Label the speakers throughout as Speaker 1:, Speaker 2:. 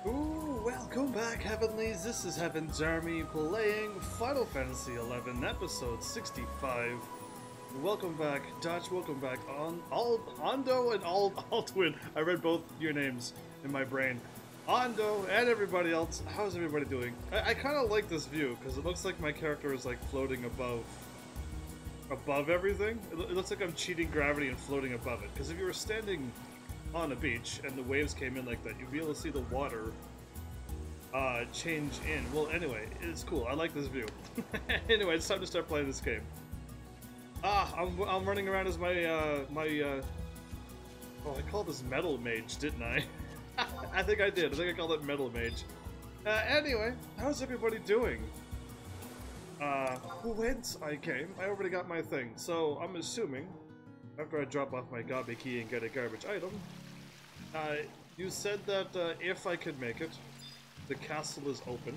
Speaker 1: Ooh, welcome back, Heavenlies. This is Heaven's Army playing Final Fantasy XI, episode 65. Welcome back, Dutch. Welcome back, Ondo and Altwin. I read both your names in my brain. Ondo and everybody else. How's everybody doing? I kind of like this view because it looks like my character is like floating above everything. It looks like I'm cheating gravity and floating above it. Because if you were standing on a beach and the waves came in like that, you'd be able to see the water change in. Well, anyway, it's cool. I like this view. Anyway, it's time to start playing this game. I'm running around as my oh, I called this Metal Mage, didn't I? I think I did. I think I called it Metal Mage. Anyway, how's everybody doing? Whence I came, I already got my thing, so I'm assuming after I drop off my Gabi key and get a garbage item, you said that if I could make it, the castle is open.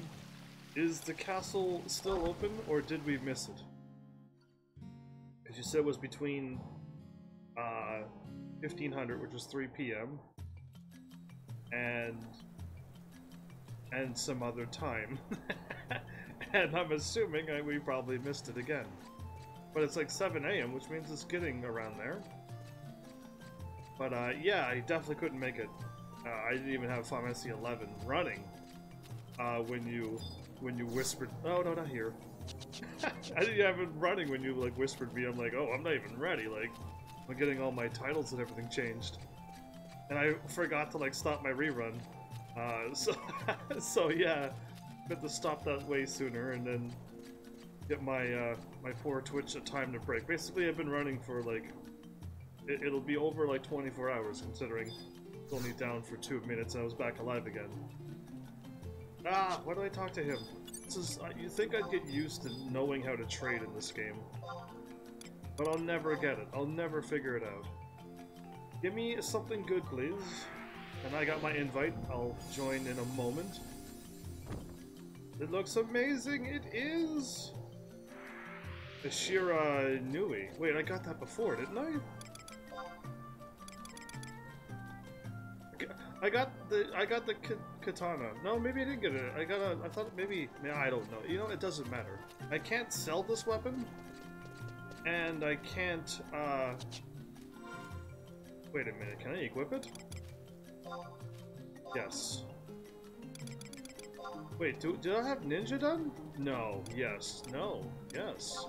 Speaker 1: Is the castle still open, or did we miss it? Because you said it was between 1500, which is 3 p.m., and some other time. And I'm assuming we probably missed it again. But it's like 7 a.m., which means it's getting around there. But yeah, I definitely couldn't make it. I didn't even have Final Fantasy XI running when you whispered. Oh no, not here. I didn't have it running when you like whispered me. I'm like, oh, I'm not even ready. Like, I'm getting all my titles and everything changed, and I forgot to like stop my rerun. So yeah, got to stop that way sooner, and then get my my poor Twitch a time to break. Basically, I've been running for like it'll be over like 24 hours, considering it's only down for 2 minutes and I was back alive again. Why do I talk to him? This is, you think I'd get used to knowing how to trade in this game, but I'll never get it. I'll never figure it out. Give me something good, please. And I got my invite. I'll join in a moment. It looks amazing. It is. Ashira Nui. Wait, I got that before, didn't I? I got the katana. No, maybe I didn't get it. I thought maybe. I don't know. You know, it doesn't matter. I can't sell this weapon, and I can't. Wait a minute. Can I equip it? Yes. Wait, did I have ninja done? No. Yes. No. Yes.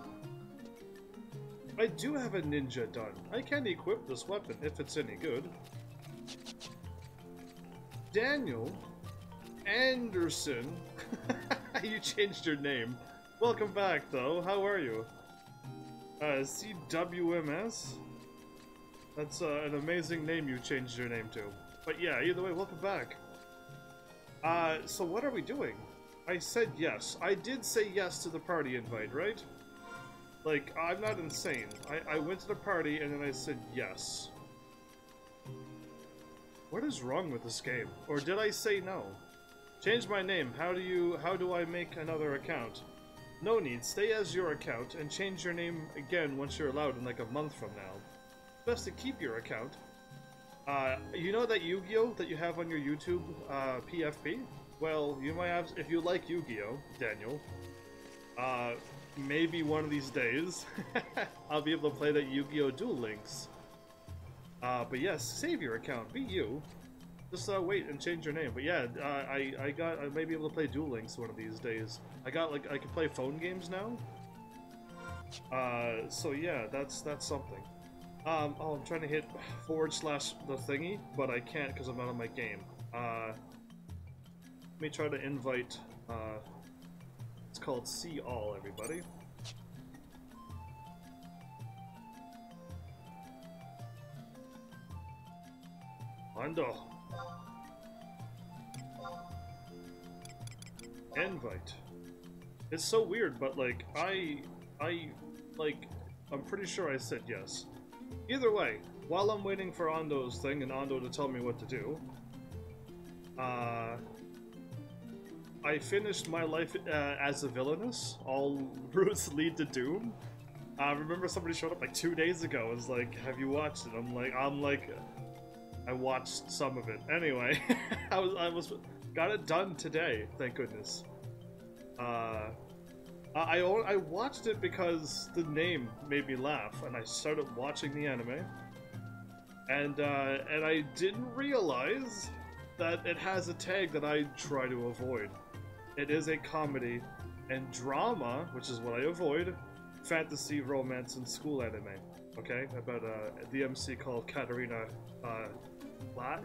Speaker 1: I do have a ninja done. I can equip this weapon if it's any good. Daniel Anderson. You changed your name. Welcome back, though. How are you? CWMS. That's an amazing name you changed your name to. But yeah, either way, welcome back. So what are we doing? I said yes. I did say yes to the party invite, right? Like, I'm not insane. I went to the party and then I said yes. What is wrong with this game? Or did I say no? Change my name. How do I make another account? No need. Stay as your account and change your name again once you're allowed in like a month from now. Best to keep your account. You know that Yu-Gi-Oh that you have on your YouTube, PFP? Well, you might have, if you like Yu-Gi-Oh, Daniel, maybe one of these days, I'll be able to play that Yu-Gi-Oh! Duel Links. But yes, save your account, be you. Just wait and change your name. But yeah, I may be able to play Duel Links one of these days. I can play phone games now. So yeah, that's something. Oh, I'm trying to hit / the thingy, but I can't because I'm not on my game. Let me try to invite, it's called See All, everybody. Ando. Invite. It's so weird, but like, I'm pretty sure I said yes. Either way, while I'm waiting for Ando's thing and Ando to tell me what to do, I finished my life as a villainous. All routes lead to doom. I remember somebody showed up like 2 days ago and was like, have you watched it? I'm like, I watched some of it. Anyway, I was Got it done today, thank goodness. I watched it because the name made me laugh, and I started watching the anime. And I didn't realize that it has a tag that I try to avoid. It is a comedy and drama, which is what I avoid, fantasy, romance, and school anime. Okay, about the MC called Katarina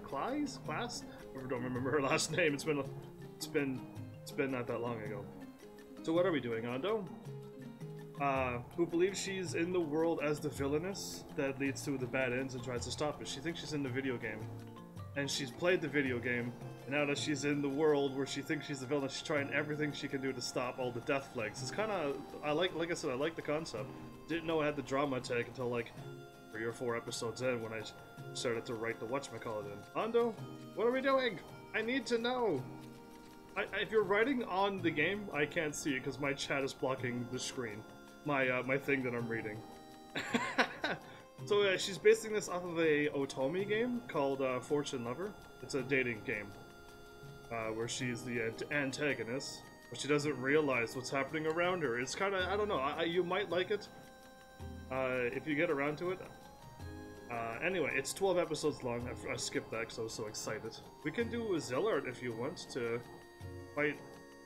Speaker 1: Class? I don't remember her last name. It's been not that long ago. So what are we doing, Ando? Who believes she's in the world as the villainess that leads to the bad ends and tries to stop it. She thinks she's in the video game, and she's played the video game, and now that she's in the world where she thinks she's the villain, she's trying everything she can do to stop all the death flags. It's kind of, like I said, I like the concept. Didn't know I had the drama tag until like 3 or 4 episodes in when I started to write the whatchamacallit in. Ando, what are we doing? I need to know. If you're writing on the game, I can't see it because my chat is blocking the screen. My thing that I'm reading. So she's basing this off of a Otome game called Fortune Lover. It's a dating game where she's the antagonist, but she doesn't realize what's happening around her. It's kind of, I don't know, you might like it if you get around to it. Anyway, it's 12 episodes long. I skipped that because I was so excited. We can do a Zillard if you want to fight.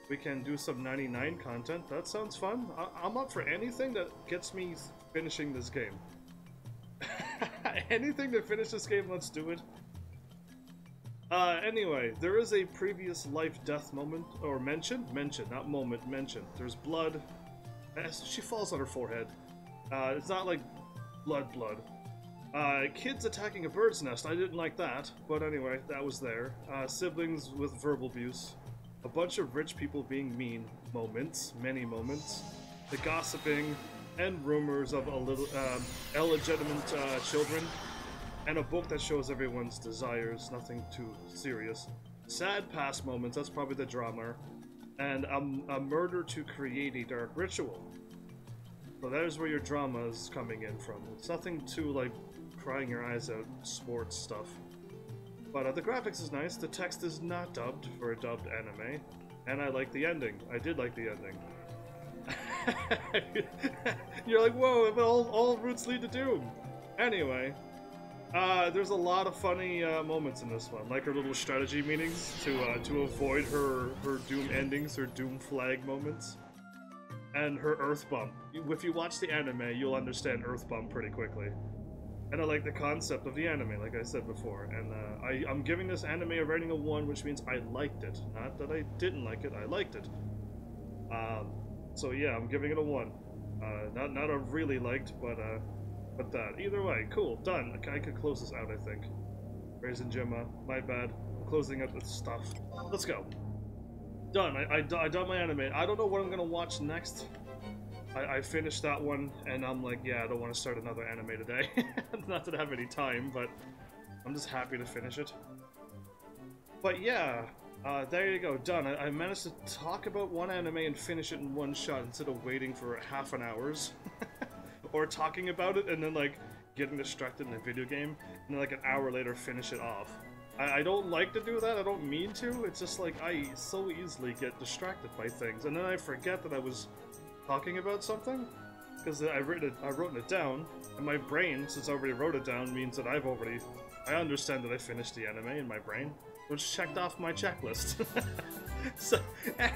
Speaker 1: We can do some 99 content. That sounds fun. I'm up for anything that gets me finishing this game. Anything to finish this game, let's do it. Anyway, there is a previous life-death moment, or mention, not moment, mention. There's blood. She falls on her forehead. It's not like blood. Kids attacking a bird's nest. I didn't like that, but anyway, that was there. Siblings with verbal abuse. A bunch of rich people being mean moments, many moments, the gossiping, and rumors of illegitimate children, and a book that shows everyone's desires, nothing too serious. Sad past moments, that's probably the drama, and a murder to create a dark ritual. So that is where your drama is coming in from. It's nothing too, like, crying your eyes out, sports stuff. But the graphics is nice, the text is not dubbed for a dubbed anime, and I like the ending. I did like the ending. You're like, whoa, but all routes lead to Doom! Anyway, there's a lot of funny moments in this one, like her little strategy meetings to avoid her Doom endings, her Doom flag moments, and her Earth Bump. If you watch the anime, you'll understand Earth Bump pretty quickly. And I like the concept of the anime, like I said before. And I'm giving this anime a rating of 1, which means I liked it. Not that I didn't like it, I liked it. So yeah, I'm giving it a 1. Not a really liked, but that. Either way, cool, done. I could close this out, I think. Raisin Gemma, my bad. I'm closing out the stuff. Let's go. Done. I done my anime. I don't know what I'm gonna watch next. I finished that one, and I'm like, yeah, I don't want to start another anime today. Not that I have any time, but I'm just happy to finish it. But yeah, there you go, done. I managed to talk about one anime and finish it in one shot instead of waiting for half an hour's. Or talking about it and then, like, getting distracted in a video game, and then, like, an hour later finish it off. I don't like to do that, I don't mean to, it's just like, I so easily get distracted by things, and then I forget that I was talking about something, because I wrote it down, and my brain, since I already wrote it down, means that I understand that I finished the anime in my brain, which checked off my checklist. So,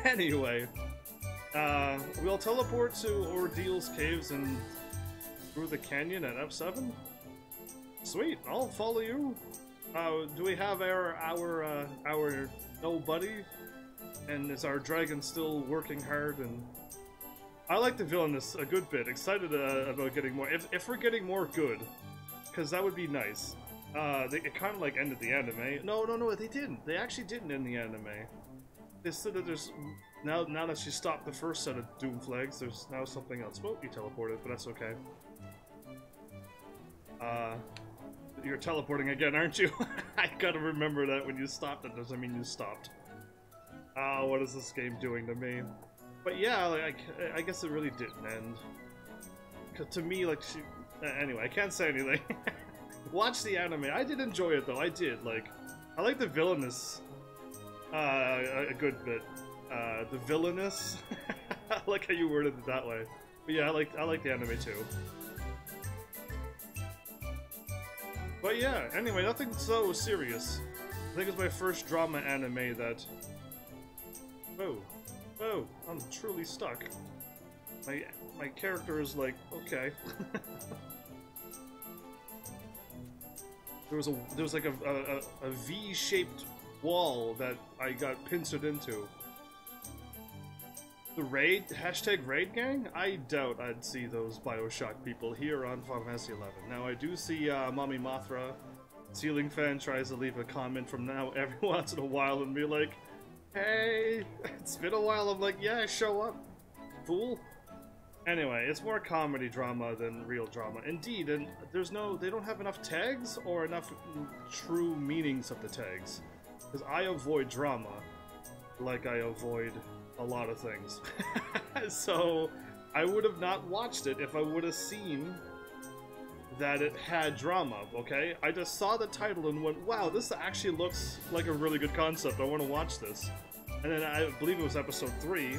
Speaker 1: anyway, we'll teleport to Ordeal's caves and through the canyon at F7? Sweet, I'll follow you. Do we have our nobody? And is our dragon still working hard? And I like the villainous a good bit. Excited about getting more. If we're getting more good, because that would be nice. It kind of like ended the anime. No, they didn't. They actually didn't end the anime. They said that there's now that she stopped the first set of Doom flags, there's now something else. Well, you teleported, but that's okay. You're teleporting again, aren't you? I gotta remember that when you stopped, it doesn't mean you stopped. What is this game doing to me? But yeah, like, I guess it really didn't end. 'Cause to me, like, anyway, I can't say anything. Watch the anime. I did enjoy it, though. I did. Like, I like the villainous A good bit. The villainous. I like how you worded it that way. But yeah, I like the anime too. But yeah, anyway, nothing so serious. I think it's my first drama anime that... Whoa. Whoa, I'm truly stuck. My character is like, okay. there was like a V-shaped wall that I got pincered into. The raid, hashtag raid gang? I doubt I'd see those Bioshock people here on Final Fantasy XI. Now I do see Mommy Mothra, Ceiling Fan tries to leave a comment from now every once in a while and be like, hey, it's been a while. I'm like, yeah, show up, fool. Anyway, it's more comedy drama than real drama. Indeed, and they don't have enough tags or enough true meanings of the tags. Because I avoid drama like I avoid a lot of things. So, I would have not watched it if I would have seen that it had drama, okay? I just saw the title and went, wow, this actually looks like a really good concept. I want to watch this. And then I believe it was episode 3,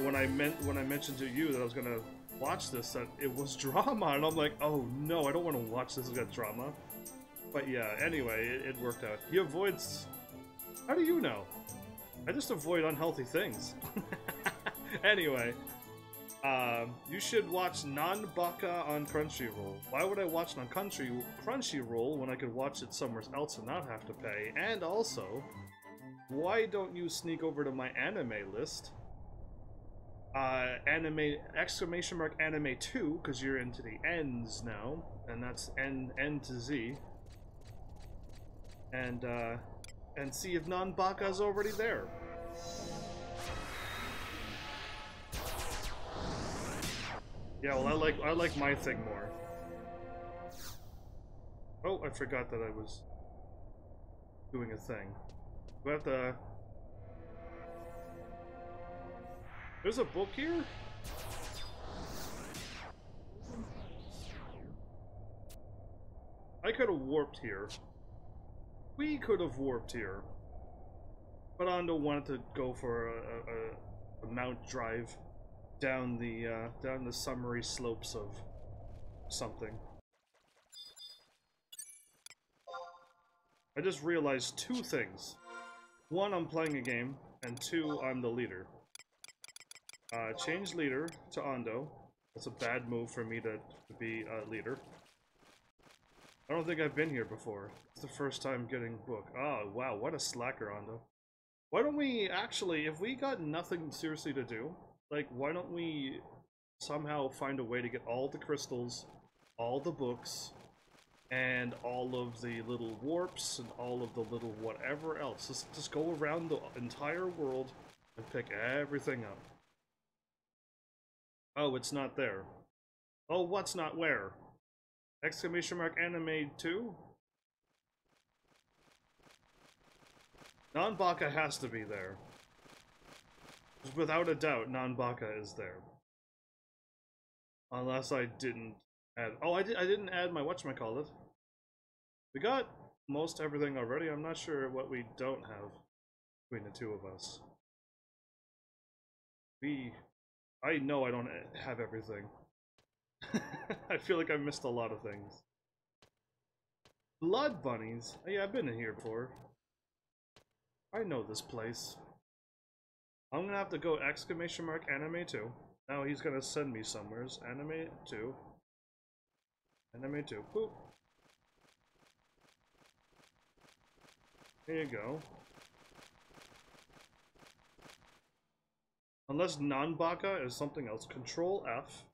Speaker 1: when I mentioned to you that I was gonna watch this, that it was drama, and I'm like, oh no, I don't want to watch this. It's got drama. But yeah, anyway, it worked out. He avoids... How do you know? I just avoid unhealthy things. Anyway, you should watch Nanbaka on Crunchyroll. Why would I watch it on Crunchyroll when I could watch it somewhere else and not have to pay? And also, why don't you sneak over to my anime list? Anime, exclamation mark anime 2, because you're into the N's now, and that's N to Z. And see if Nanbaka's already there. Yeah, well, I like my thing more. Oh, I forgot that I was doing a thing. Do I have to... There's a book here? I could have warped here. We could have warped here. But Ando wanted to go for a mount drive down the summery slopes of something. I just realized 2 things. 1, I'm playing a game, and 2, I'm the leader. Change leader to Ando. That's a bad move for me to be a leader. I don't think I've been here before. It's the first time getting book. Oh, wow, what a slacker, Ando. Why don't we actually, if we got nothing seriously to do, like, why don't we somehow find a way to get all the crystals, all the books, and all of the little warps, and all of the little whatever else. Just go around the entire world and pick everything up. Oh, it's not there. Oh, what's not where? Exclamation mark anime 2? Nanbaka has to be there. Without a doubt, Nanbaka is there. Unless I didn't add... Oh, I didn't add my whatchamacallit. We got most everything already. I'm not sure what we don't have between the 2 of us. I know I don't have everything. I feel like I missed a lot of things. Blood bunnies? Oh, yeah, I've been in here before. I know this place. I'm gonna have to go exclamation mark anime 2. Now he's gonna send me somewheres. Anime 2. Anime 2. Boop. Here you go. Unless Nanbaka is something else. Control F.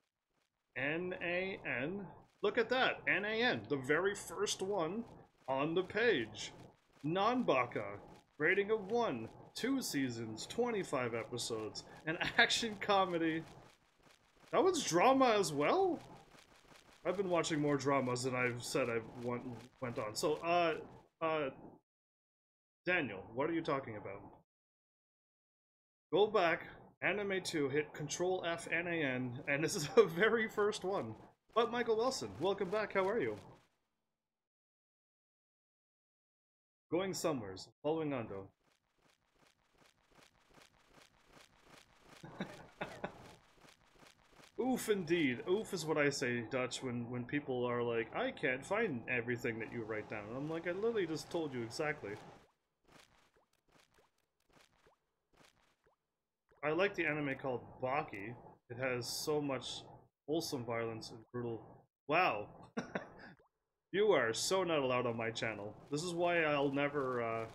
Speaker 1: N-A-N. Look at that. N-A-N. The very first one on the page. Nanbaka. Rating of 1. 2 seasons. 25 episodes. An action comedy. That was drama as well? I've been watching more dramas than I've said I went on. So, Daniel, what are you talking about? Go back. Anime 2, hit Control F N-A-N, and this is the very first one. But Michael Wilson, welcome back, how are you? Going somewheres. Following Ando. Oof, indeed. Oof is what I say, Dutch, when people are like, I can't find everything that you write down. I'm like, I literally just told you exactly. I like the anime called Baki. It has so much wholesome violence and brutal... Wow! You are so not allowed on my channel. This is why I'll never,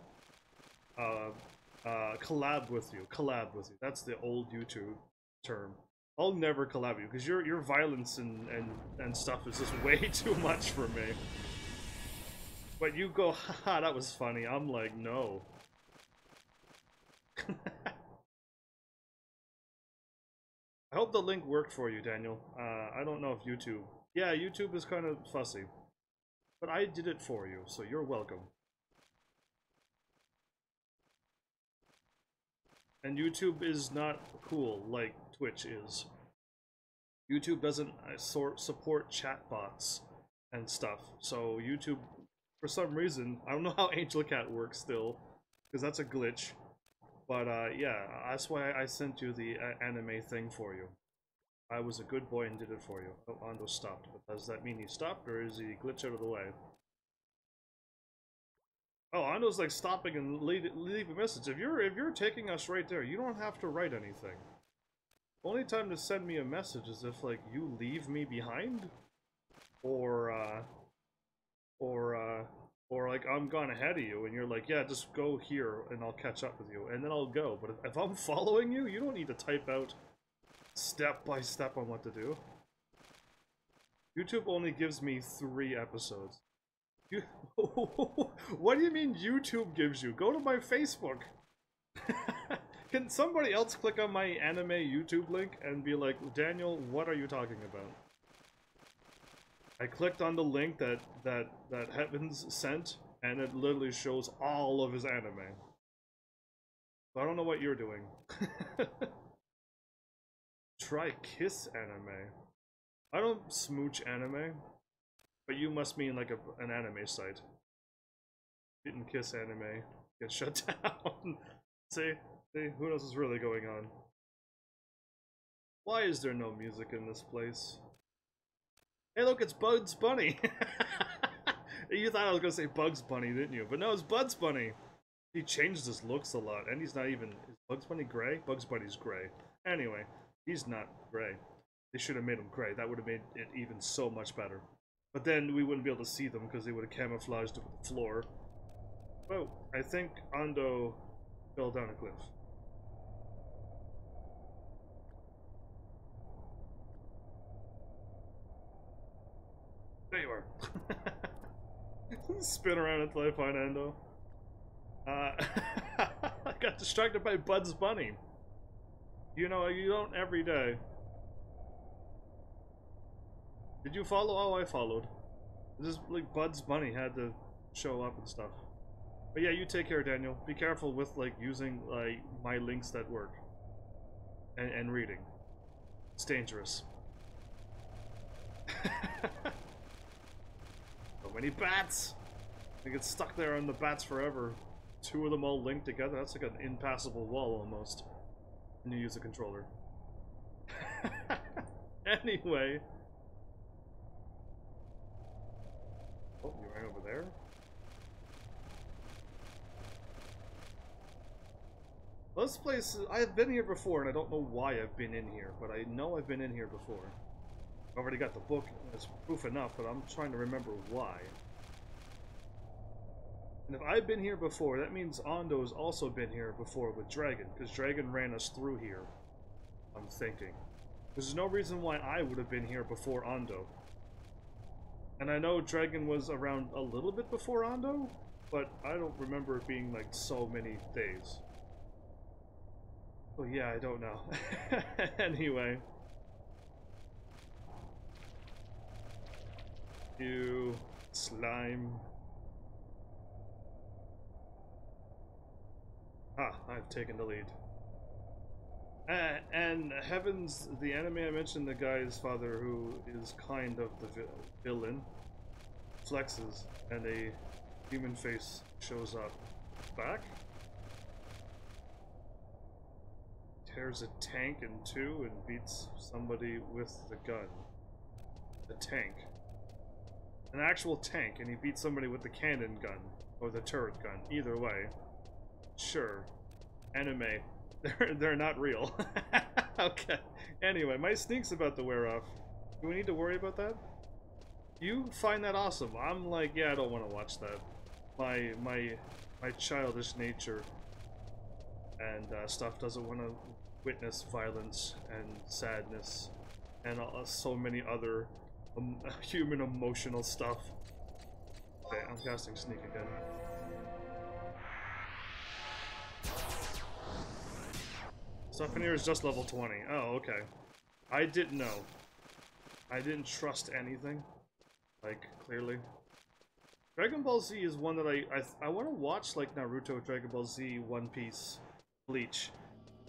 Speaker 1: collab with you. Collab with you. That's the old YouTube term. I'll never collab you, because your violence and stuff is just way too much for me. But you go, haha, that was funny. I'm like, no. I hope the link worked for you, Daniel. I don't know if YouTube... Yeah, YouTube is kind of fussy. But I did it for you, so you're welcome. And YouTube is not cool like Twitch is. YouTube doesn't support chatbots and stuff. So YouTube, for some reason, I don't know how Angel Cat works still, because that's a glitch. But yeah, that's why I sent you the anime thing for you. I was a good boy and did it for you. Oh, Ando stopped. But does that mean he stopped, or is he glitch out of the way? Oh, Ando's like stopping and leave a message. If you're taking us right there, you don't have to write anything. Only time to send me a message is if like you leave me behind, or like I'm gone ahead of you and you're like, yeah, just go here and I'll catch up with you, and then I'll go. But if I'm following you, you don't need to type out step by step on what to do. YouTube only gives me 3 episodes. You, what do you mean YouTube gives you? Go to my Facebook. Can somebody else click on my anime YouTube link and be like, Daniel, what are you talking about? I clicked on the link that Heavens sent, and it literally shows all of his anime. So I don't know what you're doing. Try Kiss Anime. I don't smooch anime, but you must mean like an anime site. Didn't Kiss Anime get shut down. See, who knows what's really going on? Why is there no music in this place? Hey, look, it's Bugs Bunny. You thought I was gonna say Bugs Bunny, didn't you? But no, it's Bugs Bunny. He changed his looks a lot, and he's not even... Is Bugs Bunny gray? Bugs Bunny's gray. Anyway, he's not gray. They should have made him gray. That would have made it even so much better. But then we wouldn't be able to see them because they would have camouflaged with the floor. Oh, I think Ando fell down a cliff. There you are. Spin around until I find Ando. I got distracted by Bugs Bunny. You know, you don't every day. Did you follow? Oh, I followed. This is like Bugs Bunny had to show up and stuff. But yeah, you take care, Daniel. Be careful with like using like my links that work. And reading. It's dangerous. So many bats! They get stuck there on the bats forever. 2 of them all linked together. That's like an impassable wall almost. And you use a controller. Anyway. Oh, you ran over there? Well, this place, I've been here before, and I don't know why I've been in here, but I know I've been in here before. I've already got the book, it's proof enough, but I'm trying to remember why. And if I've been here before, that means Ando's also been here before with Dragon, because Dragon ran us through here, I'm thinking. There's no reason why I would have been here before Ando. And I know Dragon was around a little bit before Ando, but I don't remember it being like so many days. Well, yeah, I don't know. Anyway. You slime. Ah, I've taken the lead. And Heavens, the anime I mentioned, the guy's father, who is kind of the villain, flexes, and Demon face shows up. Back? Tears a tank in two and beats somebody with the gun. The tank. An actual tank, and he beats somebody with the cannon gun. Or the turret gun. Either way. Sure. Anime. They're not real. Okay. Anyway, my sneak's about to wear off. Do we need to worry about that? You find that awesome. I'm like, yeah, I don't want to watch that. My childish nature and stuff doesn't want to witness violence and sadness and so many other human emotional stuff. Okay, I'm casting Sneak again. Stephanie is just level 20. Oh, okay. I didn't know. I didn't trust anything. Like, clearly. Dragon Ball Z is one that I want to watch, like Naruto, Dragon Ball Z, One Piece, Bleach,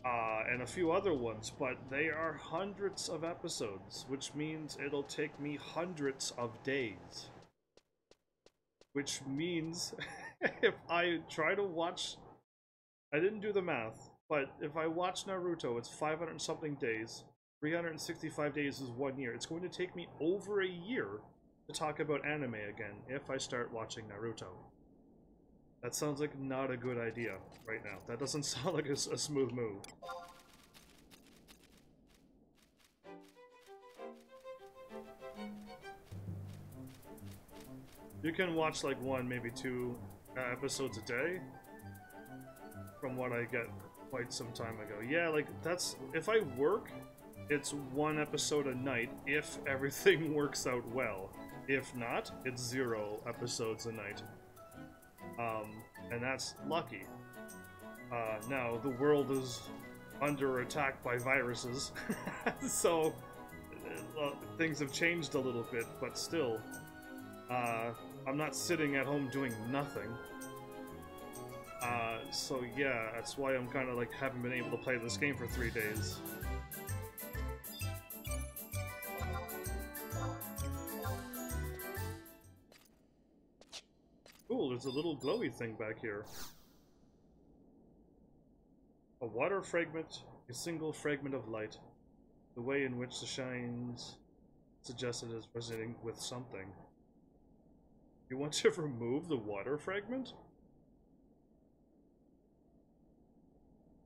Speaker 1: and a few other ones, but they are hundreds of episodes, which means it'll take me hundreds of days. Which means, if I try to watch... I didn't do the math, but if I watch Naruto, it's 500 and something days. 365 days is 1 year. It's going to take me over a year to talk about anime again if I start watching Naruto. That sounds like not a good idea right now. That doesn't sound like a smooth move. You can watch like one, maybe two episodes a day, from what I get quite some time ago. Yeah, like that's, if I work, it's one episode a night if everything works out well. If not, it's 0 episodes a night. And that's lucky. Now, the world is under attack by viruses, so things have changed a little bit, but still, I'm not sitting at home doing nothing. So yeah, that's why I'm kind of like haven't been able to play this game for 3 days. Cool, there's a little glowy thing back here. A water fragment, a single fragment of light. The way in which the shines suggested is resonating with something. You want to remove the water fragment?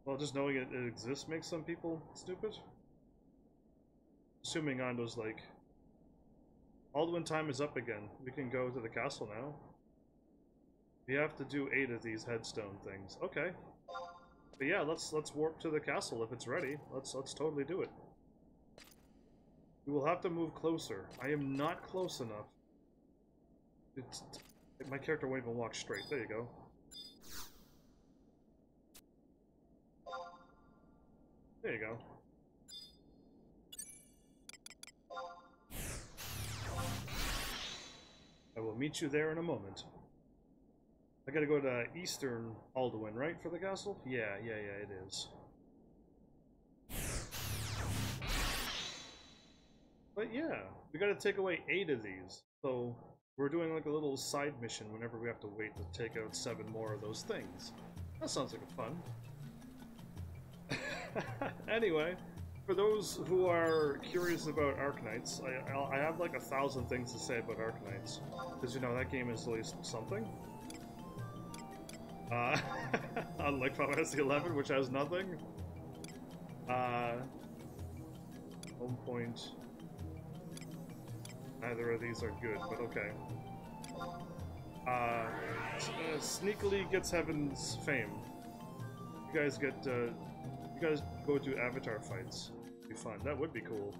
Speaker 1: Well, just knowing it exists makes some people stupid. Assuming Ando's like, Alduin time is up again. We can go to the castle now. We have to do 8 of these headstone things. Okay. But yeah, let's warp to the castle if it's ready. Let's totally do it. We will have to move closer. I am not close enough. My character won't even walk straight. There you go. There you go. I will meet you there in a moment. I gotta go to Eastern Alduin, right, for the castle? Yeah, it is. But yeah, we gotta take away 8 of these. So, we're doing like a little side mission whenever we have to wait to take out 7 more of those things. That sounds like fun. Anyway, for those who are curious about Arknights, I have like 1,000 things to say about Arknights. Because, you know, that game is at least something. Unlike Final Fantasy XI, which has nothing. Home point. Neither of these are good, but okay. Sneakily gets Heaven's fame. You guys get, you guys go do avatar fights. It'd be fun. That would be cool.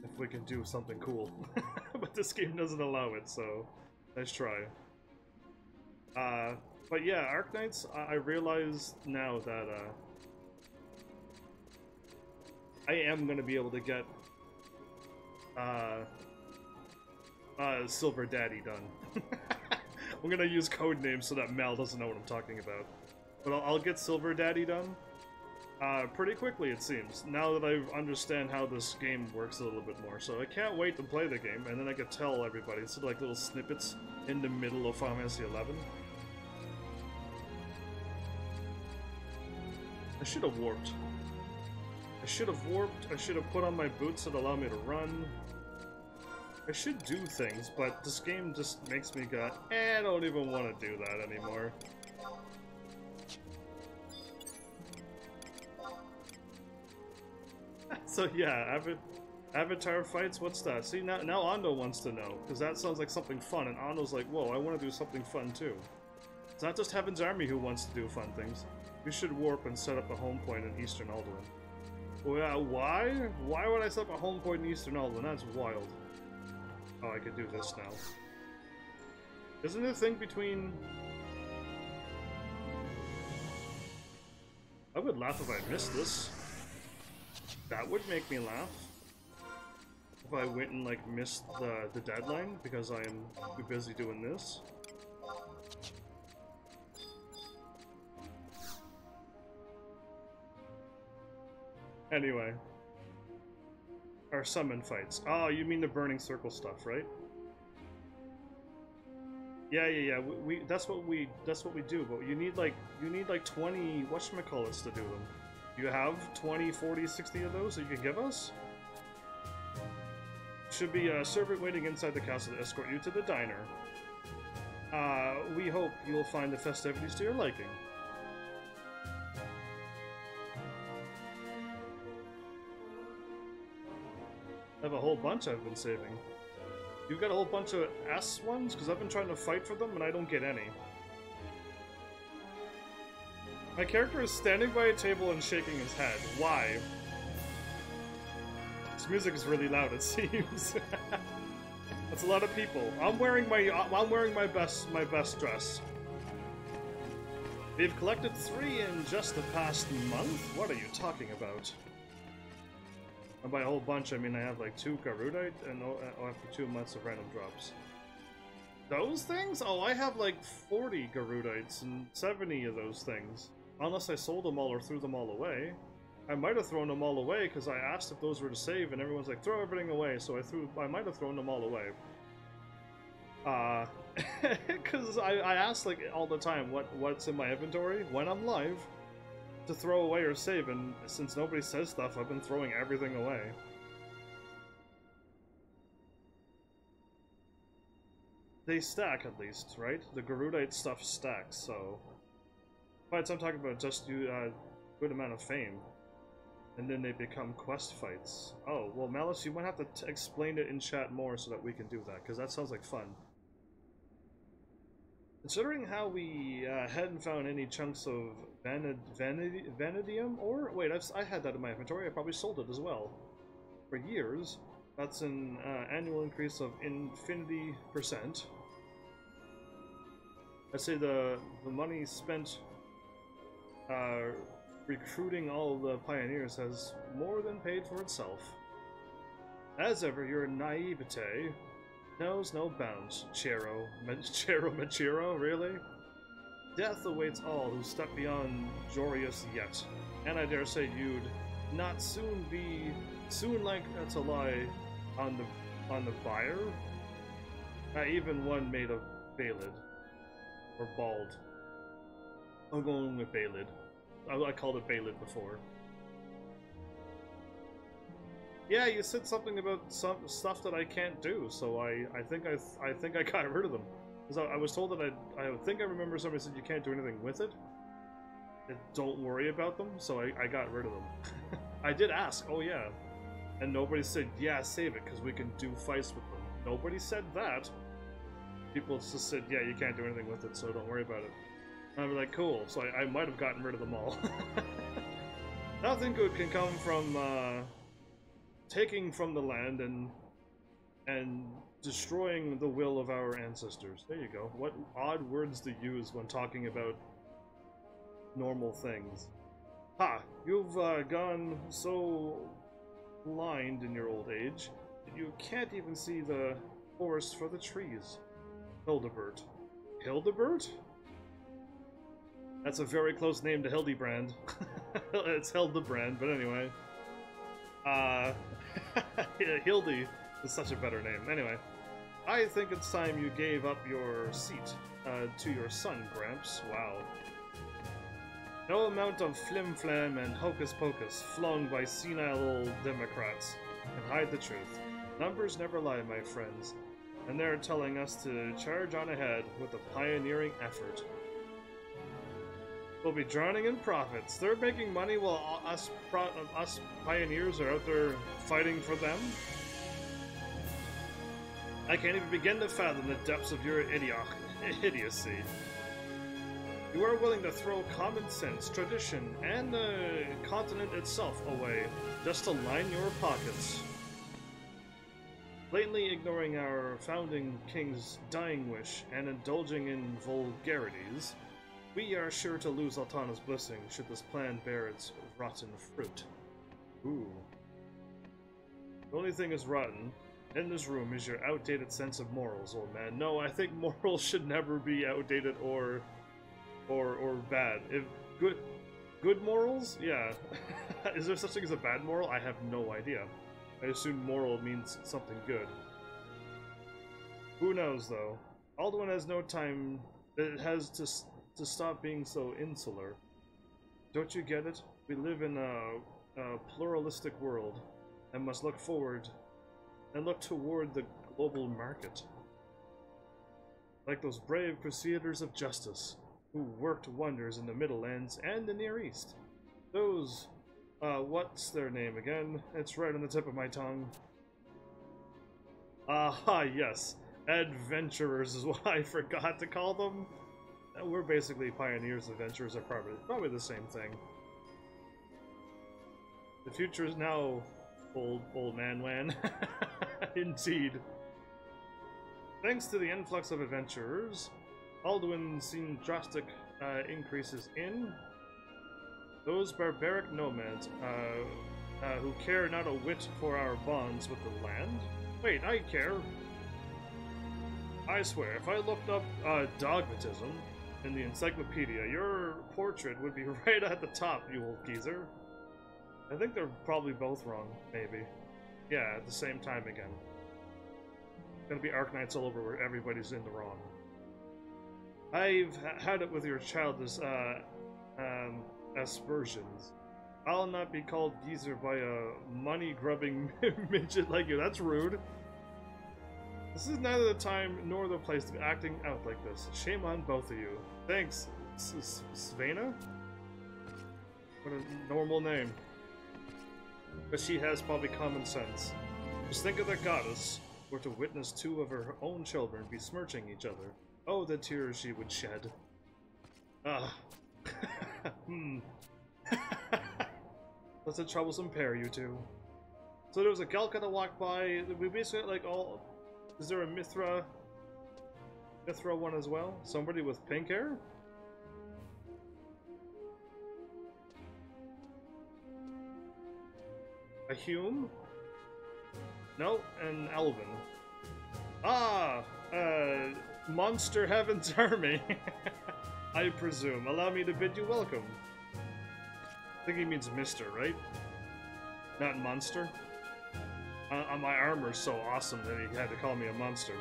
Speaker 1: If we can do something cool. But this game doesn't allow it, so nice try. But yeah, Arknights, I realize now that, I am gonna be able to get, Silver Daddy done. I'm gonna use code names so that Mal doesn't know what I'm talking about. But I'll get Silver Daddy done. Pretty quickly, it seems, now that I understand how this game works a little bit more. So I can't wait to play the game, and then I could tell everybody. It's sort of like little snippets in the middle of Final Fantasy XI. I should have warped. I should have warped. I should have put on my boots that allow me to run. I should do things, but this game just makes me go, I don't even want to do that anymore. So yeah, Avatar fights, what's that? See, now Ando wants to know, because that sounds like something fun, and Ando's like, whoa, I want to do something fun too. It's not just Heaven's Army who wants to do fun things. We should warp and set up a home point in Eastern Alduin. Well, why? Why would I set up a home point in Eastern Alduin? That's wild. Oh, I could do this now. Isn't there a thing between... I would laugh if I missed this. That would make me laugh. If I went and, like, missed the deadline because I am too busy doing this. Anyway. Our summon fights. Oh, you mean the Burning Circle stuff, right? Yeah. That's what we do, but you need like 20 whatchamacallits to do them. You have 20, 40, 60 of those that you can give us? Should be a servant waiting inside the castle to escort you to the diner. We hope you'll find the festivities to your liking. I have a whole bunch I've been saving. You've got a whole bunch of S ones? Because I've been trying to fight for them and I don't get any. My character is standing by a table and shaking his head. Why? This music is really loud, it seems. That's a lot of people. I'm wearing my best dress. We've collected 3 in just the past month? What are you talking about? And by a whole bunch, I mean I have like 2 Garudite and after 2 months of random drops. Those things? Oh, I have like 40 Garudites and 70 of those things. Unless I sold them all or threw them all away. I might have thrown them all away because I asked if those were to save and everyone's like, throw everything away, so I might have thrown them all away. Because I ask like all the time what's in my inventory when I'm live to throw away or save, and since nobody says stuff, I've been throwing everything away. They stack at least, right? The Garudite stuff stacks, so... Fights I'm talking about just do a good amount of fame. And then they become quest fights. Oh, well Malice, you might have to explain it in chat more so that we can do that, because that sounds like fun. Considering how we hadn't found any chunks of vanadium ore? Wait, I had that in my inventory. I probably sold it as well. For years. That's an annual increase of infinity%. I'd say the money spent recruiting all the pioneers has more than paid for itself. As ever, your naivete knows no bounds, Chero. Machiro, really? Death awaits all who step beyond Jorius yet, and I dare say you'd not soon like to lie on the buyer. Even one made of Balid. Or Bald. I'm going with Balid. I called it Balid before. Yeah, you said something about some stuff that I can't do, so I think I got rid of them. Because I was told that I think I remember somebody said you can't do anything with it. Don't worry about them, so I got rid of them. I did ask, oh yeah. And nobody said, yeah, save it, because we can do fights with them. Nobody said that. People just said, yeah, you can't do anything with it, so don't worry about it. And I was like, cool, so I might have gotten rid of them all. Nothing good can come from taking from the land and destroying the will of our ancestors. There you go. What odd words to use when talking about normal things. Ha! You've gone so blind in your old age that you can't even see the forest for the trees. Hildebert. Hildebert? That's a very close name to Hildebrand. It's Hildebrand, but anyway. Yeah, Hildy is such a better name. Anyway, I think it's time you gave up your seat to your son, Gramps. Wow. No amount of flim-flam and hocus-pocus flung by senile old Democrats can hide the truth. Numbers never lie, my friends, and they're telling us to charge on ahead with a pioneering effort. We'll be drowning in profits. They're making money while us pioneers are out there fighting for them? I can't even begin to fathom the depths of your idiocy. You are willing to throw common sense, tradition, and the continent itself away just to line your pockets. Blatantly ignoring our founding king's dying wish and indulging in vulgarities, we are sure to lose Altana's blessing should this plan bear its rotten fruit. Ooh. The only thing is rotten in this room is your outdated sense of morals, old man. No, I think morals should never be outdated or bad. If good morals? Yeah. Is there such thing as a bad moral? I have no idea. I assume moral means something good. Who knows, though? Alduin has no time. It has to stop being so insular. Don't you get it? We live in a pluralistic world and must look forward and look toward the global market. Like those brave crusaders of justice who worked wonders in the Middlelands and the Near East. Those, what's their name again? It's right on the tip of my tongue. Yes. Adventurers is what I forgot to call them. We're basically pioneers. Adventurers are probably the same thing. The future is now, old man Wan. Indeed. Thanks to the influx of adventurers, Alduin's seen drastic increases in those barbaric nomads who care not a whit for our bonds with the land. Wait, I care. I swear, if I looked up dogmatism in the encyclopedia, your portrait would be right at the top, you old geezer. I think they're probably both wrong, maybe. Yeah, at the same time again. Gonna be Arknights all over where everybody's in the wrong. I've had it with your childish aspersions. I'll not be called geezer by a money-grubbing midget like you. That's rude. This is neither the time nor the place to be acting out like this. Shame on both of you. Thanks, Svena? What a normal name. But she has probably common sense. Just think of the goddess were to witness two of her own children besmirching each other. Oh, the tears she would shed. Ah. That's a troublesome pair, you two. So there was a Galka that walked by. We basically like all. Is there a Mithra one as well? Somebody with pink hair? A Hume? No, an Elven. Ah! Monster Heaven's Army! I presume. Allow me to bid you welcome. I think he means Mister, right? Not Monster? My armor's so awesome that he had to call me a monster.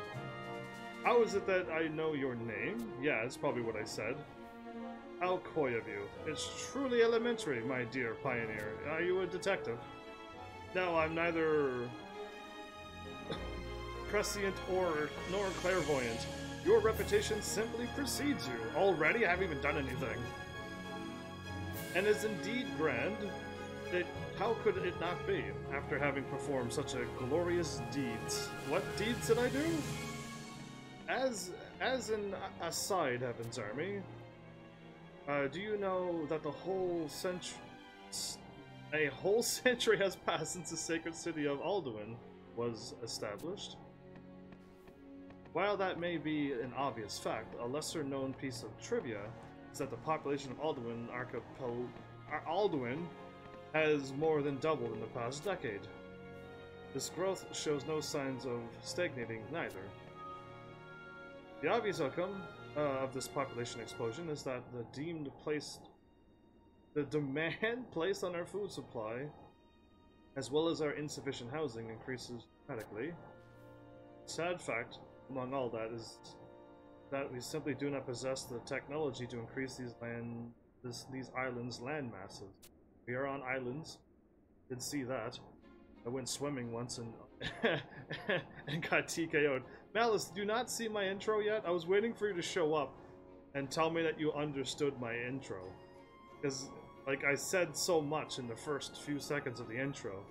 Speaker 1: How is it that I know your name? Yeah, that's probably what I said. How coy of you. It's truly elementary, my dear pioneer. Are you a detective? No, I'm neither prescient nor clairvoyant. Your reputation simply precedes you. Already? I haven't even done anything. And is indeed grand. How could it not be, after having performed such a glorious deeds? What deeds did I do? As an aside, Heaven's Army, do you know that a whole century has passed since the sacred city of Alduin was established? While that may be an obvious fact, a lesser-known piece of trivia is that the population of Alduin has more than doubled in the past decade. This growth shows no signs of stagnating neither. The obvious outcome of this population explosion is that the demand placed on our food supply, as well as our insufficient housing, increases dramatically. Sad fact among all that is that we simply do not possess the technology to increase these islands' land masses. We are on islands. Did see that. I went swimming once and and got TKO'd. Malice, do you not see my intro yet? I was waiting for you to show up and tell me that you understood my intro. Because, like, I said so much in the first few seconds of the intro.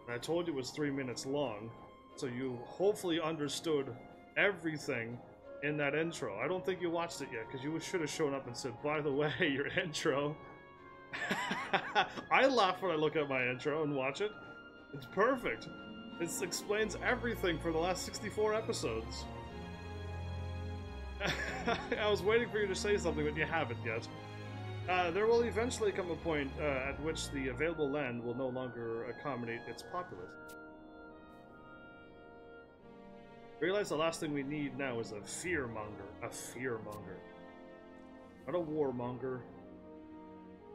Speaker 1: And I told you it was 3 minutes long. So you hopefully understood everything in that intro. I don't think you watched it yet, because you should have shown up and said, by the way, your intro. I laugh when I look at my intro and watch it. It's perfect. It explains everything for the last 64 episodes. I was waiting for you to say something, but you haven't yet. There will eventually come a point at which the available land will no longer accommodate its populace. Realize the last thing we need now is a fearmonger. A fearmonger. Not a warmonger.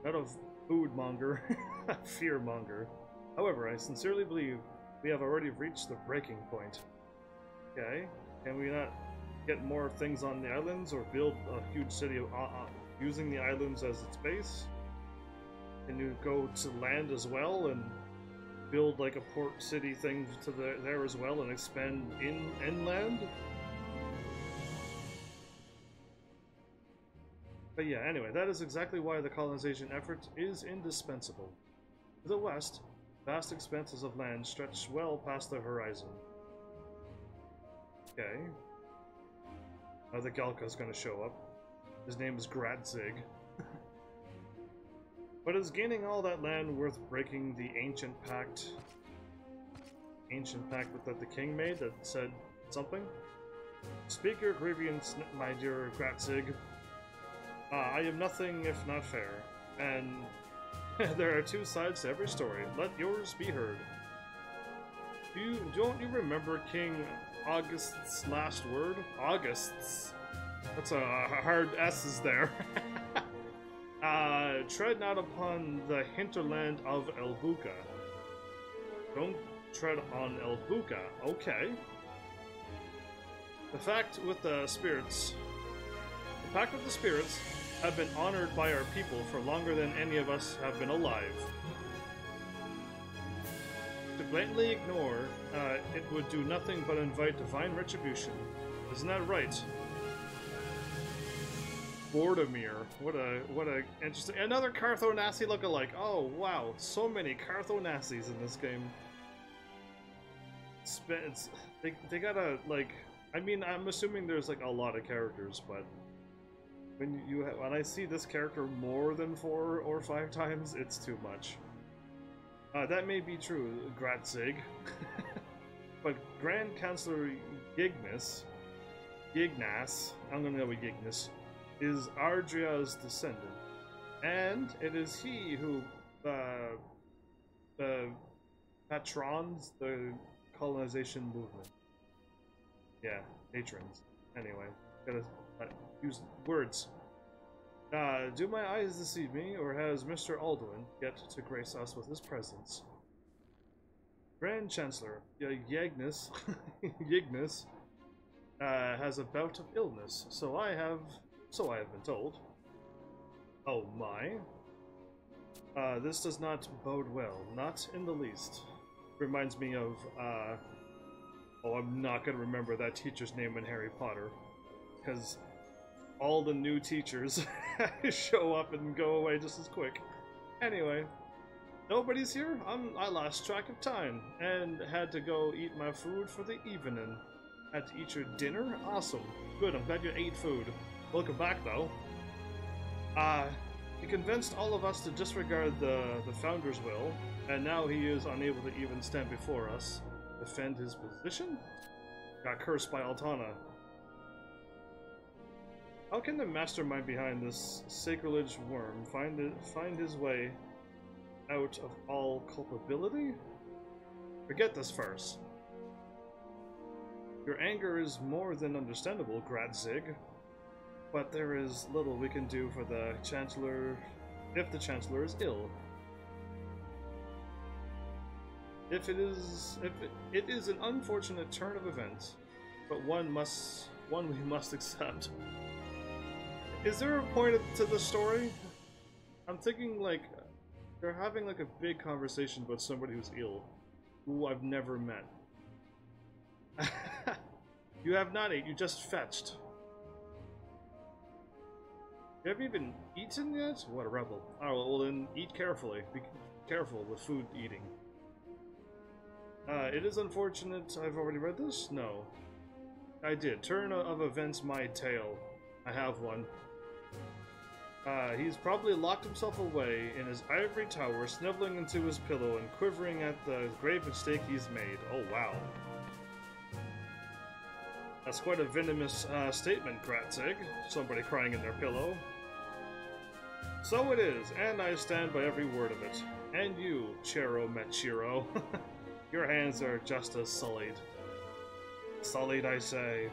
Speaker 1: Not a foodmonger. A fearmonger. However, I sincerely believe we have already reached the breaking point. Okay, can we not get more things on the islands or build a huge city of, using the islands as its base? Can you go to land as well and build like a port city thing to there as well and expand inland? But yeah, anyway, that is exactly why the colonization effort is indispensable. To the west, vast expanses of land stretch well past the horizon. Okay. Now the Galka's gonna show up. His name is Gratzig. But is gaining all that land worth breaking the ancient pact? Ancient pact that the king made that said something? Speak your grievance, my dear Gratzig. I am nothing if not fair, and there are two sides to every story. Let yours be heard. Don't you remember King August's last word? August's. That's a hard S's there. Tread not upon the hinterland of Elbuka. Don't tread on Elbuka. Okay. The pact with the spirits have been honored by our people for longer than any of us have been alive. To blatantly ignore it would do nothing but invite divine retribution. Isn't that right? Bordemir. What a interesting... Another Carthonasi lookalike. Oh, wow. So many Carthonasis in this game. They gotta, like... I mean, I'm assuming there's, like, a lot of characters, but... When I see this character more than 4 or 5 times, it's too much. That may be true, Gratzig. But Grand Counselor Yignas, I'm gonna go with Yignas, is Ardria's descendant, and it is he who patrons the colonization movement. Yeah, patrons. Anyway, gotta use words. Do my eyes deceive me, or has Mr. Alduin yet to grace us with his presence? Grand Chancellor Yignas has a bout of illness, so I have been told. Oh my. This does not bode well, not in the least. Reminds me of, oh, I'm not gonna remember that teacher's name in Harry Potter, because all the new teachers show up and go away just as quick. Anyway, nobody's here? I lost track of time, and had to go eat my food for the evening. Had to eat your dinner? Awesome. Good, I'm glad you ate food. Welcome back, though. He convinced all of us to disregard the Founder's will, and now he is unable to even stand before us. Defend his position? Got cursed by Altana. How can the mastermind behind this sacrilege worm find his way out of all culpability? Forget this farce. Your anger is more than understandable, Gratzig. but there is little we can do for the Chancellor if the Chancellor is ill. It is an unfortunate turn of events, but one we must accept. Is there a point to the story? I'm thinking like they're having like a big conversation about somebody who's ill, who I've never met. You have not ate, you just fetched. You haven't even eaten yet? What a rebel. Oh, well then eat carefully. Be careful with food eating. It is unfortunate I've already read this? No. I did. Turn of events my tale. I have one. He's probably locked himself away in his ivory tower, sniveling into his pillow and quivering at the grave mistake he's made. Oh, wow. That's quite a venomous statement, Gratzig. Somebody crying in their pillow. So it is, and I stand by every word of it. And you, Chero Mechiro. Your hands are just as sullied. Sullied, I say.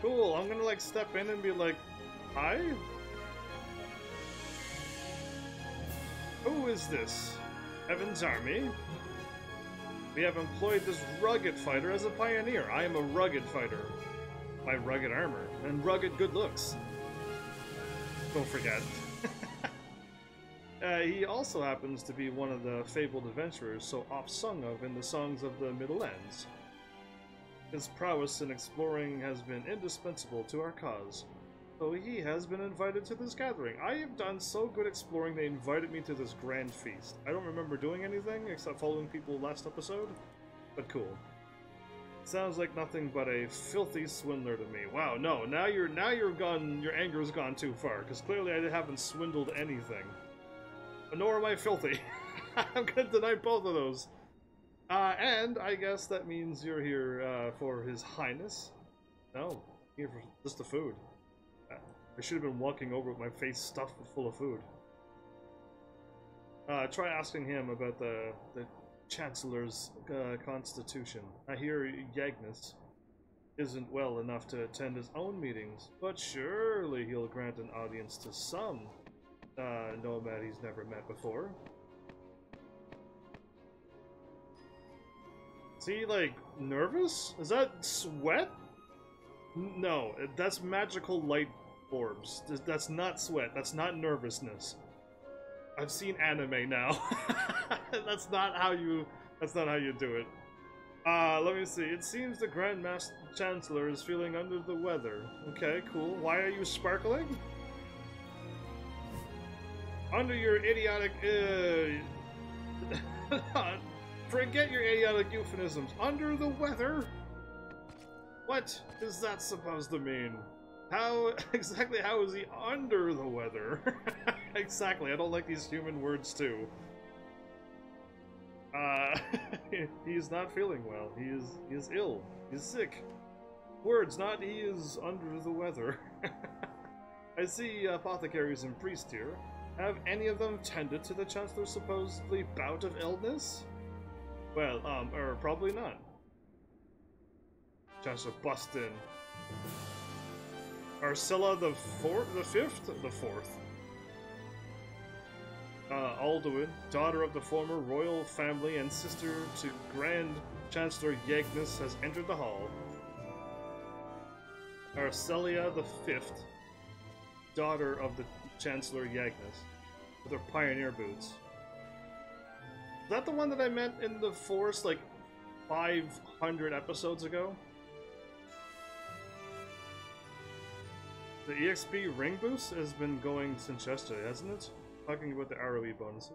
Speaker 1: Cool, I'm gonna like step in and be like, hi? Who is this? Heaven's Army? We have employed this rugged fighter as a pioneer. I am a rugged fighter. My rugged armor and rugged good looks. Don't forget. He also happens to be one of the fabled adventurers so oft sung of in the songs of the Middle Ends. His prowess in exploring has been indispensable to our cause, so he has been invited to this gathering. I have done so good exploring they invited me to this grand feast. I don't remember doing anything except following people last episode, but cool. Sounds like nothing but a filthy swindler to me. Wow, no, now you're gone. Your anger's gone too far, because clearly I haven't swindled anything. But nor am I filthy. I'm gonna deny both of those. And I guess that means you're here for His Highness. No, here for just the food. I should have been walking over with my face stuffed full of food. Try asking him about the Chancellor's constitution. I hear Yagnus isn't well enough to attend his own meetings, but surely he'll grant an audience to some nomad he's never met before. Is he, like, nervous? Is that sweat? No, that's magical light orbs. That's not sweat. That's not nervousness. I've seen anime now. That's not how you do it. Let me see. It seems the Grand Chancellor is feeling under the weather. Okay, cool. Why are you sparkling? Under your idiotic, forget your idiotic euphemisms. Under the weather? What is that supposed to mean? How is he under the weather? Exactly, I don't like these human words too. He's not feeling well. He is ill. He's sick. Words, not he is under the weather. I see apothecaries and priests here. Have any of them tended to the Chancellor's supposedly bout of illness? Well, probably not. Chancellor bust in. Arcilla the fifth? The fourth. Alduin, daughter of the former royal family and sister to Grand Chancellor Yagnus, has entered the hall. Arcelia the fifth, daughter of the Chancellor Yagnus, with her pioneer boots. Is that the one that I met in the forest like 500 episodes ago? The EXP ring boost has been going since yesterday, hasn't it? Talking about the ROE bonuses.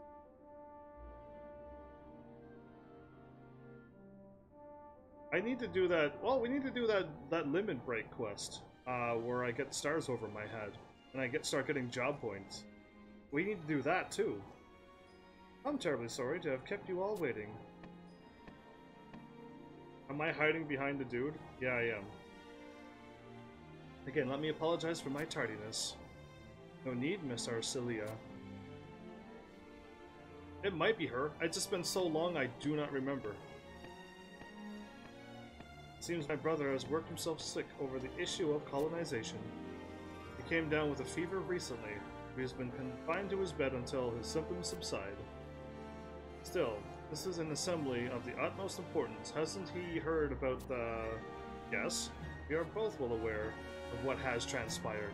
Speaker 1: I need to do that. Well, we need to do that limit break quest, where I get stars over my head and I start getting job points. We need to do that too. I'm terribly sorry to have kept you all waiting. Am I hiding behind the dude? Yeah, I am. Again, let me apologize for my tardiness. No need, Miss Arcelia. It might be her. It's just been so long I do not remember. It seems my brother has worked himself sick over the issue of colonization. He came down with a fever recently. He has been confined to his bed until his symptoms subside. Still, this is an assembly of the utmost importance. Hasn't he heard about the... Yes, we are both well aware of what has transpired.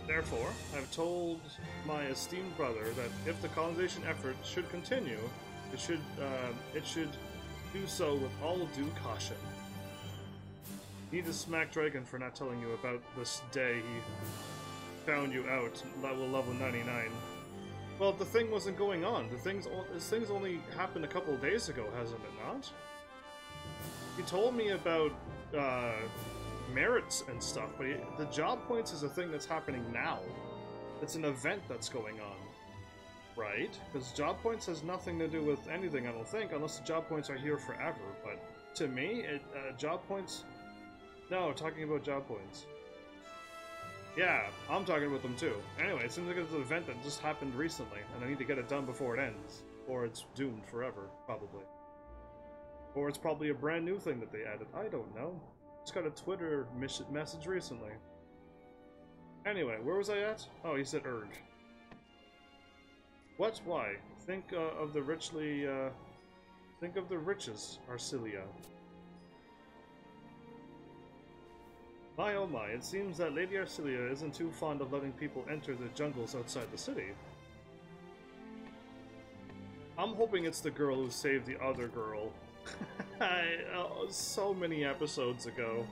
Speaker 1: Therefore, I've told my esteemed brother that if the colonization effort should continue, it should do so with all due caution. Need to smack Dragon for not telling you about this day he found you out, level 99. Well, the thing wasn't going on. This thing's only happened a couple of days ago, hasn't it not? He told me about merits and stuff, but the job points is a thing that's happening now. It's an event that's going on, right? Because job points has nothing to do with anything, I don't think, unless the job points are here forever. But to me, job points... No, talking about job points. Yeah, I'm talking about them too. Anyway, it seems like it's an event that just happened recently, and I need to get it done before it ends. Or it's doomed forever, probably. Or it's probably a brand new thing that they added. I don't know. Just got a Twitter message recently. Anyway, where was I at? Oh, he said urge. What? Why? Think of the richly, think of the riches, Arcelia. My oh my, it seems that Lady Arcelia isn't too fond of letting people enter the jungles outside the city. I'm hoping it's the girl who saved the other girl. So many episodes ago,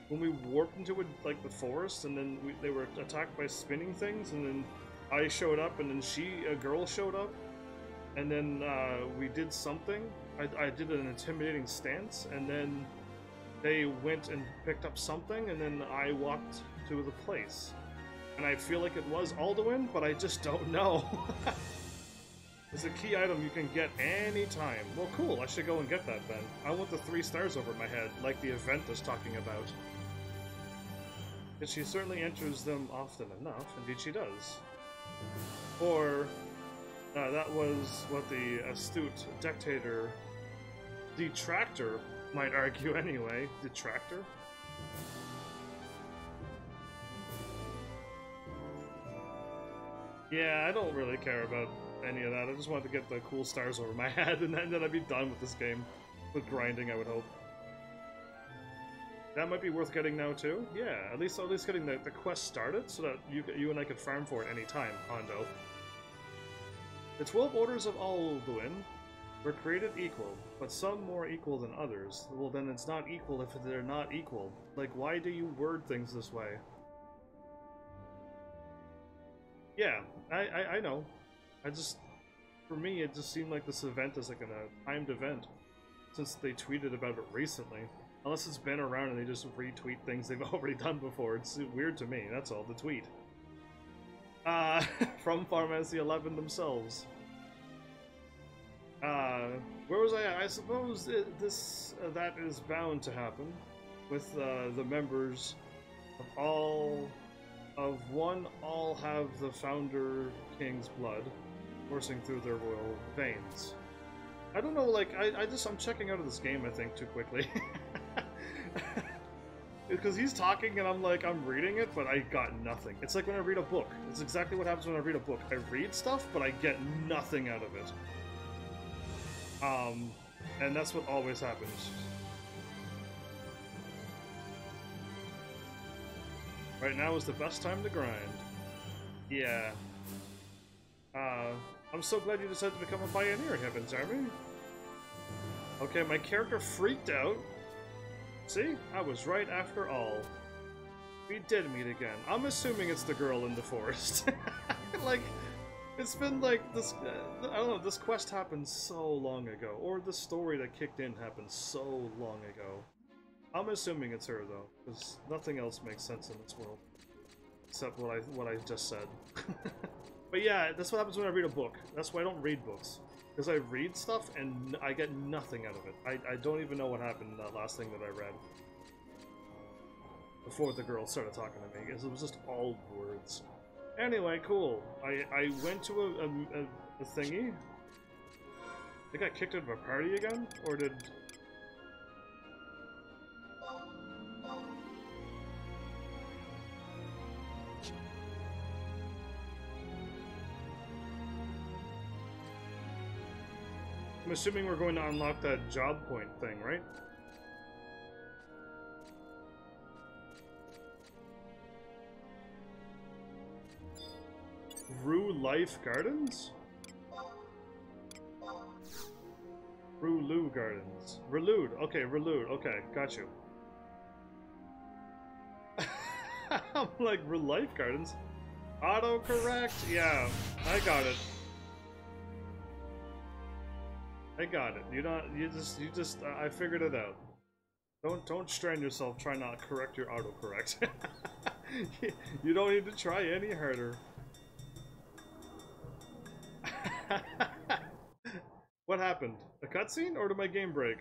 Speaker 1: when we warped into like the forest, and then they were attacked by spinning things, and then I showed up, and then a girl showed up, and then we did something. I did an intimidating stance, and then they went and picked up something, and then I walked to the place. And I feel like it was Alduin, but I just don't know. It's a key item you can get anytime. Well, cool, I should go and get that then. I want the 3 stars over my head, like the event is talking about. And she certainly enters them often enough, indeed she does. Or, that was what the astute dictator, detractor, might argue anyway. Detractor? Yeah, I don't really care about any of that. I just wanted to get the cool stars over my head, and then I'd be done with this game. With grinding, I would hope. That might be worth getting now too. Yeah, at least getting the quest started, so that you and I could farm for it any time, Hondo. The 12 Orders of Alduin were created equal, but some more equal than others. Well, then it's not equal if they're not equal. Like, why do you word things this way? Yeah, I know. For me, it just seemed like this event is like a timed event, since they tweeted about it recently. Unless it's been around and they just retweet things they've already done before. It's weird to me, that's all, the tweet. From Final Fantasy 11 themselves. Where was I at? I suppose that is bound to happen with the members of one all have the Founder King's blood coursing through their royal veins. I don't know, like, I'm checking out of this game, I think, too quickly. Because he's talking and I'm reading it, but I got nothing. It's like when I read a book. It's exactly what happens when I read a book. I read stuff, but I get nothing out of it. And that's what always happens. Right now is the best time to grind. Yeah. I'm so glad you decided to become a pioneer in Heaven's Army. Okay, my character freaked out. See? I was right after all. We did meet again. I'm assuming it's the girl in the forest. Like, it's been like this, I don't know, this quest happened so long ago. Or the story that kicked in happened so long ago. I'm assuming it's her though, because nothing else makes sense in this world. Except what I just said. But yeah, that's what happens when I read a book. That's why I don't read books. Because I read stuff and I get nothing out of it. I don't even know what happened in that last thing that I read. Before the girl started talking to me, because it was just all words. Anyway, cool. I went to a thingy. I got kicked out of a party again? Or did... I'm assuming we're going to unlock that job point thing, right? Rue Life Gardens? Rulu Gardens. Relude. Okay, Relude. Okay, got you. I'm like, Rue Life Gardens? Autocorrect? Yeah, I got it. I got it. You just, I figured it out. Don't strain yourself trying not to correct your autocorrect. You don't need to try any harder. What happened? A cutscene, or did my game break?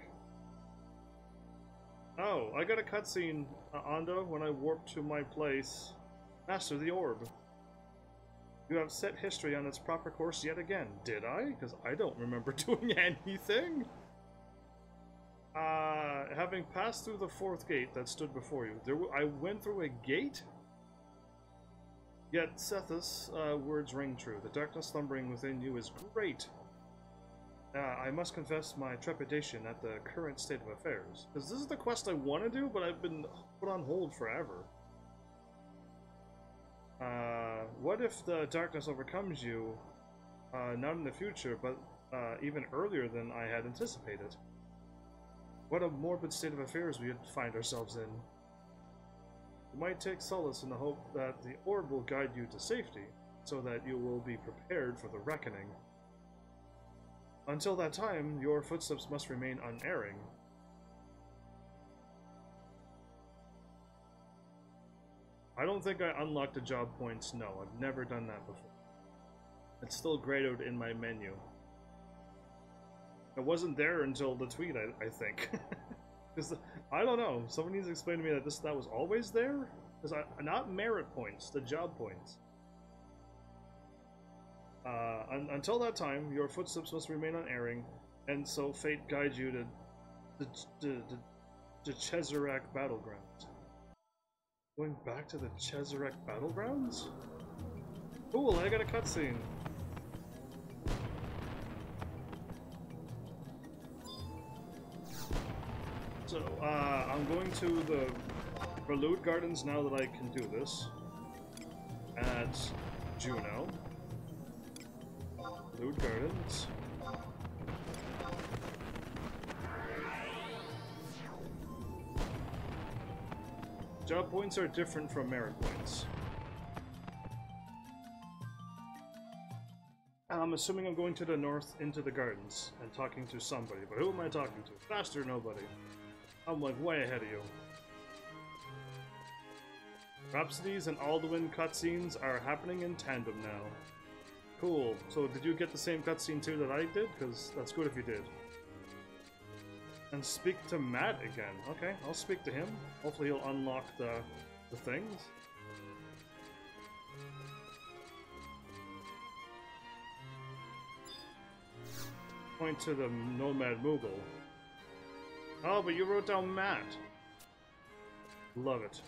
Speaker 1: Oh, I got a cutscene, Ando, when I warped to my place. Master the Orb. You have set history on its proper course yet again. Did I? Because I don't remember doing anything. Having passed through the fourth gate that stood before you, I went through a gate? Yet Seth's words ring true. The darkness slumbering within you is great. I must confess my trepidation at the current state of affairs. Because this is the quest I want to do, but I've been put on hold forever. What if the darkness overcomes you, not in the future, but even earlier than I had anticipated? What a morbid state of affairs we would find ourselves in. You might take solace in the hope that the orb will guide you to safety, so that you will be prepared for the reckoning. Until that time, your footsteps must remain unerring. I don't think I unlocked the job points, no. I've never done that before. It's still graded in my menu. It wasn't there until the tweet, I think. Because, I don't know, someone needs to explain to me that that was always there? Because not merit points, the job points. Until that time, your footsteps must remain unerring, and so fate guides you to the Chesarek Battlegrounds. Going back to the Chesarek Battlegrounds? Cool, I got a cutscene. So, I'm going to the Relude Gardens now that I can do this. At Juno. Relude Gardens. Job points are different from merit points. I'm assuming I'm going to the north into the gardens and talking to somebody, but who am I talking to? Faster, nobody. I'm like way ahead of you. Rhapsodies and Alduin cutscenes are happening in tandem now. Cool. So did you get the same cutscene too that I did? Because that's good if you did. And speak to Matt again. Okay, I'll speak to him. Hopefully he'll unlock the things. Point to the Nomad Moogle. Oh, but you wrote down Matt. Love it.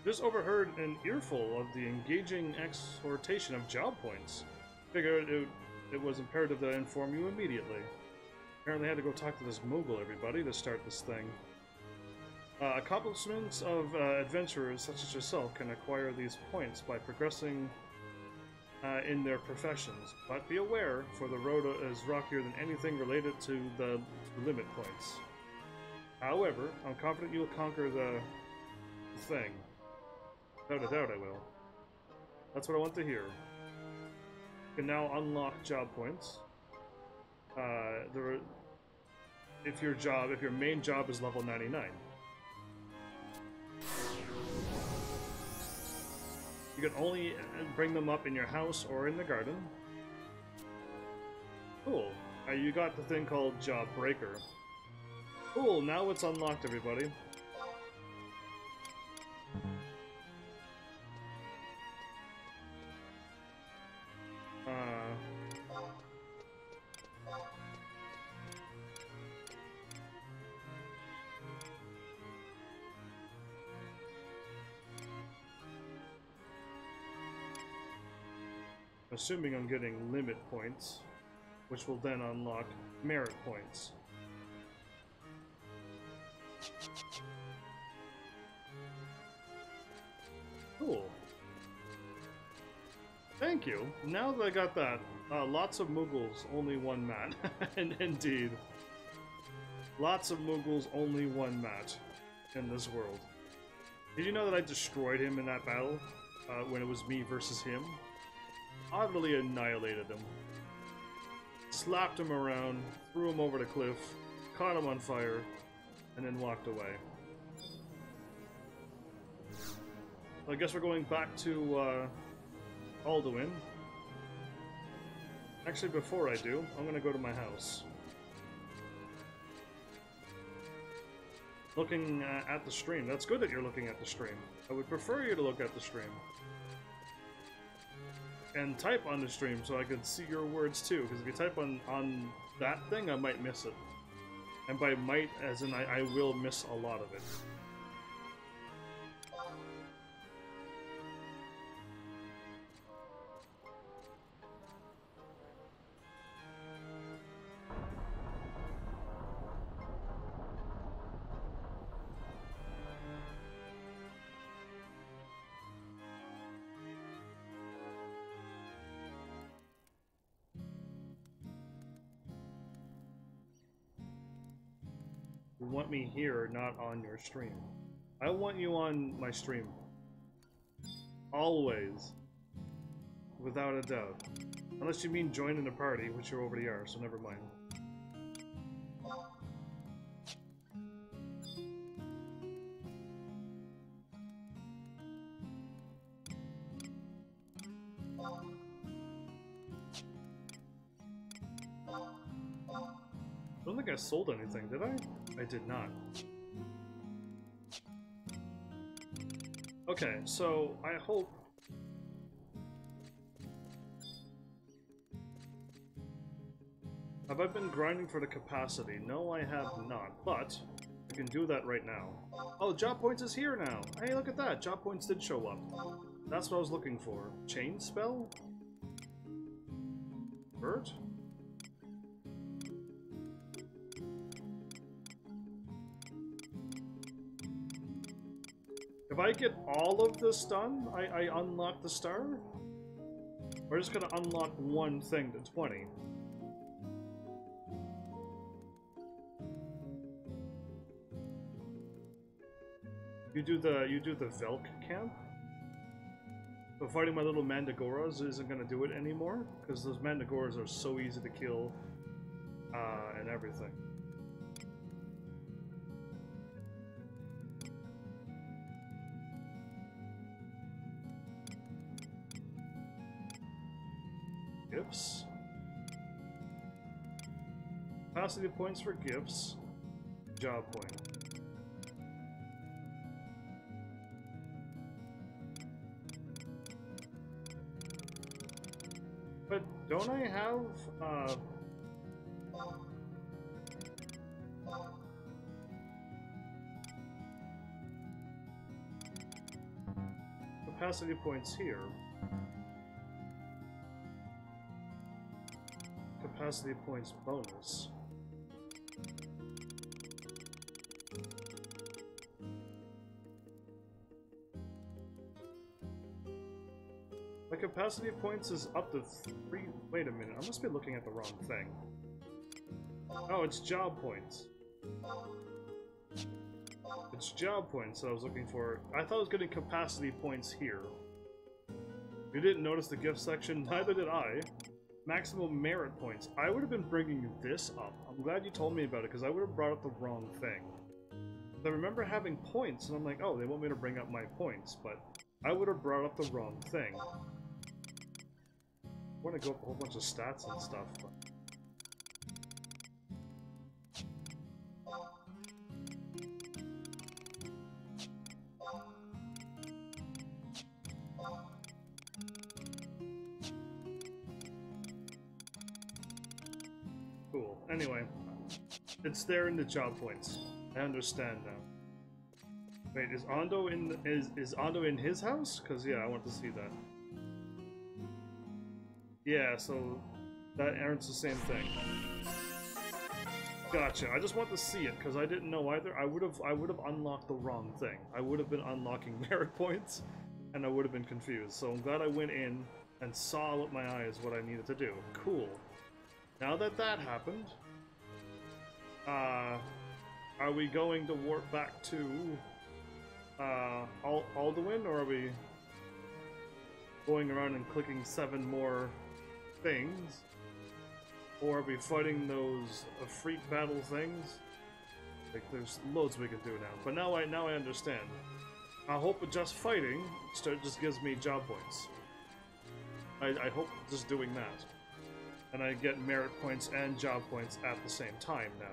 Speaker 1: Just overheard an earful of the engaging exhortation of job points. Figured it was imperative that I inform you immediately. Apparently I had to go talk to this Moogle, everybody, to start this thing. Accomplishments of adventurers such as yourself can acquire these points by progressing in their professions, but be aware, for the road is rockier than anything related to the limit points. However, I'm confident you'll conquer the thing. Without a doubt I will. That's what I want to hear. You can now unlock job points. If your main job is level 99. You can only bring them up in your house or in the garden. Cool. You got the thing called Job Breaker. Cool, now it's unlocked, everybody. Assuming I'm getting limit points, which will then unlock merit points. Cool. Thank you. Now that I got that, lots of Muggles, only one mat. And indeed. Lots of Muggles, only one mat in this world. Did you know that I destroyed him in that battle? When it was me versus him? I really annihilated him. Slapped him around, threw him over the cliff, caught him on fire, and then walked away. I guess we're going back to Alduin. Actually, before I do, I'm gonna go to my house. Looking at the stream. That's good that you're looking at the stream. I would prefer you to look at the stream. And type on the stream so I could see your words too, because if you type on that thing, I might miss it. And by might, as in I will miss a lot of it. You want me here, not on your stream. I want you on my stream. Always. Without a doubt. Unless you mean joining the party, which you already are, so never mind. I don't think I sold anything, did I? I did not. Okay, so I hope... Have I been grinding for the capacity? No, I have not, but I can do that right now. Oh, job points is here now! Hey, look at that! Job points did show up. That's what I was looking for. Chain spell? Bird? If I get all of this done, I unlock the star? We're just gonna unlock one thing to 20. You do the Velk camp? But fighting my little Mandagoras isn't gonna do it anymore? Because those Mandagoras are so easy to kill, and everything. Gifts. Capacity points for gifts. Job point. But don't I have, capacity points here? Capacity points bonus. My capacity points is up to 3. Wait a minute, I must be looking at the wrong thing. Oh, it's job points. It's job points that I was looking for. I thought I was getting capacity points here. You didn't notice the gift section? Neither did I. Maximum merit points. I would have been bringing this up. I'm glad you told me about it, because I would have brought up the wrong thing. I remember having points, and I'm like, oh, they want me to bring up my points, but I would have brought up the wrong thing. I want to go up a whole bunch of stats and stuff, but... Cool. Anyway, it's there in the job points. I understand now. Wait, is Ondo in Ondo in his house? Cause yeah, I want to see that. Yeah, so that earns the same thing. Gotcha. I just want to see it because I didn't know either. I would have unlocked the wrong thing. I would have been unlocking merit points, and I would have been confused. So I'm glad I went in and saw with my eyes what I needed to do. Cool. Now that that happened, are we going to warp back to Alduin, or are we going around and clicking 7 more things? Or are we fighting those freak battle things? Like, there's loads we can do now. But now I understand. I hope just fighting just gives me job points. I hope just doing that. And I get merit points and job points at the same time now.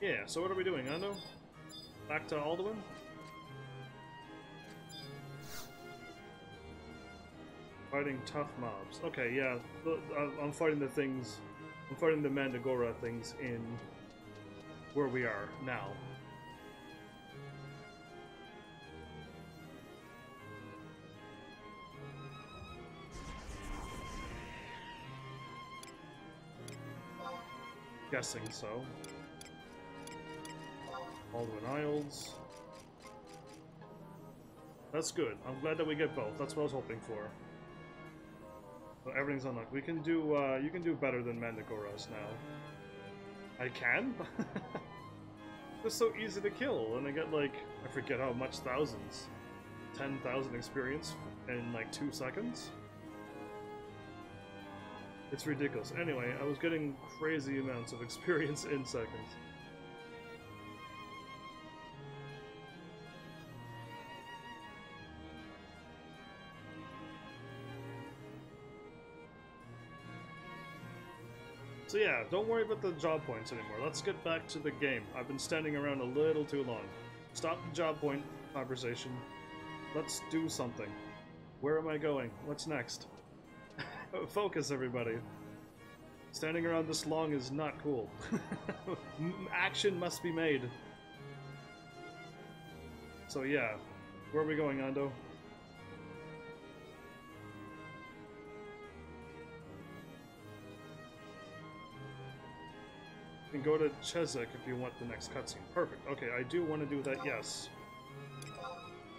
Speaker 1: Yeah, so what are we doing, Ando? Back to Alduin? Fighting tough mobs. Okay, yeah, I'm fighting the things. I'm fighting the Mandragora things in where we are now. Guessing so. Alduin Isles. That's good. I'm glad that we get both. That's what I was hoping for. So everything's unlocked. We can do, you can do better than Mandragoras now. I can? It's so easy to kill, and I get like, I forget how much thousands. 10,000 experience in like 2 seconds? It's ridiculous. Anyway, I was getting crazy amounts of experience in seconds. So yeah, don't worry about the job points anymore. Let's get back to the game. I've been standing around a little too long. Stop the job point conversation. Let's do something. Where am I going? What's next? Focus, everybody. Standing around this long is not cool. Action must be made. So yeah, where are we going, Ando? You can go to Chezek if you want the next cutscene. Perfect. Okay, I do want to do that. Yes.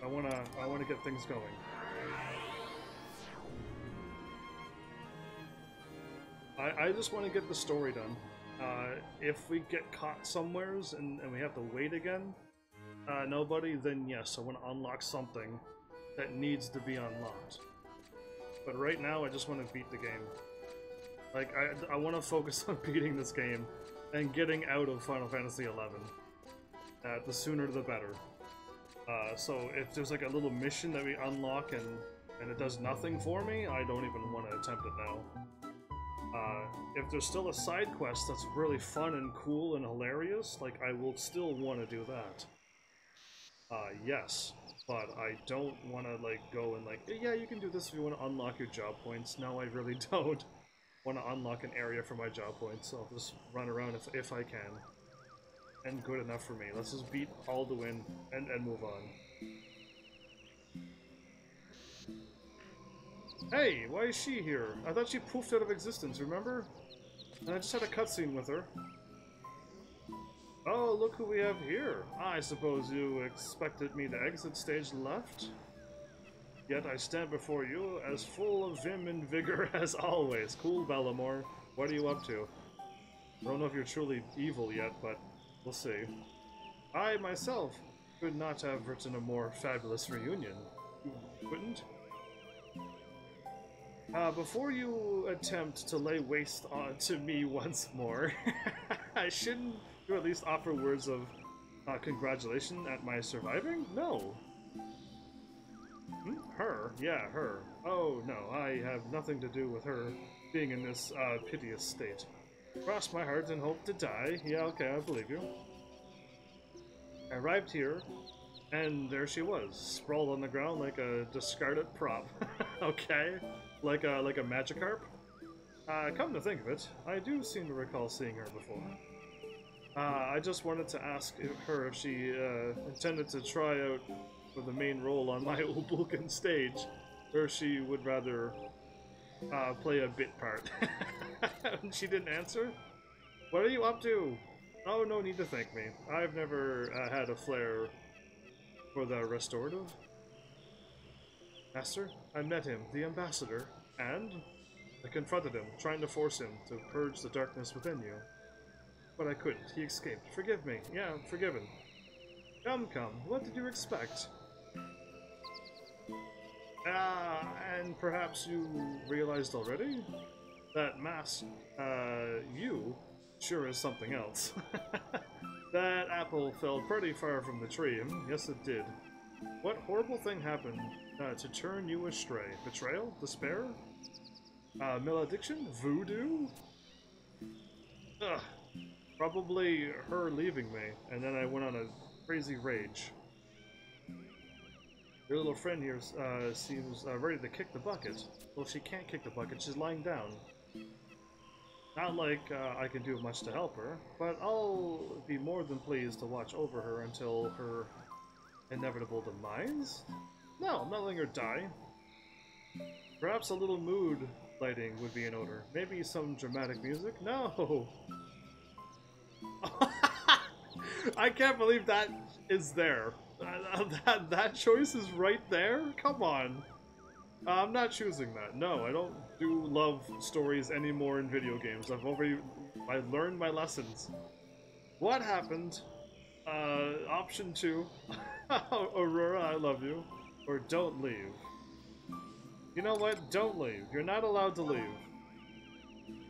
Speaker 1: I wanna get things going. I just want to get the story done. If we get caught somewheres and we have to wait again, nobody, then yes, I want to unlock something that needs to be unlocked. But right now, I just want to beat the game. Like, I want to focus on beating this game and getting out of Final Fantasy XI. The sooner the better. So if there's like a little mission that we unlock and it does nothing for me, I don't even want to attempt it now. If there's still a side quest that's really fun and cool and hilarious, like, I will still want to do that. Yes, but I don't want to, like, go and, like, yeah, you can do this if you want to unlock your job points. No, I really don't want to unlock an area for my job points, so I'll just run around if I can. And good enough for me. Let's just beat Alduin and move on. Hey, why is she here? I thought she poofed out of existence, remember? And I just had a cutscene with her. Oh, look who we have here. I suppose you expected me to exit stage left? Yet I stand before you as full of vim and vigor as always. Cool, Bellamore. What are you up to? I don't know if you're truly evil yet, but we'll see. I, myself, could not have written a more fabulous reunion. You couldn't? Before you attempt to lay waste to me once more, shouldn't you at least offer words of congratulation at my surviving? No. Her? Yeah, her. Oh, no, I have nothing to do with her being in this piteous state. Cross my heart and hope to die. Yeah, okay, I believe you. I arrived here, and there she was, sprawled on the ground like a discarded prop. Okay, like a Magikarp. Come to think of it, I do seem to recall seeing her before. I just wanted to ask her if she intended to try out for the main role on my Obulkan stage, or she would rather play a bit part. She didn't answer? What are you up to? Oh, no need to thank me. I've never had a flair for the restorative. Master, I met him, the ambassador, and I confronted him, trying to force him to purge the darkness within you. But I couldn't. He escaped. Forgive me. Yeah, I'm forgiven. Come, come. What did you expect? And perhaps you realized already? That mask, you, sure is something else. That apple fell pretty far from the tree. Yes, it did. What horrible thing happened to turn you astray? Betrayal? Despair? Malediction? Voodoo? Ugh. Probably her leaving me, and then I went on a crazy rage. Your little friend here seems ready to kick the bucket. Well, she can't kick the bucket, she's lying down. Not like I can do much to help her, but I'll be more than pleased to watch over her until her inevitable demise? No, I'm not letting her die. Perhaps a little mood lighting would be in order. Maybe some dramatic music? No! I can't believe that is there. That choice is right there? Come on. I'm not choosing that. No, I don't do love stories anymore in video games. I learned my lessons. What happened? Option 2. Aurora, I love you. Or don't leave. You know what? Don't leave. You're not allowed to leave.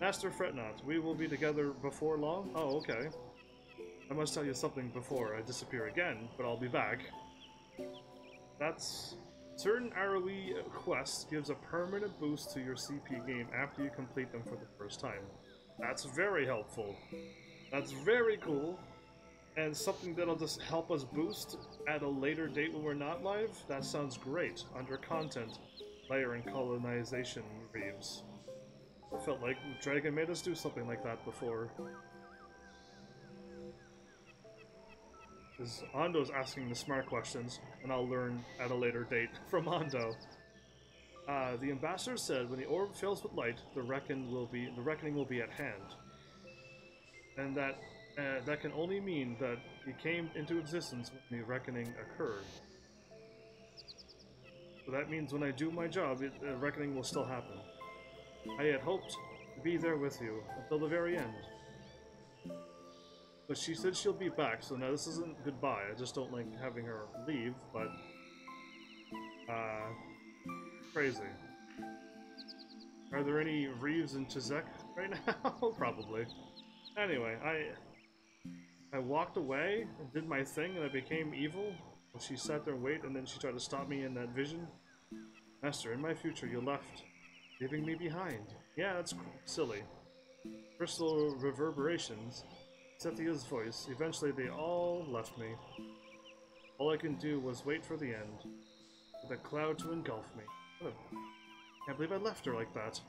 Speaker 1: Master Fretnot, we will be together before long? Oh, okay. I must tell you something before I disappear again, but I'll be back. That's... Certain ROE quests gives a permanent boost to your CP game after you complete them for the first time. That's very helpful. That's very cool. And something that'll just help us boost at a later date when we're not live? That sounds great. Under content, layer and colonization reaves. I felt like Dragon made us do something like that before. Because Ando's asking the smart questions, and I'll learn at a later date from Ando. The ambassador said, when the orb fills with light, the reckoning will be at hand. And that can only mean that it came into existence when the reckoning occurred. So that means when I do my job, the reckoning will still happen. I had hoped to be there with you until the very end. But she said she'll be back, so now this isn't goodbye. I just don't like having her leave, but... crazy. Are there any Reeves and Chizek right now? Probably. Anyway, I walked away and did my thing and I became evil. She sat there and waited, and then she tried to stop me in that vision. Master, in my future you left, leaving me behind. Yeah, that's silly. Crystal reverberations. Sethia's voice. Eventually they all left me. All I can do was wait for the end. For the cloud to engulf me. Can't believe I left her like that.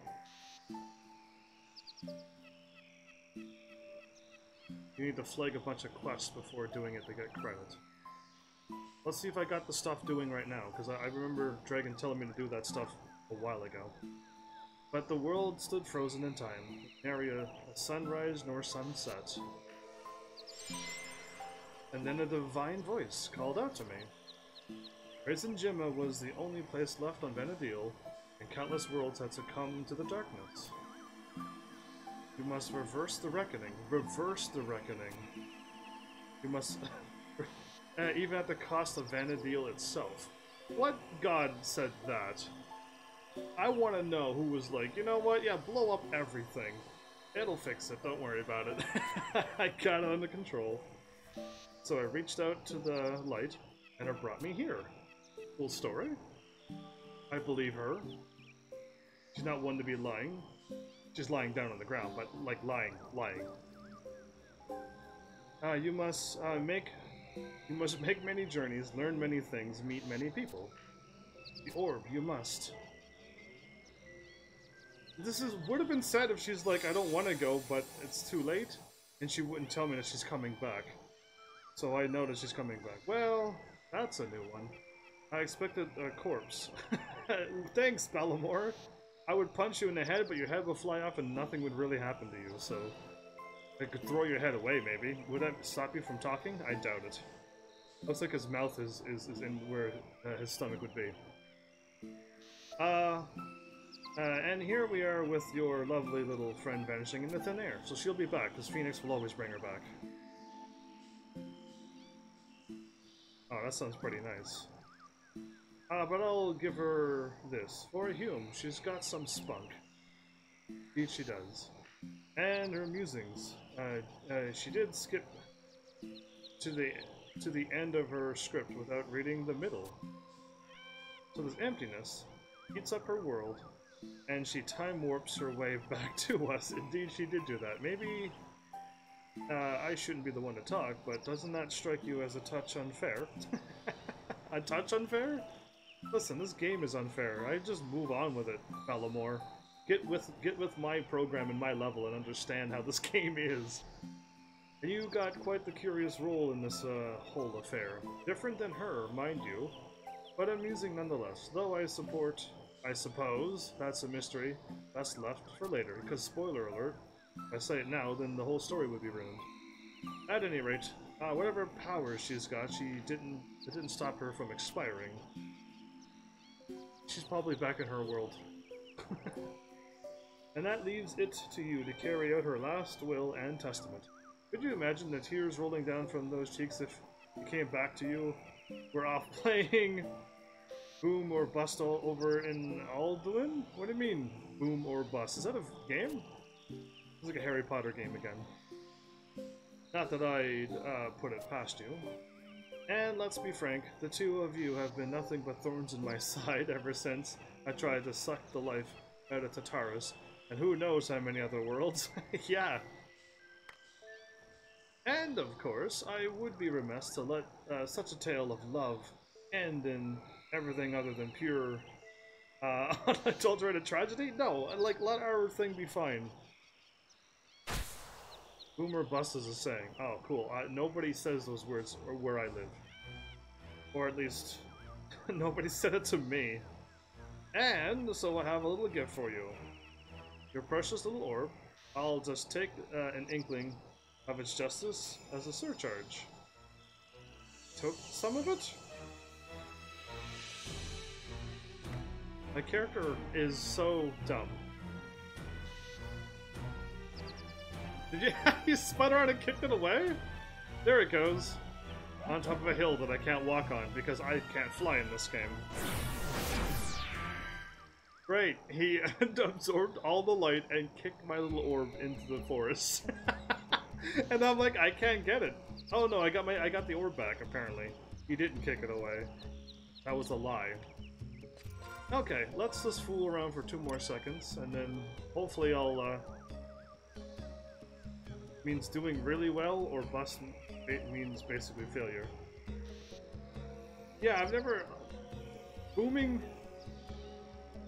Speaker 1: You need to flag a bunch of quests before doing it to get credit. Let's see if I got the stuff doing right now, because I remember Dragon telling me to do that stuff a while ago. But the world stood frozen in time. Nary a sunrise nor sunset. And then a divine voice called out to me. Raisin Jimma was the only place left on Vana'diel, and countless worlds had succumbed to the darkness. You must reverse the reckoning. Reverse the reckoning. You must... even at the cost of Vana'diel itself. What god said that? I want to know who was like, you know what, yeah, blow up everything. It'll fix it, don't worry about it. I got it under control. So I reached out to the light, and it brought me here. Cool story. I believe her. She's not one to be lying. She's lying down on the ground, but like lying. You must make many journeys, learn many things, meet many people. The orb, you must. This would have been said if she's like, I don't want to go, but it's too late, and she wouldn't tell me that she's coming back. So I know that she's coming back. Well, that's a new one. I expected a corpse. Thanks, Balamor. I would punch you in the head, but your head would fly off and nothing would really happen to you, so... I could throw your head away, maybe. Would that stop you from talking? I doubt it. Looks like his mouth is in where his stomach would be. And here we are with your lovely little friend vanishing into thin air. So she'll be back, because Phoenix will always bring her back. Oh, that sounds pretty nice. But I'll give her this. For a Hume, she's got some spunk. Indeed she does. And her musings. She did skip to the end of her script without reading the middle. So this emptiness eats up her world, and she time warps her way back to us. Indeed, she did do that. Maybe I shouldn't be the one to talk, but doesn't that strike you as a touch unfair? A touch unfair? Listen, this game is unfair. I just move on with it, Balamor. Get with my program and my level and understand how this game is. And you got quite the curious role in this whole affair. Different than her, mind you, but amusing nonetheless. Though I suppose that's a mystery that's left for later, because spoiler alert, if I say it now, then the whole story would be ruined. At any rate, whatever powers she's got, it didn't stop her from expiring. She's probably back in her world. And that leaves it to you to carry out her last will and testament. Could you imagine the tears rolling down from those cheeks if he came back to you? We're off playing Boom or Bust all over in Alduin? What do you mean, Boom or Bust? Is that a game? It's like a Harry Potter game again. Not that I'd put it past you. And let's be frank, the two of you have been nothing but thorns in my side ever since I tried to suck the life out of Tartarus. And who knows how many other worlds? Yeah. And of course, I would be remiss to let such a tale of love end in everything other than pure unadulterated tragedy. No, like, let our thing be fine. Boomer bust is a saying. Oh, cool. Nobody says those words or where I live. Or at least, nobody said it to me. And so I have a little gift for you. Your precious little orb. I'll just take an inkling of its justice as a surcharge. Took some of it? My character is so dumb. Did you you spun around and kicked it away? There it goes. On top of a hill that I can't walk on because I can't fly in this game. Great, he absorbed all the light and kicked my little orb into the forest. And I'm like, I can't get it. Oh no, I got the orb back apparently. He didn't kick it away. That was a lie. Okay, let's just fool around for 2 more seconds and then hopefully I'll means doing really well or bust means basically failure. Yeah, I've never booming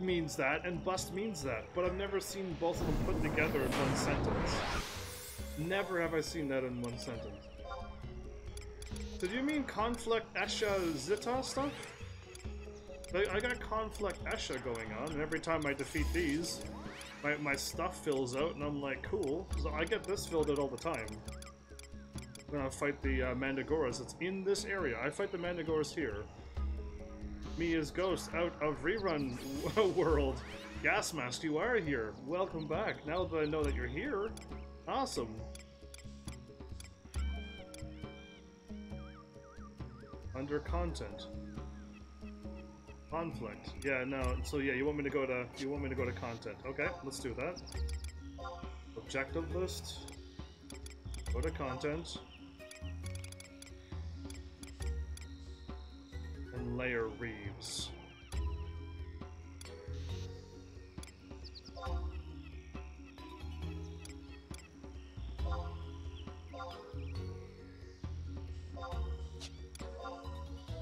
Speaker 1: means that, and bust means that, but I've never seen both of them put together in one sentence. Never have I seen that in one sentence. Did you mean Conflict Esha Zita stuff? I got Conflict Esha going on, and every time I defeat these, my stuff fills out, and I'm like, cool. So I get this filled out all the time. When I fight the Mandragoras, it's in this area. I fight the Mandragoras here. Me as Ghost out of Rerun World. Gas Mask, you are here. Welcome back. Now that I know that you're here, awesome. Under content. Conflict. Yeah, no. So yeah, you want me to go to content. Okay, let's do that. Objective list. Go to content. And Layer Reeves.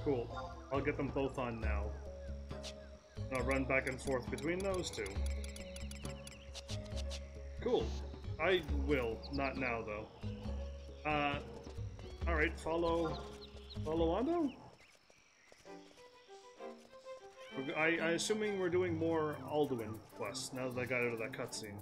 Speaker 1: Cool. I'll get them both on now. And I'll run back and forth between those two. Cool. I will. Not now, though. Alright, follow Ando? I assuming we're doing more Alduin quests now that I got out of that cutscene.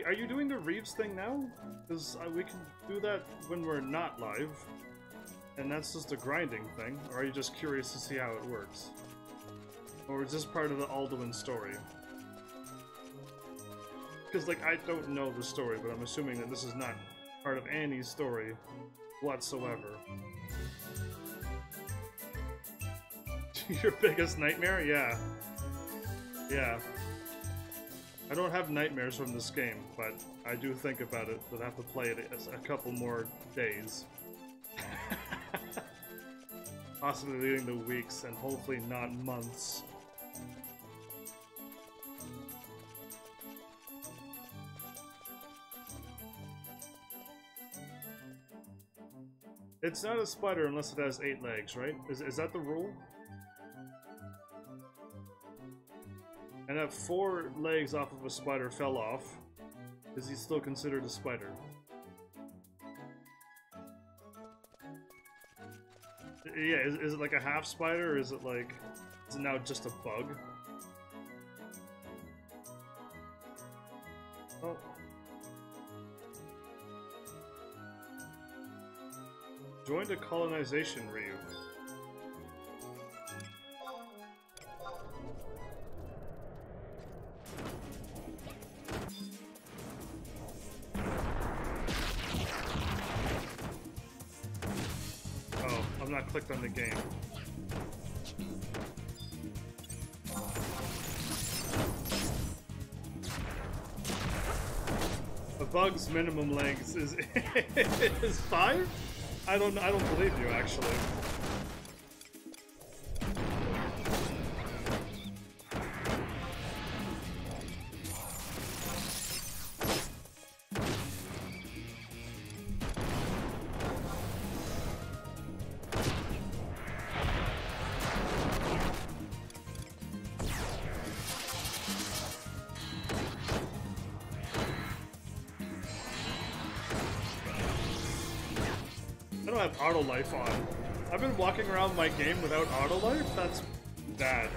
Speaker 1: Are you doing the Reeves thing now? Because we can do that when we're not live, and that's just a grinding thing. Or are you just curious to see how it works? Or is this part of the Alduin story? Because, like, I don't know the story, but I'm assuming that this is not part of Annie's story whatsoever. Your biggest nightmare? Yeah. Yeah. I don't have nightmares from this game, but I do think about it, but I have to play it a couple more days. Possibly leading to weeks, and hopefully not months. It's not a spider unless it has 8 legs, right? Is that the rule? And if 4 legs off of a spider fell off, is he still considered a spider? Yeah, is it like a half spider, or is it now just a bug? Oh. Joined a colonization, Ryu. Oh, I'm not clicked on the game. A bug's minimum length is is 5? I don't believe you, actually. I don't have auto life on. I've been walking around my game without auto life? That's bad.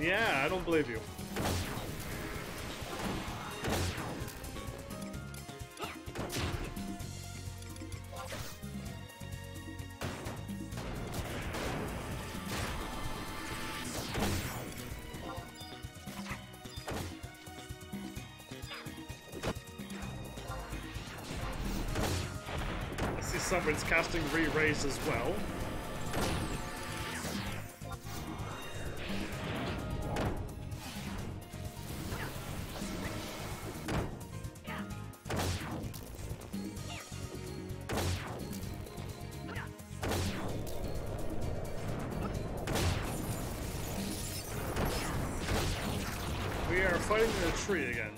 Speaker 1: Yeah, I don't believe you. Someone's casting Re-Raise as well. We are fighting in a tree again.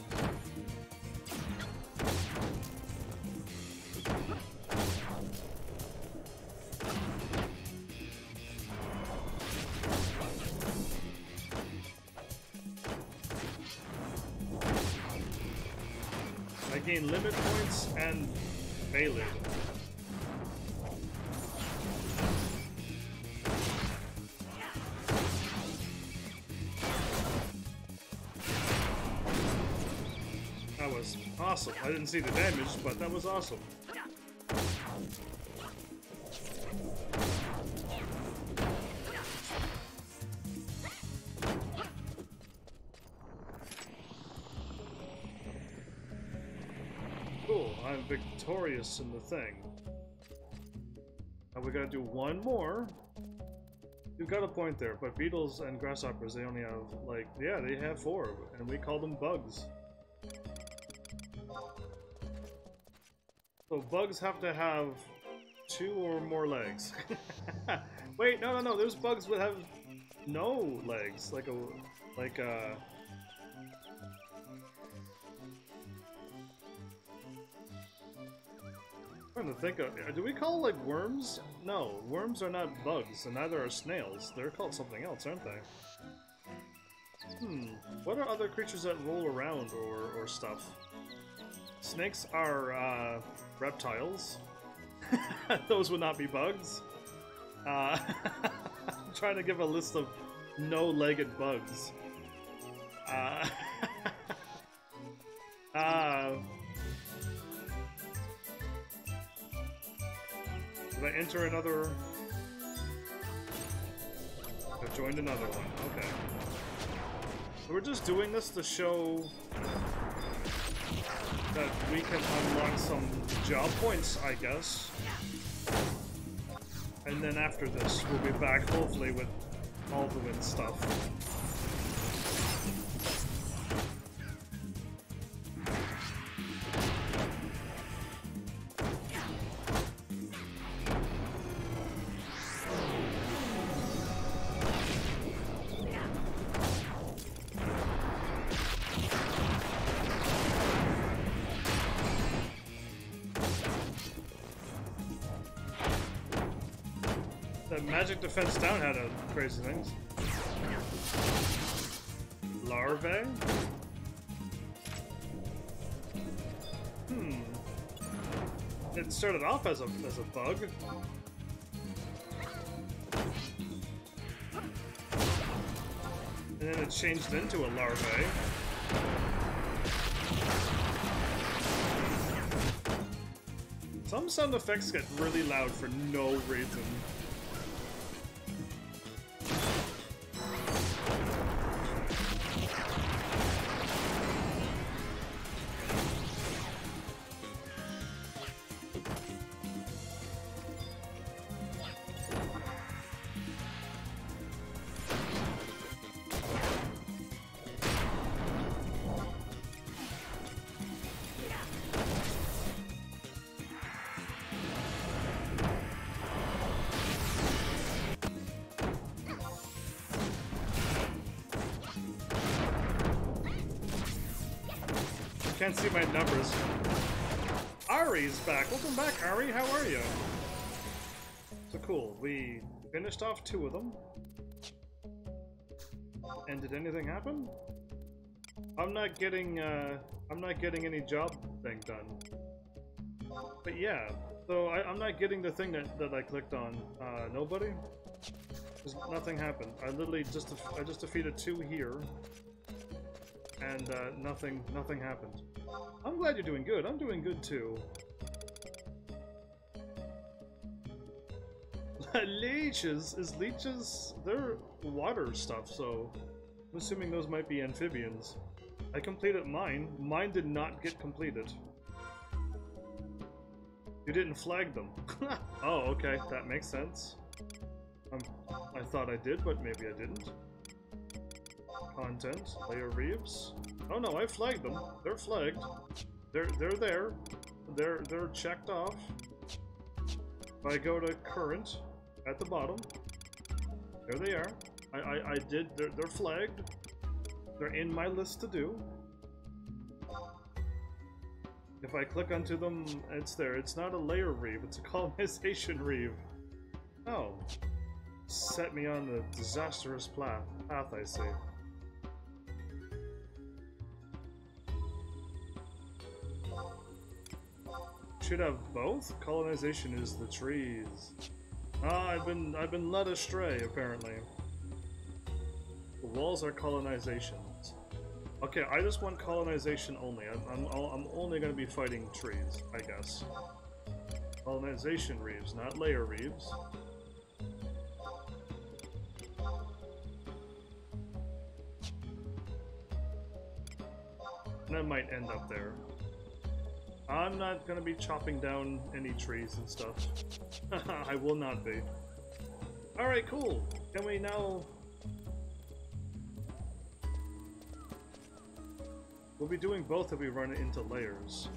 Speaker 1: Gain limit points and melee. That was awesome. I didn't see the damage, but that was awesome. I'm victorious in the thing. Now we gotta do one more. You've got a point there, but beetles and grasshoppers, they only have, like, yeah, they have 4, and we call them bugs. So bugs have to have 2 or more legs. Wait, no, no, no. There's bugs that have no legs, like I'm trying to think of. Do we call like worms? No, worms are not bugs, and neither are snails. They're called something else, aren't they? What are other creatures that roll around or stuff? Snakes are reptiles. Those would not be bugs. I'm trying to give a list of no-legged bugs. Did I enter another? I've joined another one. Okay. So we're just doing this to show that we can unlock some job points, I guess. And then after this, we'll be back, hopefully, with all the wind stuff. Magic Defense Down had a crazy things. Larvae? It started off as a bug. And then it changed into a larvae. Some sound effects get really loud for no reason. Can't see my numbers. Ari's back. Welcome back, Ari. How are you? So cool. We finished off 2 of them. And did anything happen? I'm not getting any job thing done. But yeah, so I'm not getting the thing that I clicked on. Nobody? Nothing happened. I just defeated 2 here. And nothing happened. I'm glad you're doing good. I'm doing good too. Leeches? Leeches? They're water stuff, so I'm assuming those might be amphibians. I completed mine. Mine did not get completed. You didn't flag them. Oh, okay. That makes sense. I thought I did, but maybe I didn't. Content, Layer Reeves. Oh no, I flagged them. They're flagged. They're there. They're checked off. If I go to current at the bottom, there they are. I did. They're flagged. They're in my list to do. If I click onto them, it's there. It's not a layer reeve. It's a colonization reeve. Oh, set me on the disastrous path. I see. Should have both? Colonization is the trees. Ah, I've been led astray, apparently. The walls are colonizations. Okay, I just want colonization only. I'm only gonna be fighting trees, I guess. Colonization reeves, not layer reeves. And I might end up there. I'm not gonna be chopping down any trees and stuff. I will not be. Alright, cool. Can we now... We'll be doing both if we run into layers.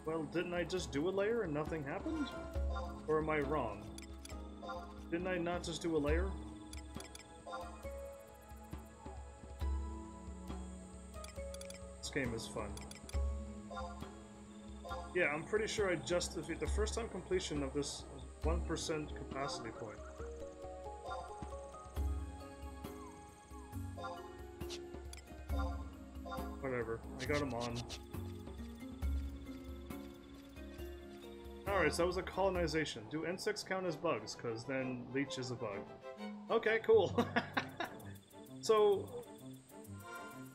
Speaker 1: Well, didn't I just do a layer and nothing happened? Or am I wrong? Didn't I not just do a layer? This game is fun. Yeah, I'm pretty sure I just defeated the first time completion of this 1% capacity point. Whatever, I got him on. Alright, so that was a colonization. Do insects count as bugs? Because then leech is a bug. Okay, cool. So,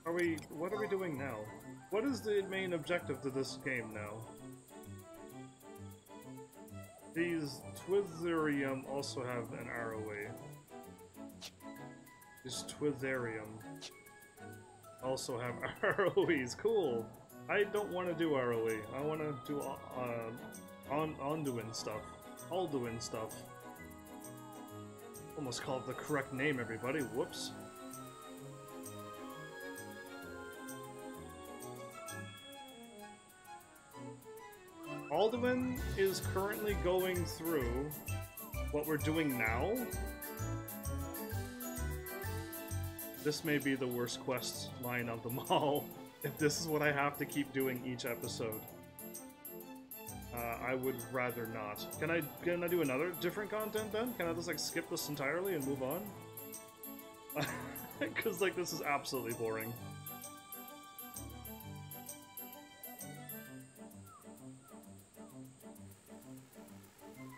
Speaker 1: what are we doing now? What is the main objective to this game now? These Twitherium also have an ROA. These Twitherium also have ROEs. Cool. I don't want to do ROE. I want to do Onduin stuff. Alduin stuff. Almost called the correct name, everybody. Whoops. Alduin is currently going through what we're doing now. This may be the worst quest line of them all, if this is what I have to keep doing each episode. I would rather not. Can I do another different content then? Can I just like skip this entirely and move on? Because like this is absolutely boring.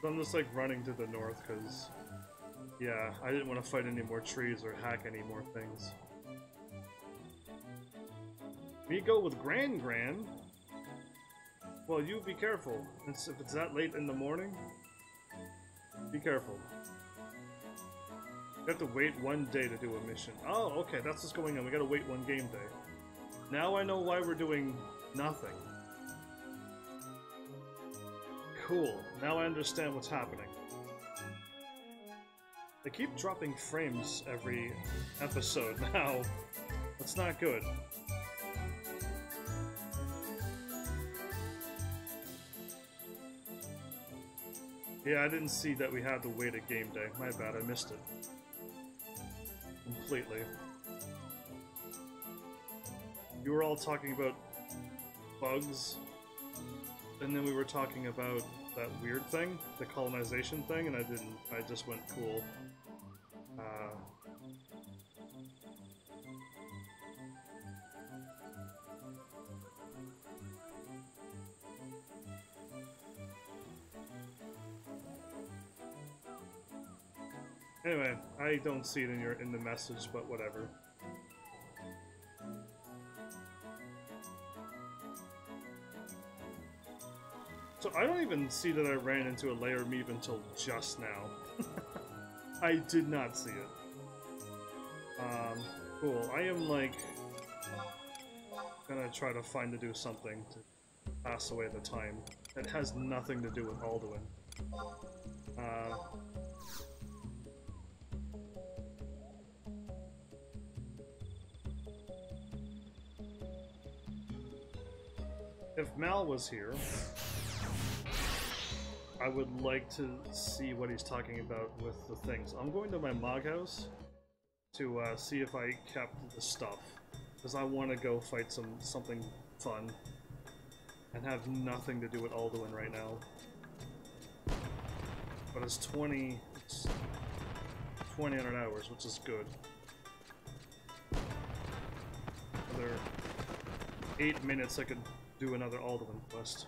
Speaker 1: So I'm just like running to the north because, yeah, I didn't want to fight any more trees or hack any more things. Me go with Gran. Well, you be careful. If it's that late in the morning, be careful. You have to wait one day to do a mission. Oh, okay, that's what's going on. We gotta wait one game day. Now I know why we're doing nothing. Cool. Now I understand what's happening. They keep dropping frames every episode now. That's not good. Yeah, I didn't see that we had to wait a game day. My bad, I missed it. Completely. You were all talking about bugs, and then we were talking about that weird thing, the colonization thing, and I didn't. I just went cool. Anyway, I don't see it in the message, but whatever. So I don't even see that I ran into a layer meep until just now. I did not see it. Cool. I am like gonna try to find to do something to pass away the time. It has nothing to do with Alduin. If Mal was here, I would like to see what he's talking about with the things. I'm going to my Mog house to see if I kept the stuff, because I want to go fight something fun and have nothing to do with Alduin right now. But it's 2,000 hours, which is good. Another 8 minutes I could do another Alduin quest.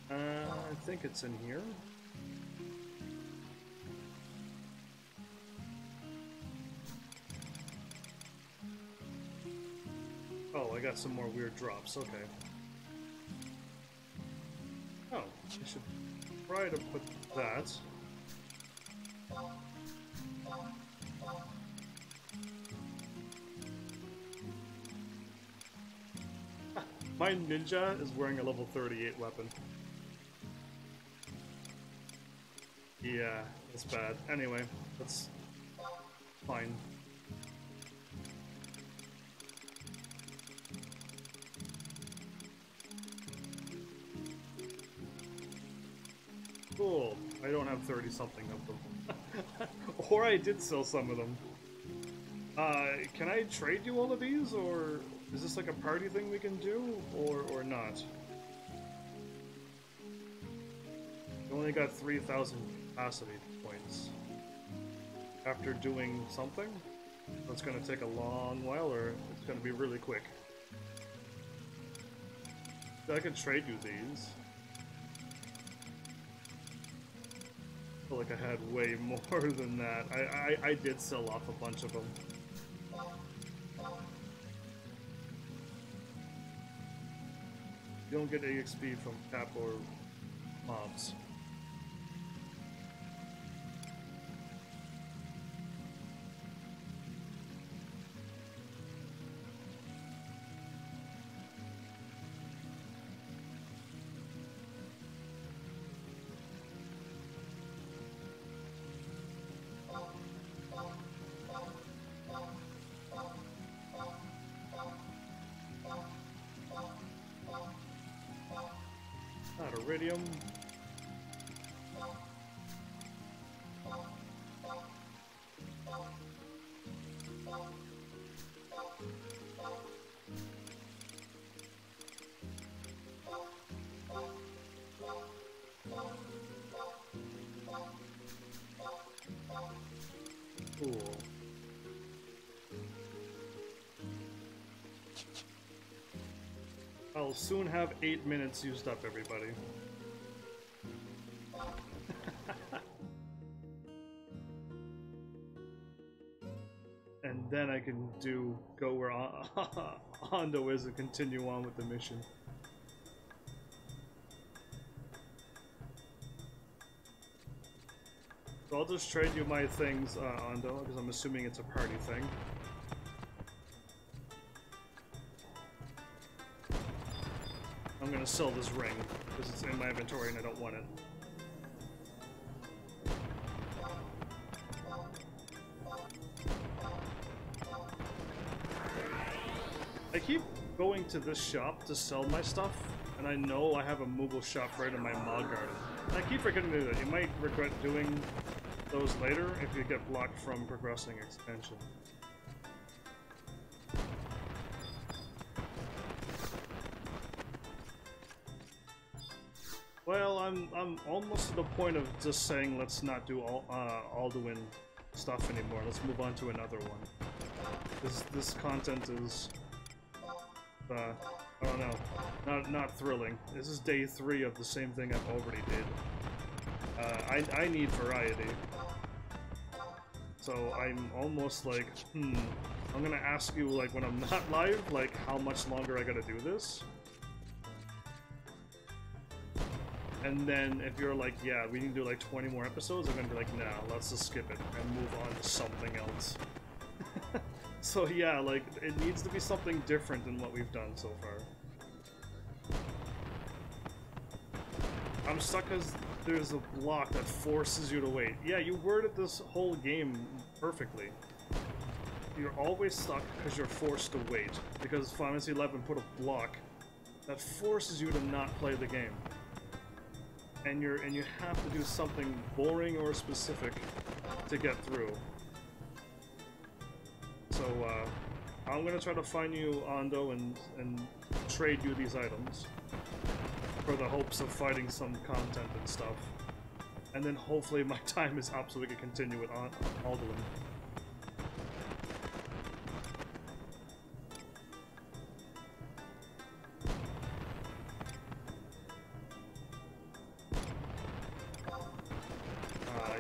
Speaker 1: I think it's in here. Oh, I got some more weird drops, okay. Oh, I should try to put that. My ninja is wearing a level 38 weapon. Yeah, it's bad. Anyway, that's fine. Cool. I don't have 30-something of them. Or I did sell some of them. Can I trade you all of these, or is this like a party thing we can do, or not? You only got 3,000 capacity points. After doing something? That's gonna take a long while, or it's gonna be really quick. I could trade you these. I feel like I had way more than that. I did sell off a bunch of them. You don't get EXP from cap or mobs. Not iridium. Cool. I'll soon have 8 minutes used up, everybody. And then I can go where Hondo is and continue on with the mission. So I'll just trade you my things, Hondo, because I'm assuming it's a party thing. I'm gonna sell this ring, because it's in my inventory and I don't want it. I keep going to this shop to sell my stuff, and I know I have a Moogle shop right in my mod garden. And I keep forgetting to do that. You might regret doing those later if you get blocked from progressing expansion. Well, I'm almost to the point of just saying let's not do Alduin stuff anymore. Let's move on to another one. This content is I don't know, not thrilling. This is day 3 of the same thing I've already did. I need variety. So I'm almost like, I'm gonna ask you, like, when I'm not live, like, how much longer I gotta do this? And then if you're like, yeah, we need to do like 20 more episodes, I'm gonna be like, nah, let's just skip it and move on to something else. So yeah, like, it needs to be something different than what we've done so far. I'm stuck because there's a block that forces you to wait. Yeah, you worded this whole game perfectly. You're always stuck because you're forced to wait. Because Final Fantasy XI put a block that forces you to not play the game. And you have to do something boring or specific to get through. So I'm gonna try to find you, Hondo, and trade you these items for the hopes of fighting some content and stuff. And then hopefully my time is up so we can continue with Alduin.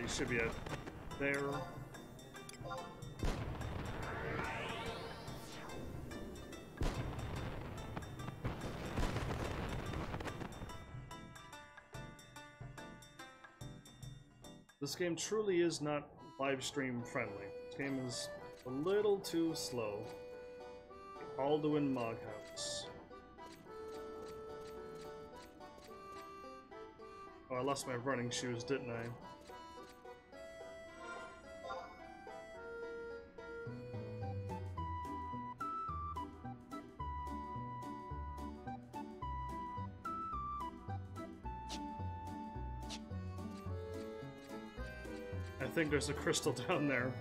Speaker 1: You should be at there. This game truly is not live stream friendly. This game is a little too slow. Alduin Moghouse. Oh, I lost my running shoes, didn't I? I think there's a crystal down there.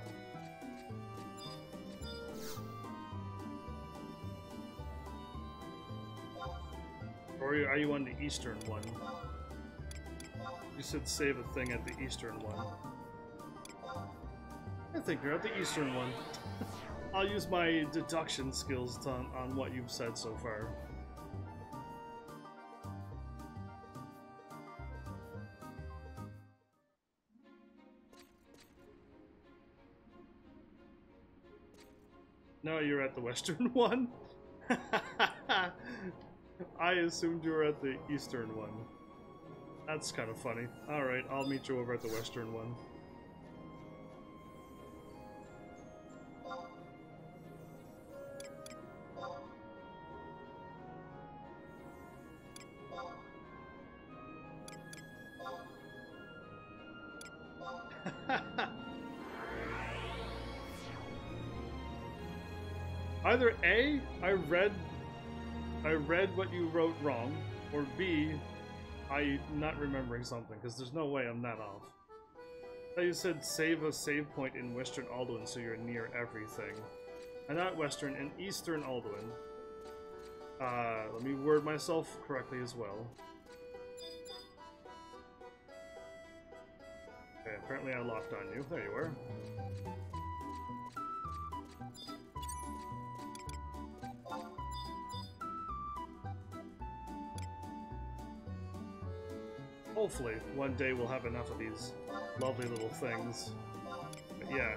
Speaker 1: Or are you on the eastern one? You said save a thing at the eastern one. I think you're at the eastern one. I'll use my deduction skills on what you've said so far. No, you're at the western one? I assumed you were at the eastern one. That's kind of funny. Alright, I'll meet you over at the western one. Either A, I read what you wrote wrong, or B, I'm not remembering something, because there's no way I'm that off. You said save a save point in Western Alduin so you're near everything. And not Western, in Eastern Alduin. Let me word myself correctly as well. Okay, apparently I locked on you. There you are. Hopefully, one day we'll have enough of these lovely little things. But yeah.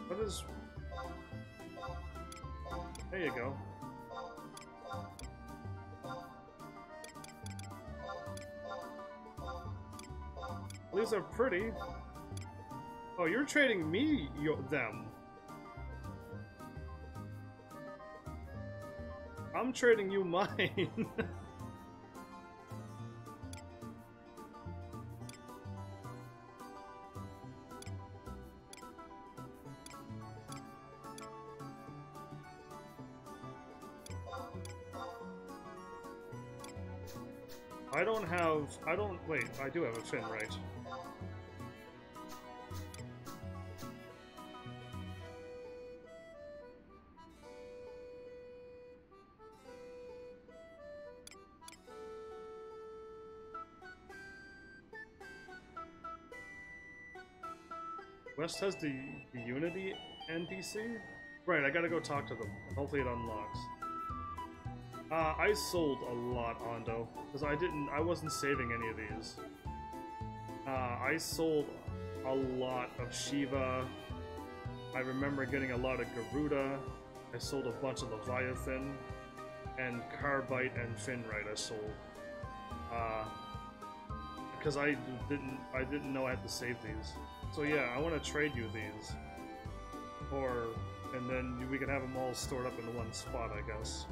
Speaker 1: What is... There you go. These are pretty. Oh, you're trading me them. I'm trading you mine. Wait, I do have a fin, right? West has the Unity NPC? Right, I gotta go talk to them. Hopefully it unlocks. I sold a lot, Ondo, because I wasn't saving any of these. I sold a lot of Shiva. I remember getting a lot of Garuda. I sold a bunch of Leviathan, and Carbite and Finrite I sold. Because I didn't know I had to save these. So yeah, I want to trade you these. And then we can have them all stored up in one spot, I guess.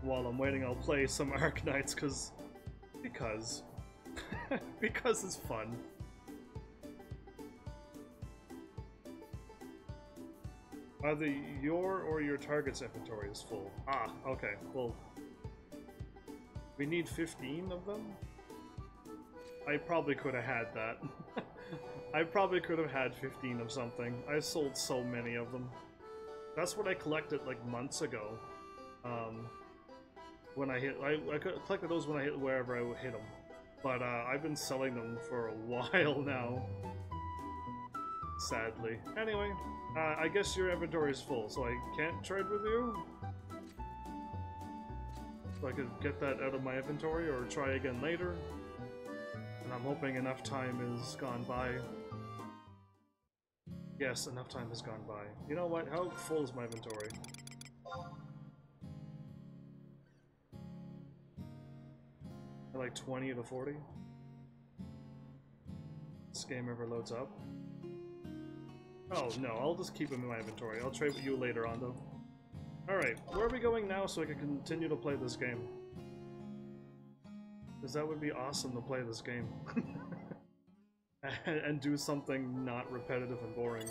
Speaker 1: While I'm waiting, I'll play some Arknights, because because it's fun. Either your or your target's inventory is full. Ah, okay, well, we need 15 of them? I probably could have had that. I probably could have had 15 of something. I sold so many of them. That's what I collected like months ago. When I collected those when I hit wherever I hit them. But I've been selling them for a while now. Sadly. Anyway, I guess your inventory is full, so I can't trade with you? So I could get that out of my inventory or try again later. And I'm hoping enough time has gone by. Yes, enough time has gone by. You know what? How full is my inventory? Like 20 to 40? this game ever loads up. Oh, no, I'll just keep them in my inventory. I'll trade with you later on, though. Alright, where are we going now so I can continue to play this game? Because that would be awesome to play this game. and do something not repetitive and boring.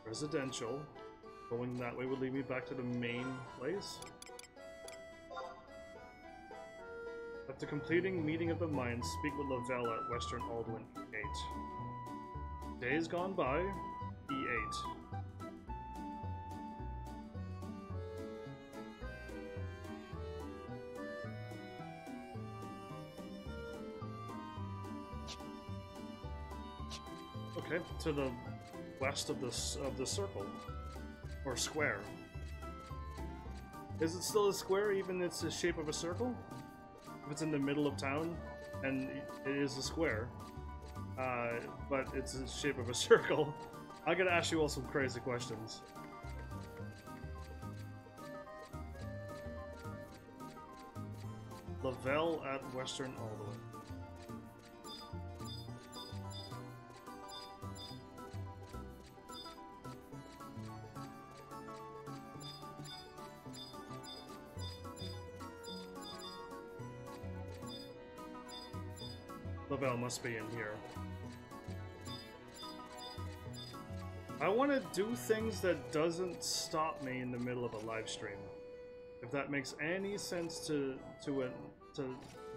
Speaker 1: Residential. Going that way would lead me back to the main place. After completing Meeting of the Minds, speak with Lavelle at Western Alduin E8. Days gone by, E8. Okay, to the west of the circle. Or square. Is it still a square even if it's the shape of a circle? If it's in the middle of town, and it is a square, but it's the shape of a circle, I gotta ask you all some crazy questions. Lavelle at Western Alduin. Lavelle must be in here. I want to do things that doesn't stop me in the middle of a live stream. If that makes any sense to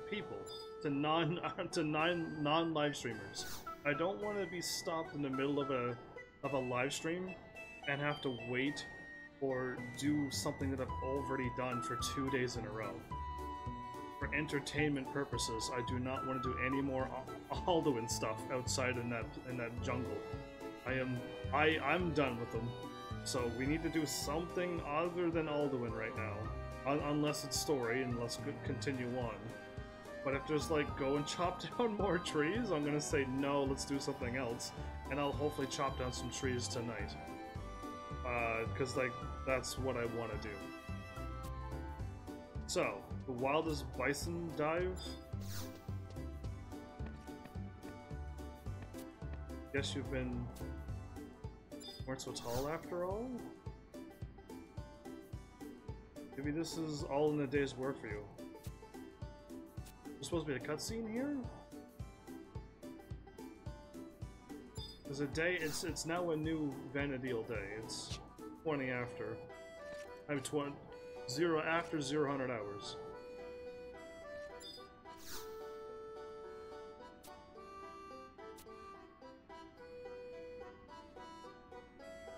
Speaker 1: people, to non-live streamers. I don't want to be stopped in the middle of a live stream and have to wait or do something that I've already done for 2 days in a row. For entertainment purposes, I do not want to do any more Alduin stuff outside in that jungle. I'm done with them. So we need to do something other than Alduin right now, unless it's story, and let's continue on. But if there's like go and chop down more trees, I'm gonna say no. Let's do something else, and I'll hopefully chop down some trees tonight. Because like that's what I want to do. So. The wildest bison dive? Guess you weren't so tall after all? Maybe this is all in a day's work for you. There's supposed to be a cutscene here? There's a day, it's now a new Vana'diel day. It's 20 after. I mean 0 after 0 hours.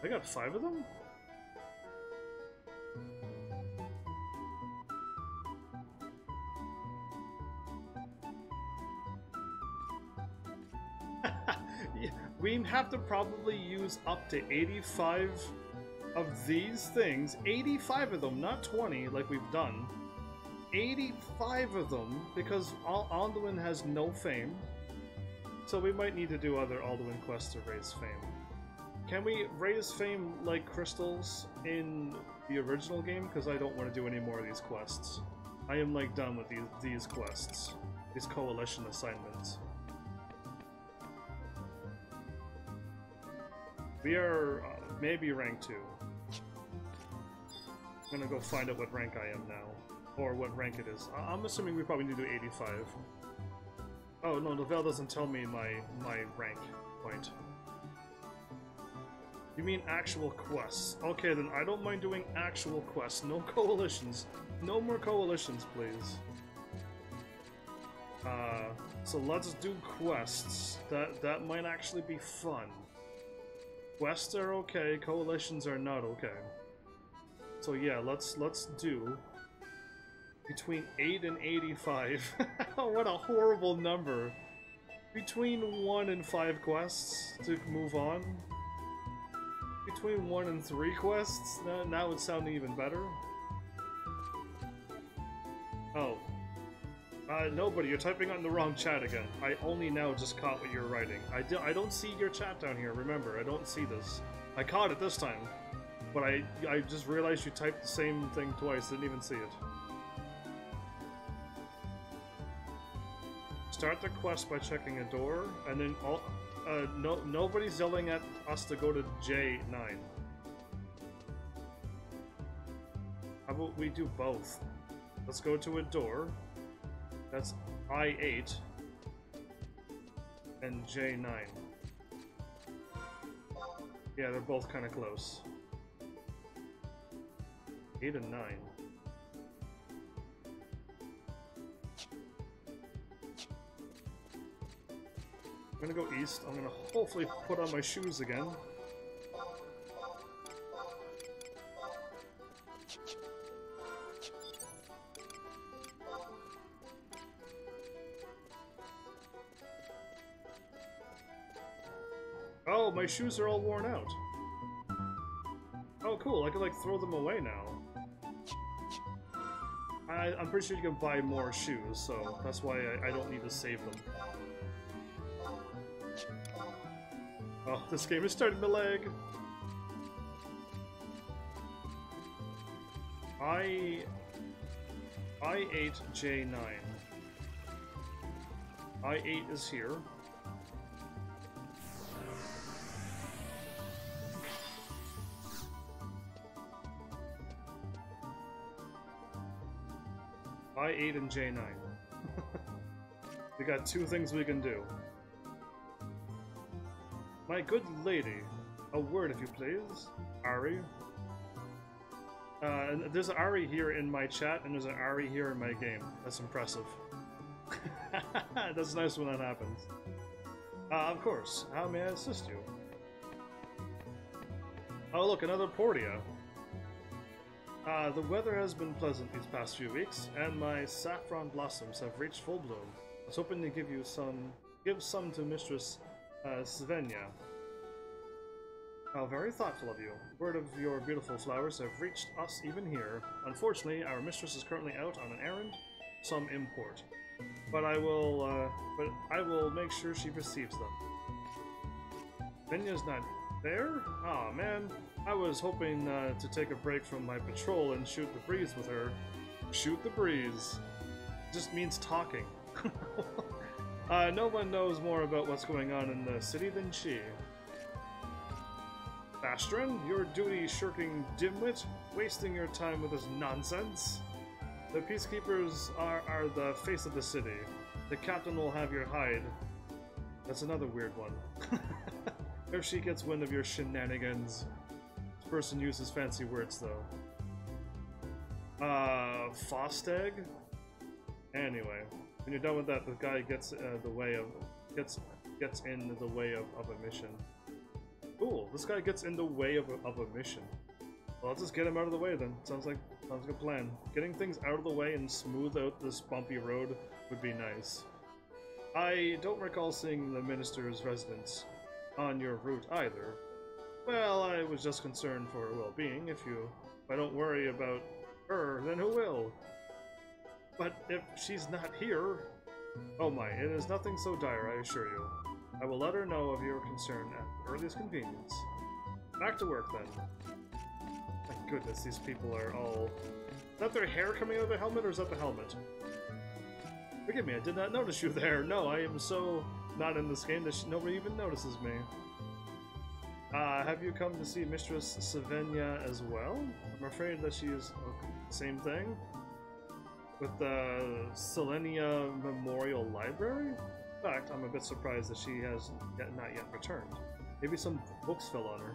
Speaker 1: I got 5 of them? Yeah, we have to probably use up to 85 of these things. 85 of them, not 20 like we've done. 85 of them, because Alduin has no fame. So we might need to do other Alduin quests to raise fame. Can we raise fame like crystals in the original game? Because I don't want to do any more of these quests. I am like done with these quests. These coalition assignments. We are maybe rank 2. I'm gonna go find out what rank I am now. Or what rank it is. I'm assuming we probably need to do 85. Oh no, Lavelle doesn't tell me my rank point. You mean actual quests? Okay, then I don't mind doing actual quests. No coalitions. No more coalitions, please. So let's do quests. That might actually be fun. Quests are okay, coalitions are not okay. So yeah, let's do between 8 and 85. What a horrible number. Between 1 and 5 quests to move on. Between 1 and 3 quests? Now it's sounding even better. Oh. Nobody, you're typing on the wrong chat again. I only now just caught what you're writing. I don't see your chat down here, remember, I don't see this. I caught it this time. But I just realized you typed the same thing twice, didn't even see it. Start the quest by checking a door, and then nobody's yelling at us to go to J9. How about we do both? Let's go to a door. That's I8 and J9. Yeah, they're both kind of close. 8 and 9. I'm gonna go east. I'm gonna hopefully put on my shoes again. Oh, my shoes are all worn out. Oh, cool. I can, like, throw them away now. I'm pretty sure you can buy more shoes, so that's why I don't need to save them. Oh, this game is starting to lag. I8 J9. I8 is here. I8 and J9. We got two things we can do. My good lady, a word if you please, Ari. And there's an Ari here in my chat, and there's an Ari here in my game. That's impressive. That's nice when that happens. Of course. How may I assist you? Oh look, another Portia. The weather has been pleasant these past few weeks, and my saffron blossoms have reached full bloom. I was hoping to give some to Mistress Svenja. How very thoughtful of you. Word of your beautiful flowers have reached us even here. Unfortunately, our mistress is currently out on an errand, some import. But I will make sure she receives them. Svenja's not there? Aw, oh, man. I was hoping to take a break from my patrol and shoot the breeze with her. Shoot the breeze. Just means talking. No one knows more about what's going on in the city than she. Bastrin, your duty-shirking dimwit, wasting your time with this nonsense. The peacekeepers are the face of the city. The captain will have your hide. That's another weird one. If she gets wind of your shenanigans. This person uses fancy words, though. Fostag? Anyway, when you're done with that, the guy gets in the way of a mission. Ooh, this guy gets in the way of a mission. Well, I'll just get him out of the way then. Sounds like a plan. Getting things out of the way and smooth out this bumpy road would be nice. I don't recall seeing the minister's residence on your route either. Well, I was just concerned for her well-being. If I don't worry about her, then who will? But if she's not here... Oh my, it is nothing so dire, I assure you. I will let her know of your concern at the earliest convenience. Back to work, then. My goodness, these people are all... Is that their hair coming out of the helmet, or is that the helmet? Forgive me, I did not notice you there. No, I am so not in this game that nobody even notices me. Have you come to see Mistress Svenja as well? I'm afraid that she is the same thing. With the Selenia Memorial Library? In fact, I'm a bit surprised that she has not yet returned. Maybe some books fell on her.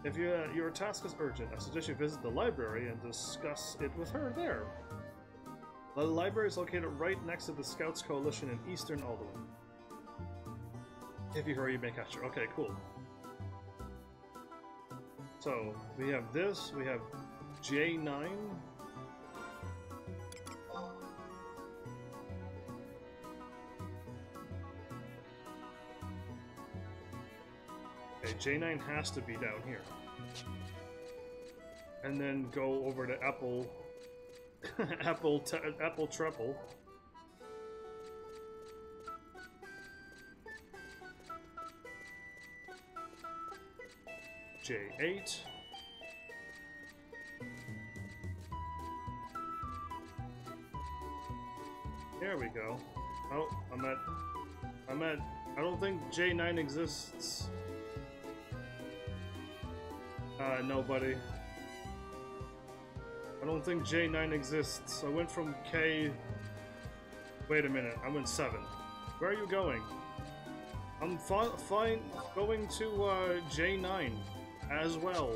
Speaker 1: If your task is urgent, I suggest you visit the library and discuss it with her there. The library is located right next to the Scouts Coalition in Eastern Alderaan. If you hurry, you may catch her. Okay, cool. So, we have this, we have J9. Okay, J9 has to be down here. And then go over to Apple... Apple Treble. J8. There we go. Oh, I don't think J9 exists. Nobody. I don't think J9 exists. I went from K... Wait a minute, I went 7. Where are you going? I'm fine going to J9 as well.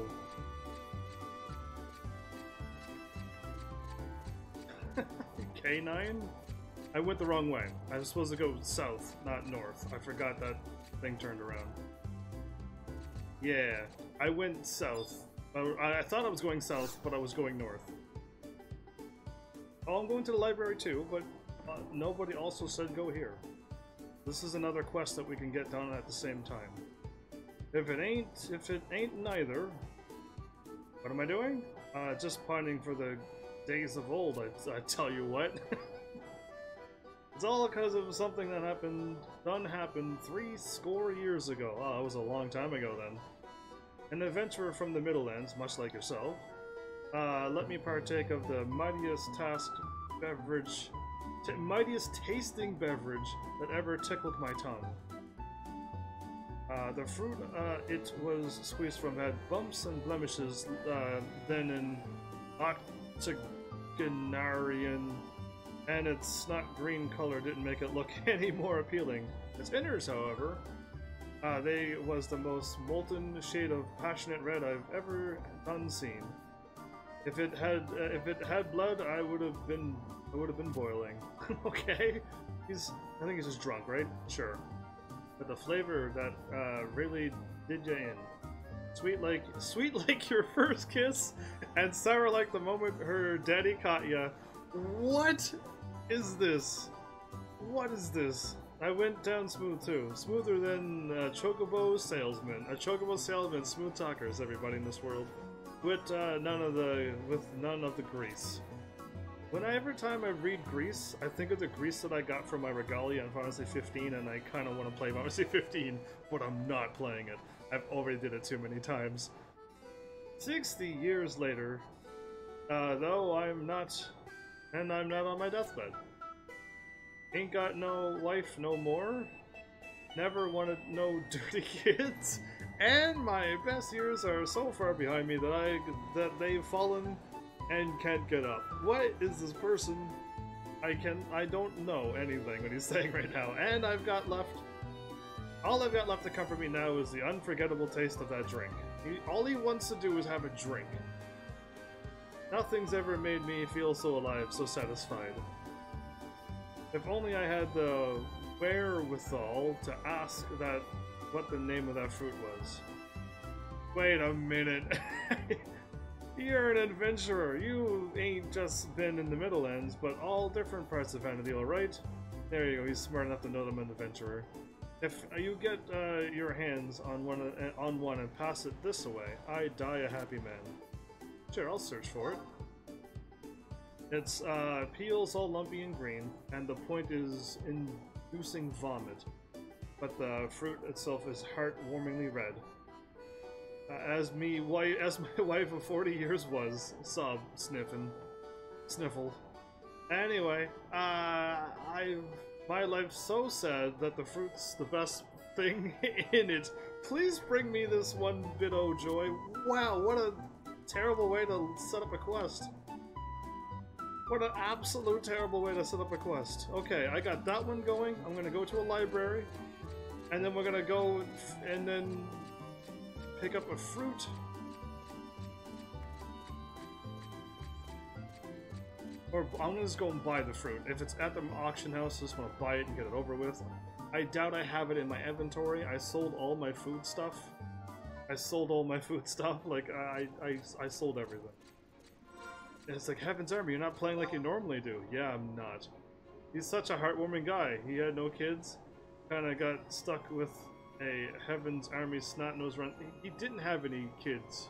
Speaker 1: K9? I went the wrong way. I was supposed to go south, not north. I forgot that thing turned around. Yeah, I went south. I thought I was going south, but I was going north. Oh, I'm going to the library too, but nobody also said go here. This is another quest that we can get done at the same time. If it ain't neither, what am I doing? Just pining for the days of old, I tell you what. It's all because of something that happened 70 years ago. Oh, it was a long time ago then. An adventurer from the Middlelands, much like yourself, let me partake of the mightiest tasting beverage that ever tickled my tongue. The fruit it was squeezed from had bumps and blemishes, then an octogenarian, and its snot green color didn't make it look any more appealing. Its innards, however, they was the most molten shade of passionate red I've ever seen. If it had blood, I would have been boiling. Okay, I think he's just drunk, right? Sure. But the flavor that really did you in. Sweet like your first kiss, and sour like the moment her daddy caught ya. What is this? What is this? I went down smooth too. Smoother than a Chocobo salesman. A Chocobo salesman, smooth talkers, everybody in this world. With none of the grease. Every time I read Grease, I think of the Grease that I got from my regalia on Final Fantasy 15, and I kind of want to play Final Fantasy 15, but I'm not playing it. I've already did it too many times. 60 years later, though I'm not on my deathbed. Ain't got no wife no more. Never wanted no dirty kids. And my best years are so far behind me that they've fallen and can't get up. What is this person? I don't know anything what he's saying right now. And all I've got left to comfort me now is the unforgettable taste of that drink. All he wants to do is have a drink. Nothing's ever made me feel so alive, so satisfied. If only I had the wherewithal to ask what the name of that fruit was. Wait a minute. You're an adventurer. You ain't just been in the Middlelands, but all different parts of Vana'diel, right? There you go. He's smart enough to know that I'm an adventurer. If you get your hands on one and pass it this way, I die a happy man. Sure, I'll search for it. Its peel's all lumpy and green, and the point is inducing vomit. But the fruit itself is heartwarmingly red. As my wife of 40 years was, sob, sniffle. Anyway, my life's so sad that the fruit's the best thing in it. Please bring me this one bit o' joy. Wow, what a terrible way to set up a quest. What an absolute terrible way to set up a quest. Okay, I got that one going. I'm gonna go to a library, and then we're gonna go and then pick up a fruit. Or I'm gonna just go and buy the fruit. If it's at the auction house, I just want to buy it and get it over with. I doubt I have it in my inventory. I sold all my food stuff. Like, I sold everything. And it's like, Heaven's Army, you're not playing like you normally do. Yeah, I'm not. He's such a heartwarming guy. He had no kids. Kinda got stuck with a Heaven's Army snot-nosed run. He didn't have any kids.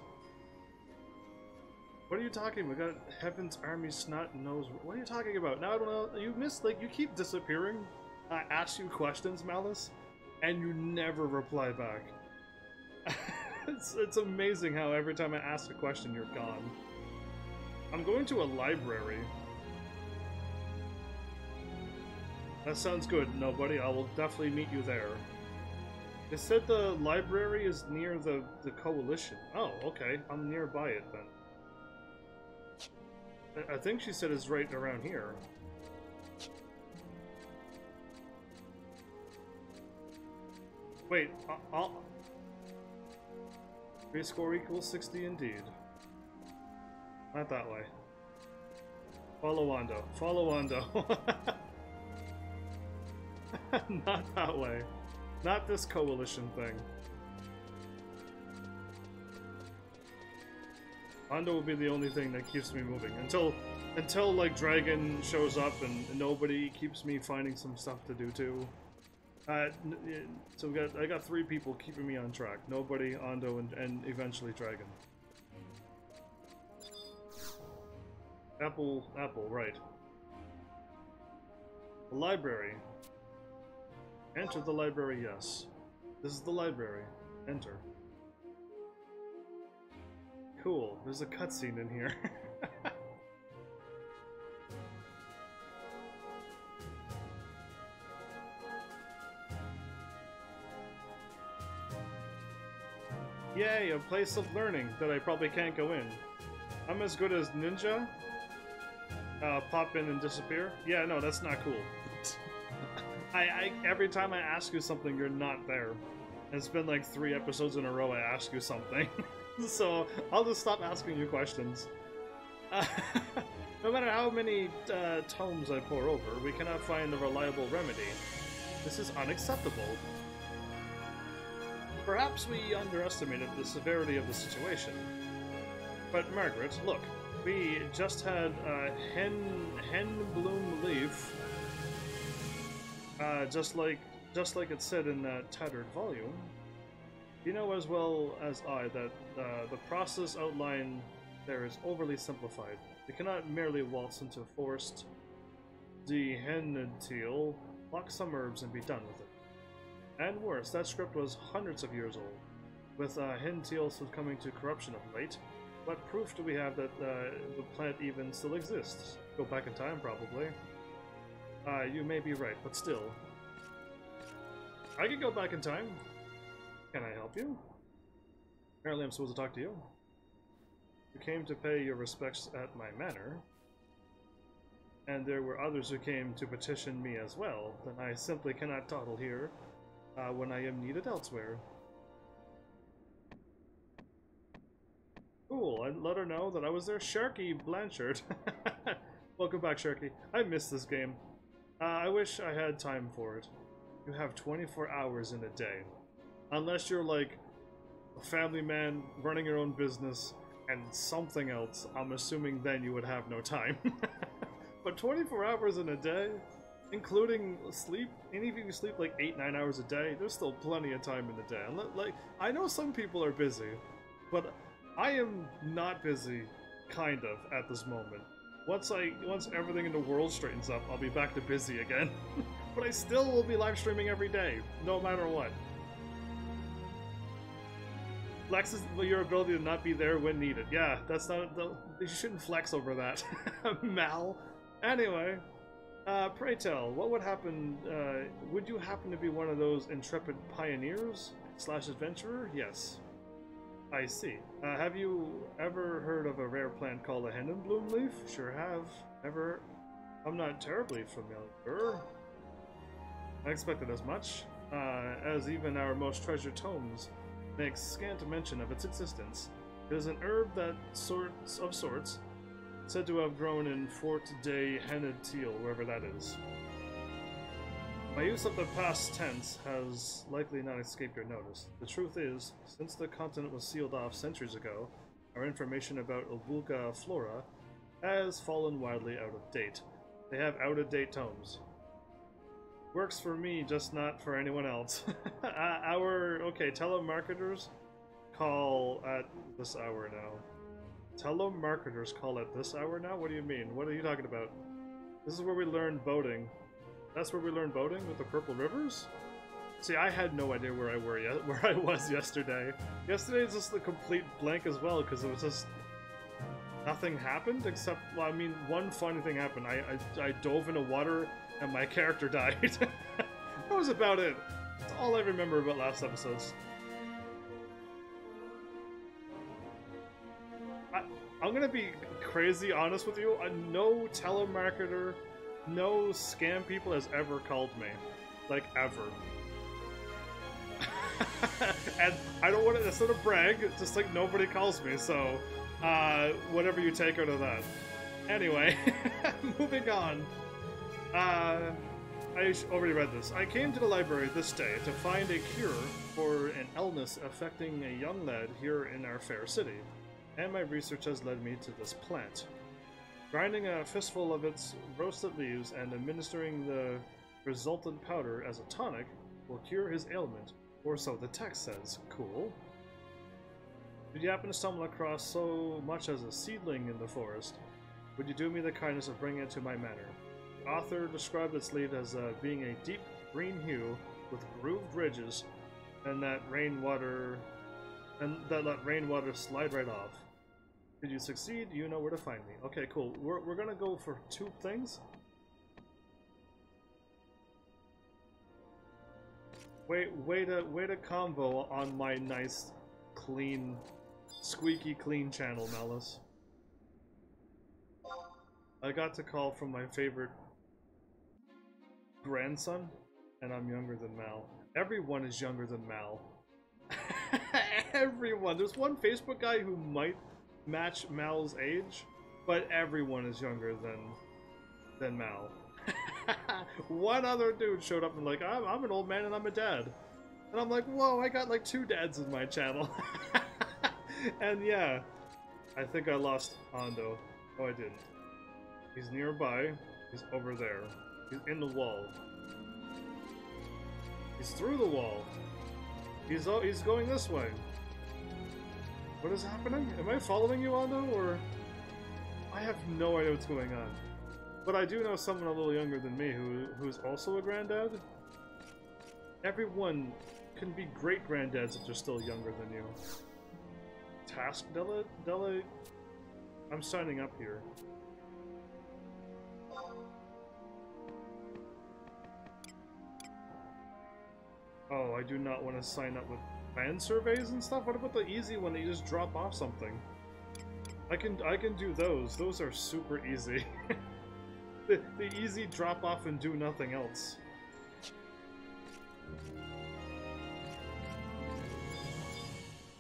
Speaker 1: What are you talking about? We got Heaven's Army snot-nosed... What are you talking about? Now I don't know. You missed, like, you keep disappearing. I ask you questions, Malice, and you never reply back. It's amazing how every time I ask a question, you're gone. I'm going to a library. That sounds good, nobody. I will definitely meet you there. They said the library is near the Coalition. Oh, okay. I'm nearby it then. I think she said it's right around here. Wait, I'll... 3 score equals 60 indeed. Not that way. Follow Wando. Follow Wando. Not that way. Not this coalition thing. Wando will be the only thing that keeps me moving. Until like Dragon shows up and nobody keeps me finding some stuff to do too. So I got 3 people keeping me on track. Nobody, Ando, and eventually Dragon. Apple, right. The library. Enter the library, yes. This is the library. Enter. Cool, there's a cutscene in here. Yay, a place of learning that I probably can't go in. I'm as good as Ninja. Pop in and disappear. Yeah, no, that's not cool. Every time I ask you something, you're not there. It's been like 3 episodes in a row I ask you something. So, I'll just stop asking you questions. No matter how many tomes I pour over, we cannot find a reliable remedy. This is unacceptable. Perhaps we underestimated the severity of the situation. But Margaret, look, we just had hen bloom leaf, just like it said in that tattered volume. You know as well as I that the process outlined there is overly simplified. We cannot merely waltz into a forest, dehenadtil, pluck some herbs and be done with it. And worse, that script was hundreds of years old. With hentil succumbing to corruption of late, what proof do we have that the plant even still exists? Go back in time, probably. You may be right, but still. I could go back in time. Can I help you? Apparently I'm supposed to talk to you. You came to pay your respects at my manor, and there were others who came to petition me as well, then I simply cannot dawdle here when I am needed elsewhere. Cool, I'd let her know that I was there. Sharky Blanchard. Welcome back, Sharky. I missed this game. I wish I had time for it. You have 24 hours in a day. Unless you're like a family man running your own business and something else, I'm assuming then you would have no time. But 24 hours in a day, including sleep, and even if you sleep like 8-9 hours a day, there's still plenty of time in the day. Like, I know some people are busy, but I am not busy, kind of, at this moment. Once everything in the world straightens up, I'll be back to busy again. But I still will be live streaming every day, no matter what. Flexes your ability to not be there when needed. Yeah, that's not... You shouldn't flex over that. Mal. Anyway, pray tell, what would happen... would you happen to be one of those intrepid pioneers? / adventurer? Yes. I see. Have you ever heard of a rare plant called a Henenbloom leaf? Sure have. Ever? I'm not terribly familiar. I expected as much, as even our most treasured tomes makes scant mention of its existence. It is an herb that sorts, said to have grown in Fort de Henadtil, wherever that is. My use of the past tense has likely not escaped your notice. The truth is, since the continent was sealed off centuries ago, our information about Obulga flora has fallen widely out of date. They have out-of-date tomes. Works for me, just not for anyone else. Okay, telemarketers call at this hour now. Telemarketers call at this hour now? What do you mean? What are you talking about? This is where we learn boating. That's where we learn boating with the Purple Rivers? See, I had no idea where I was yesterday. Yesterday was just a complete blank as well, because it was just... Nothing happened, except, well, I mean, one funny thing happened. I dove into water and my character died. That was about it. That's all I remember about last episodes. I'm gonna be crazy honest with you. No telemarketer, no scam people has ever called me. Like, ever. And I don't want to sort of brag, just like nobody calls me, so whatever you take out of that. Anyway, moving on. I already read this. I came to the library this day to find a cure for an illness affecting a young lad here in our fair city, and my research has led me to this plant. Grinding a fistful of its roasted leaves and administering the resultant powder as a tonic will cure his ailment, or so the text says. Cool. Did you happen to stumble across so much as a seedling in the forest? Would you do me the kindness of bringing it to my manor? The author described its leaf as being a deep green hue with grooved ridges, and that rainwater let rainwater slide right off. Did you succeed? You know where to find me. Okay, cool. We're gonna go for 2 things. Way to combo on my nice, clean, squeaky clean channel, Malice. I got to call from my favorite grandson, and I'm younger than Mal. Everyone is younger than Mal. Everyone. There's one Facebook guy who might match Mal's age, but everyone is younger than Mal. One other dude showed up and like, I'm an old man and I'm a dad. And I'm like, whoa, I got like 2 dads in my channel. And yeah, I think I lost Hondo. Oh, I didn't. He's nearby. He's over there. He's in the wall. He's through the wall. He's going this way. What is happening? Am I following you, Hondo, or... I have no idea what's going on. But I do know someone a little younger than me who's also a granddad. Everyone can be great-granddads if they're still younger than you. Task Della... I'm signing up here. Oh, I do not want to sign up with land surveys and stuff? What about the easy one that you just drop off something? I can do those. Those are super easy. The easy drop off and do nothing else.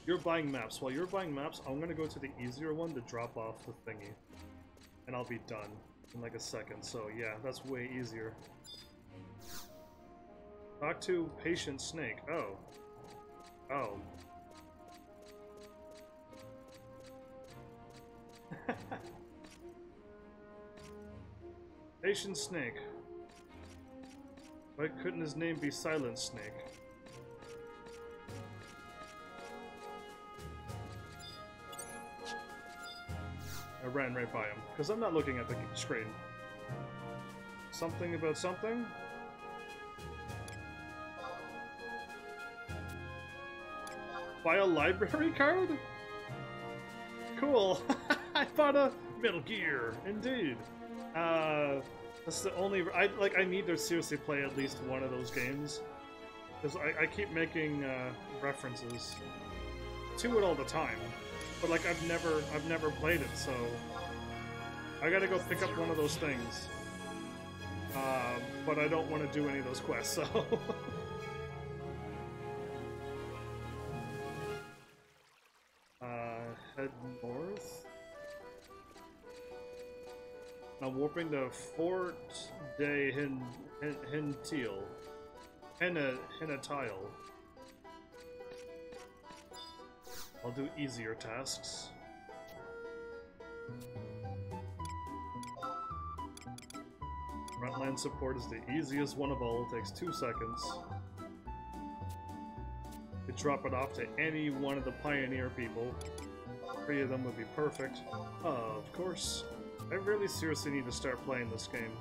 Speaker 1: You're buying maps. While you're buying maps, I'm gonna go to the easier one to drop off the thingy. And I'll be done in like a second. So yeah, that's way easier. Talk to Patient Snake. Oh. Oh. Patient Snake. Why couldn't his name be Silent Snake? I ran right by him, because I'm not looking at the screen. Something about something? Buy a library card? Cool. I bought a Metal Gear, indeed. That's the only I need to seriously play at least one of those games, because I keep making references to it all the time, but like I've never played it, so I gotta go pick up one of those things. But I don't want to do any of those quests, so. Head north. I'm warping to Fort de Hintil. Hinatile. I'll do easier tasks. Frontline support is the easiest one of all. It takes 2 seconds. You drop it off to any one of the Pioneer people. 3 of them would be perfect. Of course. I really seriously need to start playing this game.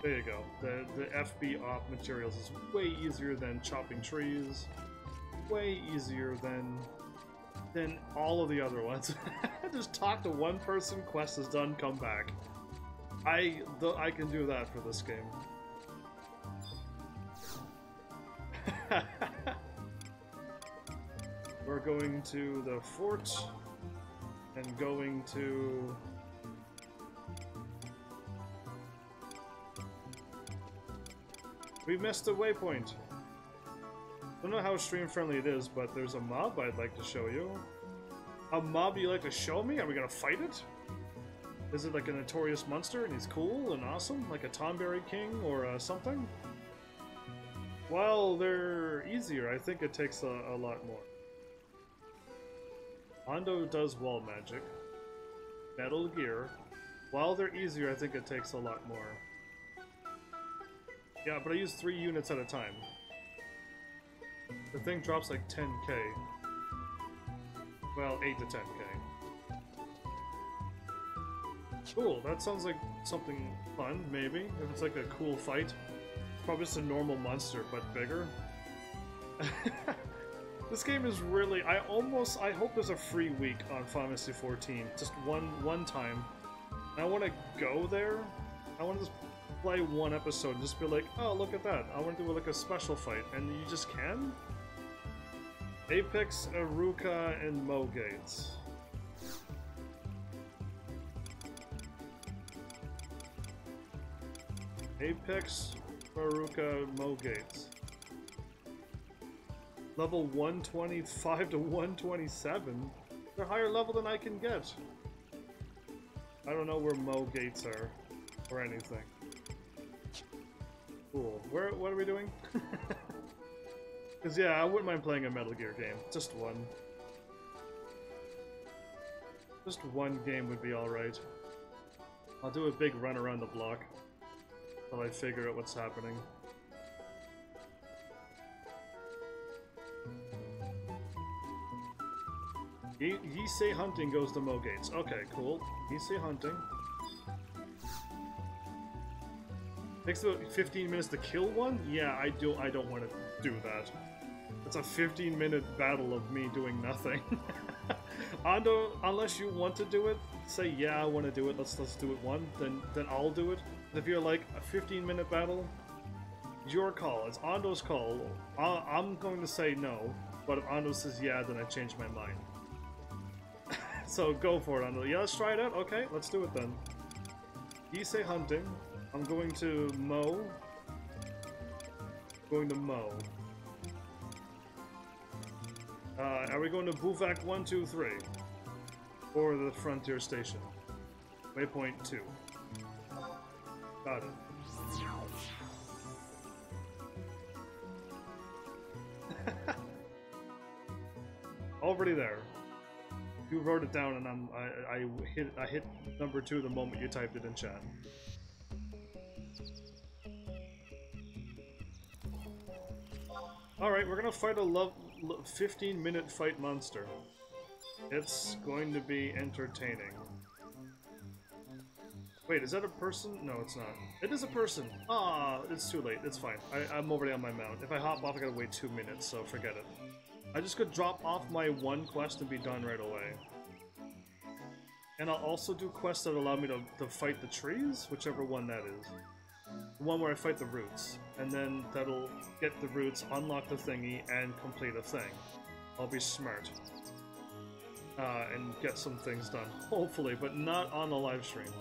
Speaker 1: There you go. The FB op materials is way easier than chopping trees. Way easier than all of the other ones. Just talk to one person, quest is done, come back. I can do that for this game. We're going to the fort and going to... We missed a waypoint. I don't know how stream friendly it is, but there's a mob I'd like to show you. A mob you like to show me? Are we gonna fight it? Is it like a notorious monster and he's cool and awesome? Like a Tomberry King or something? Well, they're easier. I think it takes a lot more. Ondo does wall magic. Metal Gear. While they're easier, I think it takes a lot more. Yeah, but I use 3 units at a time. The thing drops like 10k. Well, 8 to 10k. Cool, that sounds like something fun, maybe. If it's like a cool fight. It's probably just a normal monster, but bigger. This game is really... I hope there's a free week on Final Fantasy XIV. Just one time. I want to go there. I want to just play one episode and just be like, oh, look at that. I want to do like a special fight. And you just can? Apex, Aruka, and Mo Gates. Apex, Aruka, Mo Gates. Level 125 to 127? They're higher level than I can get. I don't know where Mo Gates are, or anything. Cool. What are we doing? Because yeah, I wouldn't mind playing a Metal Gear game. Just one. Just one game would be alright. I'll do a big run around the block until I figure out what's happening. Yisei Hunting goes to Mo Gates. Okay, cool. Yisei Hunting. Takes about 15 minutes to kill one? Yeah, I don't want to do that. It's a 15-minute battle of me doing nothing. Ando, unless you want to do it, say yeah, I want to do it. Let's do it one. Then I'll do it. If you're like a 15-minute battle, your call. It's Ando's call. I'm going to say no, but if Ando says yeah, then I change my mind. So go for it, Ando. Yeah, let's try it out. Okay, let's do it then. Yisei Hunting. I'm going to Mo. Going to Mo. Are we going to Buvak 1, 2, 3? Or the Frontier Station? Waypoint 2. Got it. Already there. You wrote it down, and I hit number 2 the moment you typed it in chat. Alright, we're gonna fight a 15-minute fight monster. It's going to be entertaining. Wait, is that a person? No, it's not. It is a person! Ah, it's too late. It's fine. I'm already on my mount. If I hop off, I gotta wait 2 minutes, so forget it. I just could drop off my one quest and be done right away. And I'll also do quests that allow me to fight the trees, whichever one that is. The one where I fight the roots. And then that'll get the roots, unlock the thingy, and complete a thing. I'll be smart. And get some things done. Hopefully, but not on the live stream.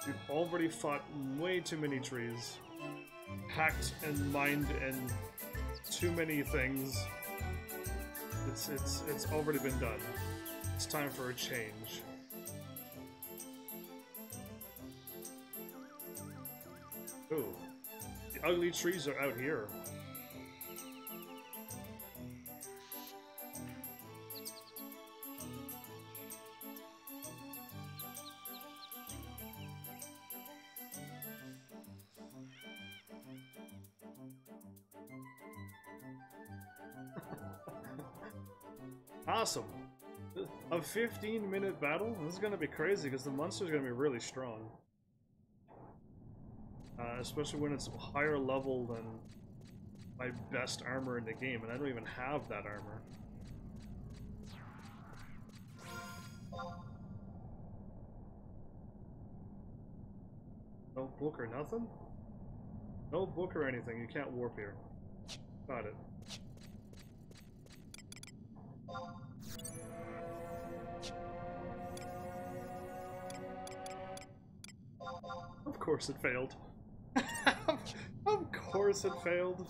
Speaker 1: We've already fought way too many trees. Hacked and mined and too many things. It's already been done. It's time for a change. Ooh. The ugly trees are out here. Awesome! A 15-minute battle? This is gonna be crazy because the monster's gonna be really strong. Especially when it's higher level than my best armor in the game, and I don't even have that armor. No book or nothing? No book or anything. You can't warp here. Got it. Of course it failed. Of course it failed.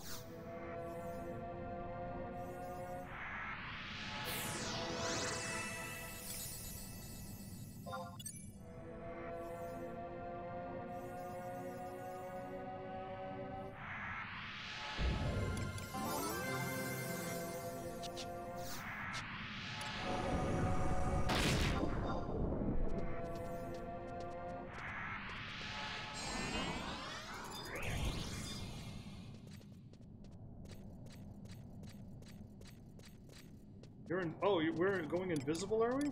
Speaker 1: You're in. Oh, we're going invisible, are we?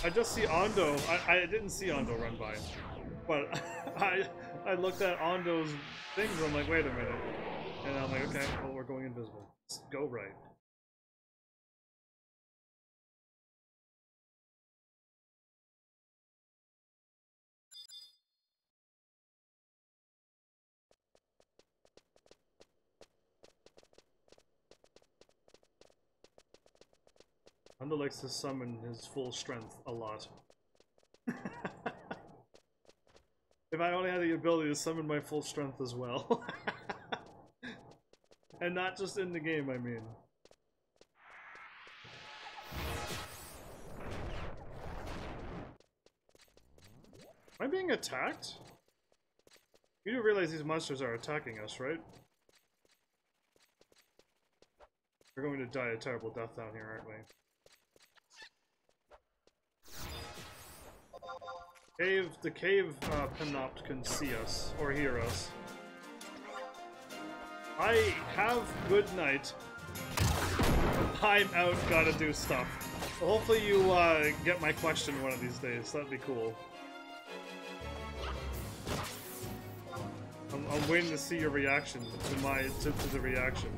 Speaker 1: I just see Ondo. I didn't see Ondo run by, but I looked at Ondo's things. I'm like, wait a minute, and I'm like, okay, well, we're going invisible. Let's go right. Ondo likes to summon his full strength a lot. If I only had the ability to summon my full strength as well. And not just in the game, I mean. Am I being attacked? You do realize these monsters are attacking us, right? We're going to die a terrible death down here, aren't we? The cave Panopt can see us, or hear us. I have good night. I'm out, gotta do stuff. Well, hopefully you get my question one of these days, that'd be cool. I'm waiting to see your reaction to the reaction.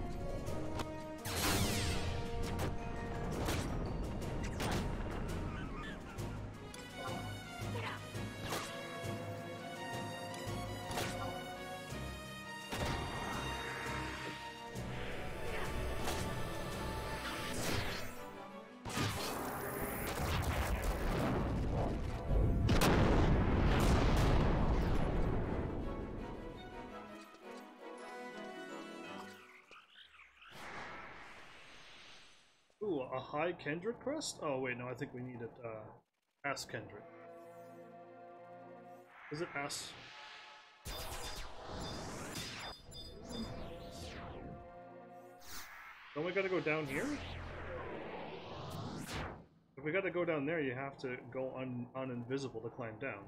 Speaker 1: Ooh, a high Kendrick crest? Oh wait, no, I think we needed Ask Kendrick. Is it Ask? Don't we gotta go down here? If we gotta go down there, you have to go uninvisible to climb down.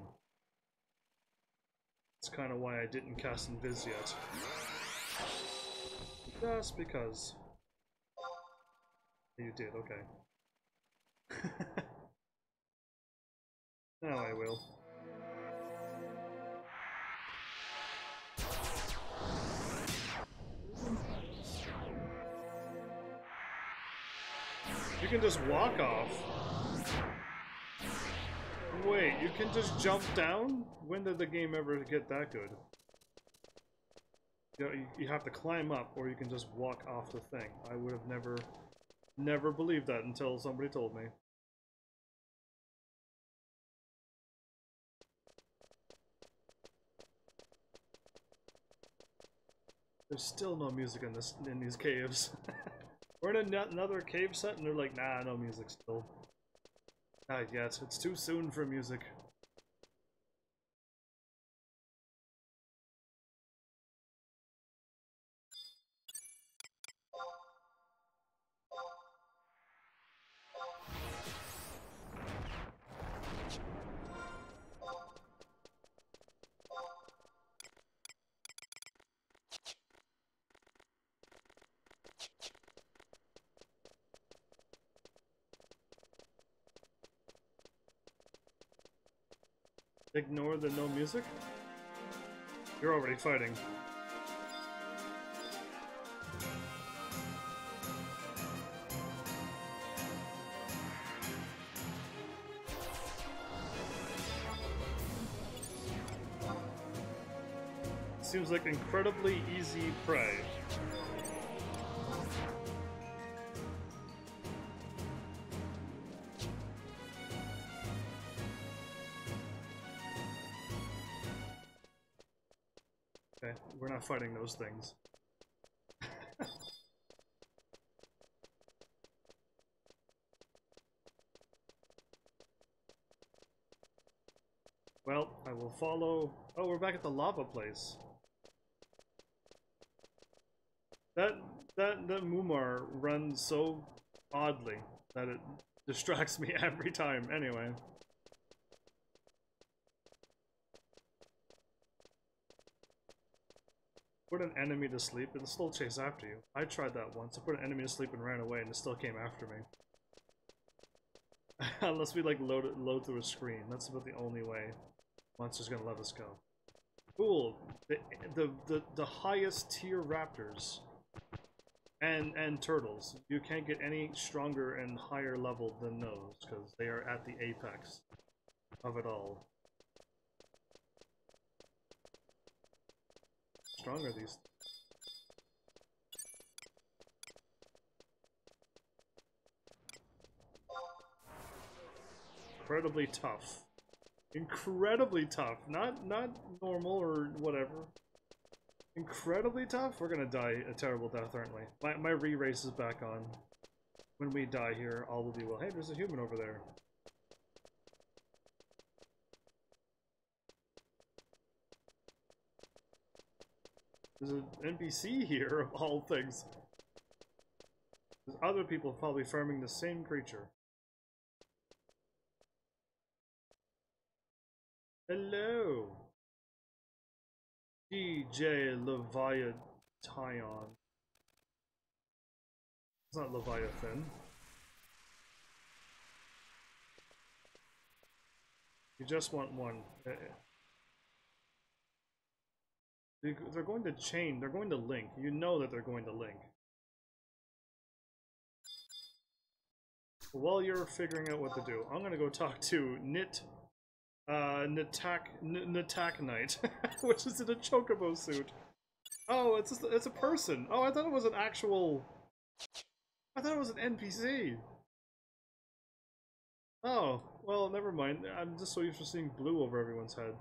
Speaker 1: That's kind of why I didn't cast Invis yet. Just because. You did, okay. Now I will. You can just walk off. Wait, you can just jump down? When did the game ever get that good? You know, you have to climb up, or you can just walk off the thing. I would have never believed that until somebody told me. There's still no music in these caves. We're in another cave set and they're like, nah, no music still. Not yet. It's too soon for music. Ignore the no music? You're already fighting. seems like incredibly easy prey. Okay, we're not fighting those things. Well, I will follow... Oh, we're back at the lava place. That Mumar runs so oddly that it distracts me every time. Anyway. Put an enemy to sleep, it'll still chase after you. I tried that once. I put an enemy to sleep and ran away and it still came after me. Unless we like load through a screen. That's about the only way monster's gonna let us go. Cool. The highest tier raptors and turtles. You can't get any stronger and higher level than those because they are at the apex of it all. Strong are these? Incredibly tough. Incredibly tough. Not normal or whatever. Incredibly tough? We're gonna die a terrible death, aren't we? My re-race is back on. When we die here, all will be well. Hey, there's a human over there. There's an NPC here, of all things. There's other people probably farming the same creature. Hello! DJ Leviathan. It's not Leviathan. You just want one. They're going to chain, they're going to link. You know that they're going to link. While you're figuring out what to do, I'm gonna go talk to Natak Knight, which is in a chocobo suit. Oh, it's a person. Oh, I thought it was an actual... I thought it was an NPC. Oh, well, never mind. I'm just so used to seeing blue over everyone's head.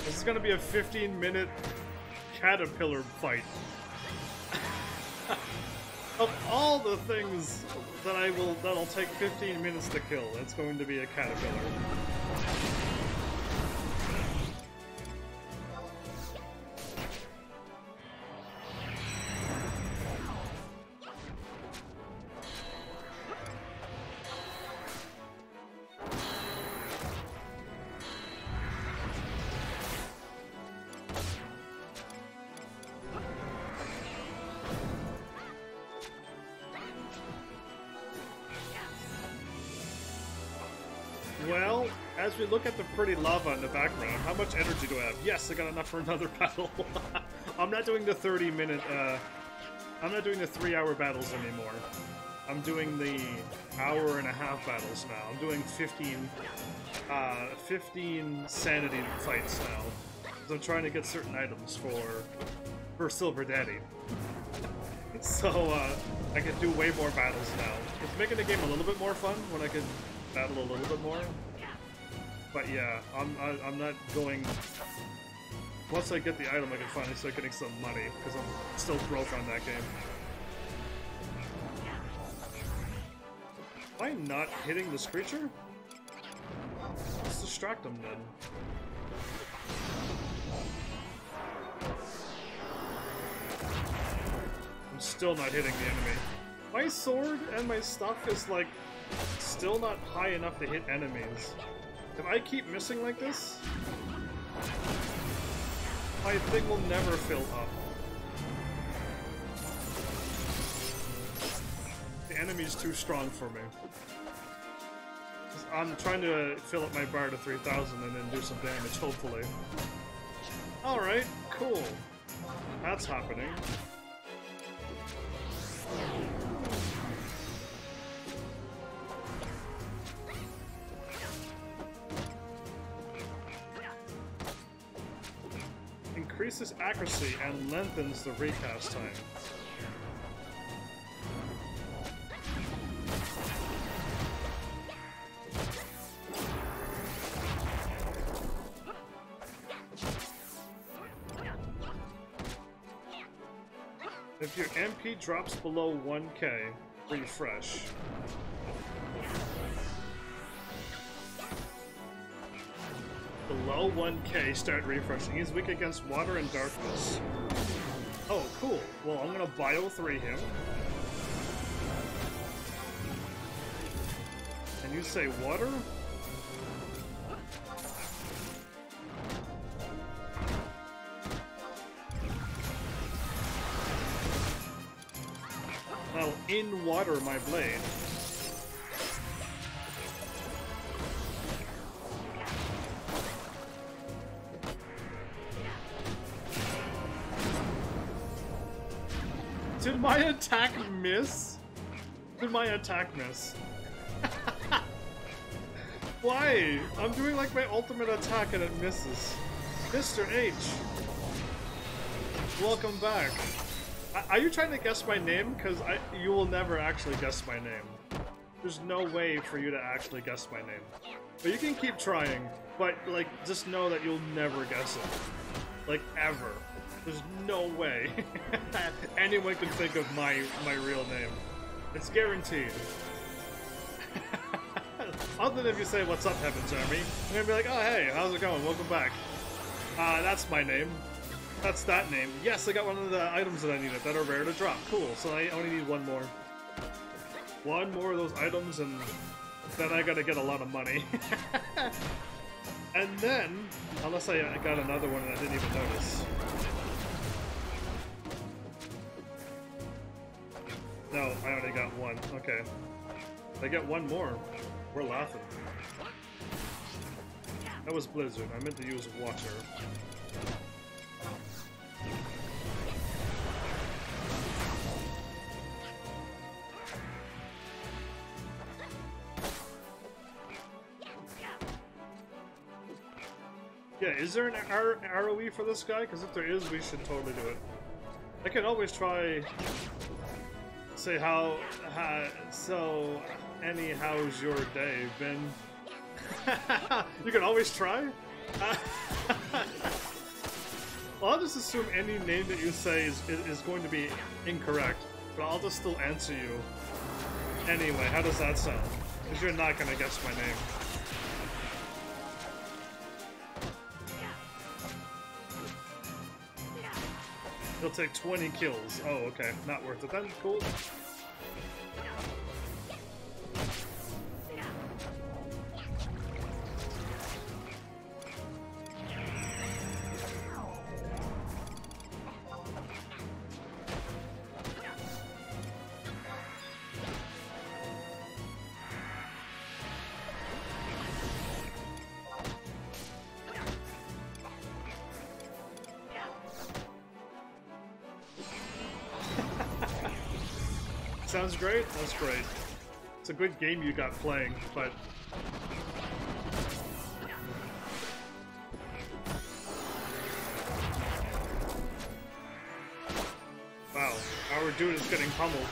Speaker 1: This is gonna be a 15-minute caterpillar fight. Of all the things that'll take 15 minutes to kill, it's going to be a caterpillar. Well, as we look at the pretty lava in the background, how much energy do I have? Yes, I got enough for another battle. I'm not doing the 30-minute, I'm not doing the 3-hour battles anymore. I'm doing the hour-and-a-half battles now. I'm doing 15 sanity fights now. Because I'm trying to get certain items for Silver Daddy. So, I can do way more battles now. It's making the game a little bit more fun when I can battle a little bit more. But yeah, I'm not going... Once I get the item, I can finally start getting some money, because I'm still broke on that game. Am I not hitting this creature? Let's distract him then. I'm still not hitting the enemy. My sword and my stuff is like still not high enough to hit enemies. If I keep missing like this, my thing will never fill up. the enemy's too strong for me. I'm trying to fill up my bar to 3,000 and then do some damage, hopefully. Alright, cool. That's happening. Increases accuracy and lengthens the recast time. If your MP drops below 1k, refresh. Below 1k, start refreshing. He's weak against water and darkness. Oh, cool. Well, I'm gonna Bio 3 him. And you say water? I'll in water my blade. Did my attack miss? Did my attack miss? Why? I'm doing like my ultimate attack and it misses. Mr. H. Welcome back. Are you trying to guess my name? Because you will never actually guess my name. There's no way for you to actually guess my name. But you can keep trying, but like, just know that you'll never guess it. Like, ever. There's no way anyone can think of my real name. It's guaranteed. Other than if you say, "What's up, Heaven's Army?" I'm gonna be like, "Oh, hey, how's it going? Welcome back." That's my name. That's that name. Yes, I got one of the items that I needed that are rare to drop. Cool, so I only need one more. One more of those items, and then I gotta get a lot of money. And then, unless I got another one and I didn't even notice. No, I only got one. Okay. If I get one more, we're laughing. That was Blizzard. I meant to use water. Yeah, is there an ROE for this guy? Because if there is, we should totally do it. I can always try... Say so how's your day been? You can always try? Well, I'll just assume any name that you say is going to be incorrect, but I'll just still answer you. Anyway, how does that sound? Because you're not gonna guess my name. He'll take 20 kills. Oh, okay. Not worth it then. Cool. Sounds great? That's great. It's a good game you got playing, but... Wow, our dude is getting pummeled.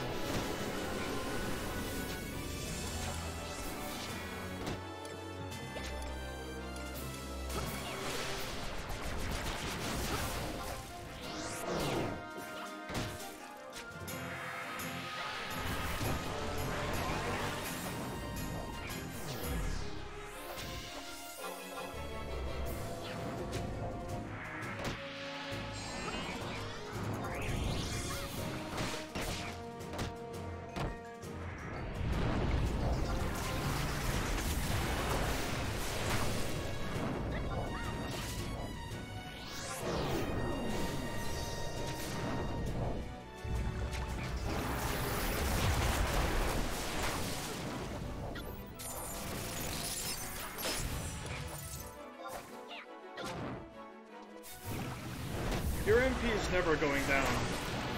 Speaker 1: Blizzard's never going down,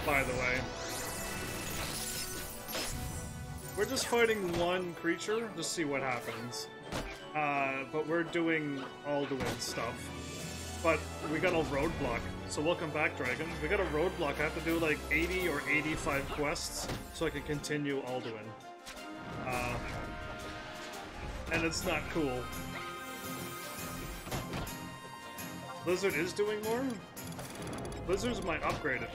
Speaker 1: by the way. We're just fighting one creature to see what happens. But we're doing Alduin stuff. But we got a roadblock, so welcome back, Dragon. We got a roadblock. I have to do like 80 or 85 quests so I can continue Alduin. And it's not cool. Blizzard is doing more? Blizzard's might upgrade it.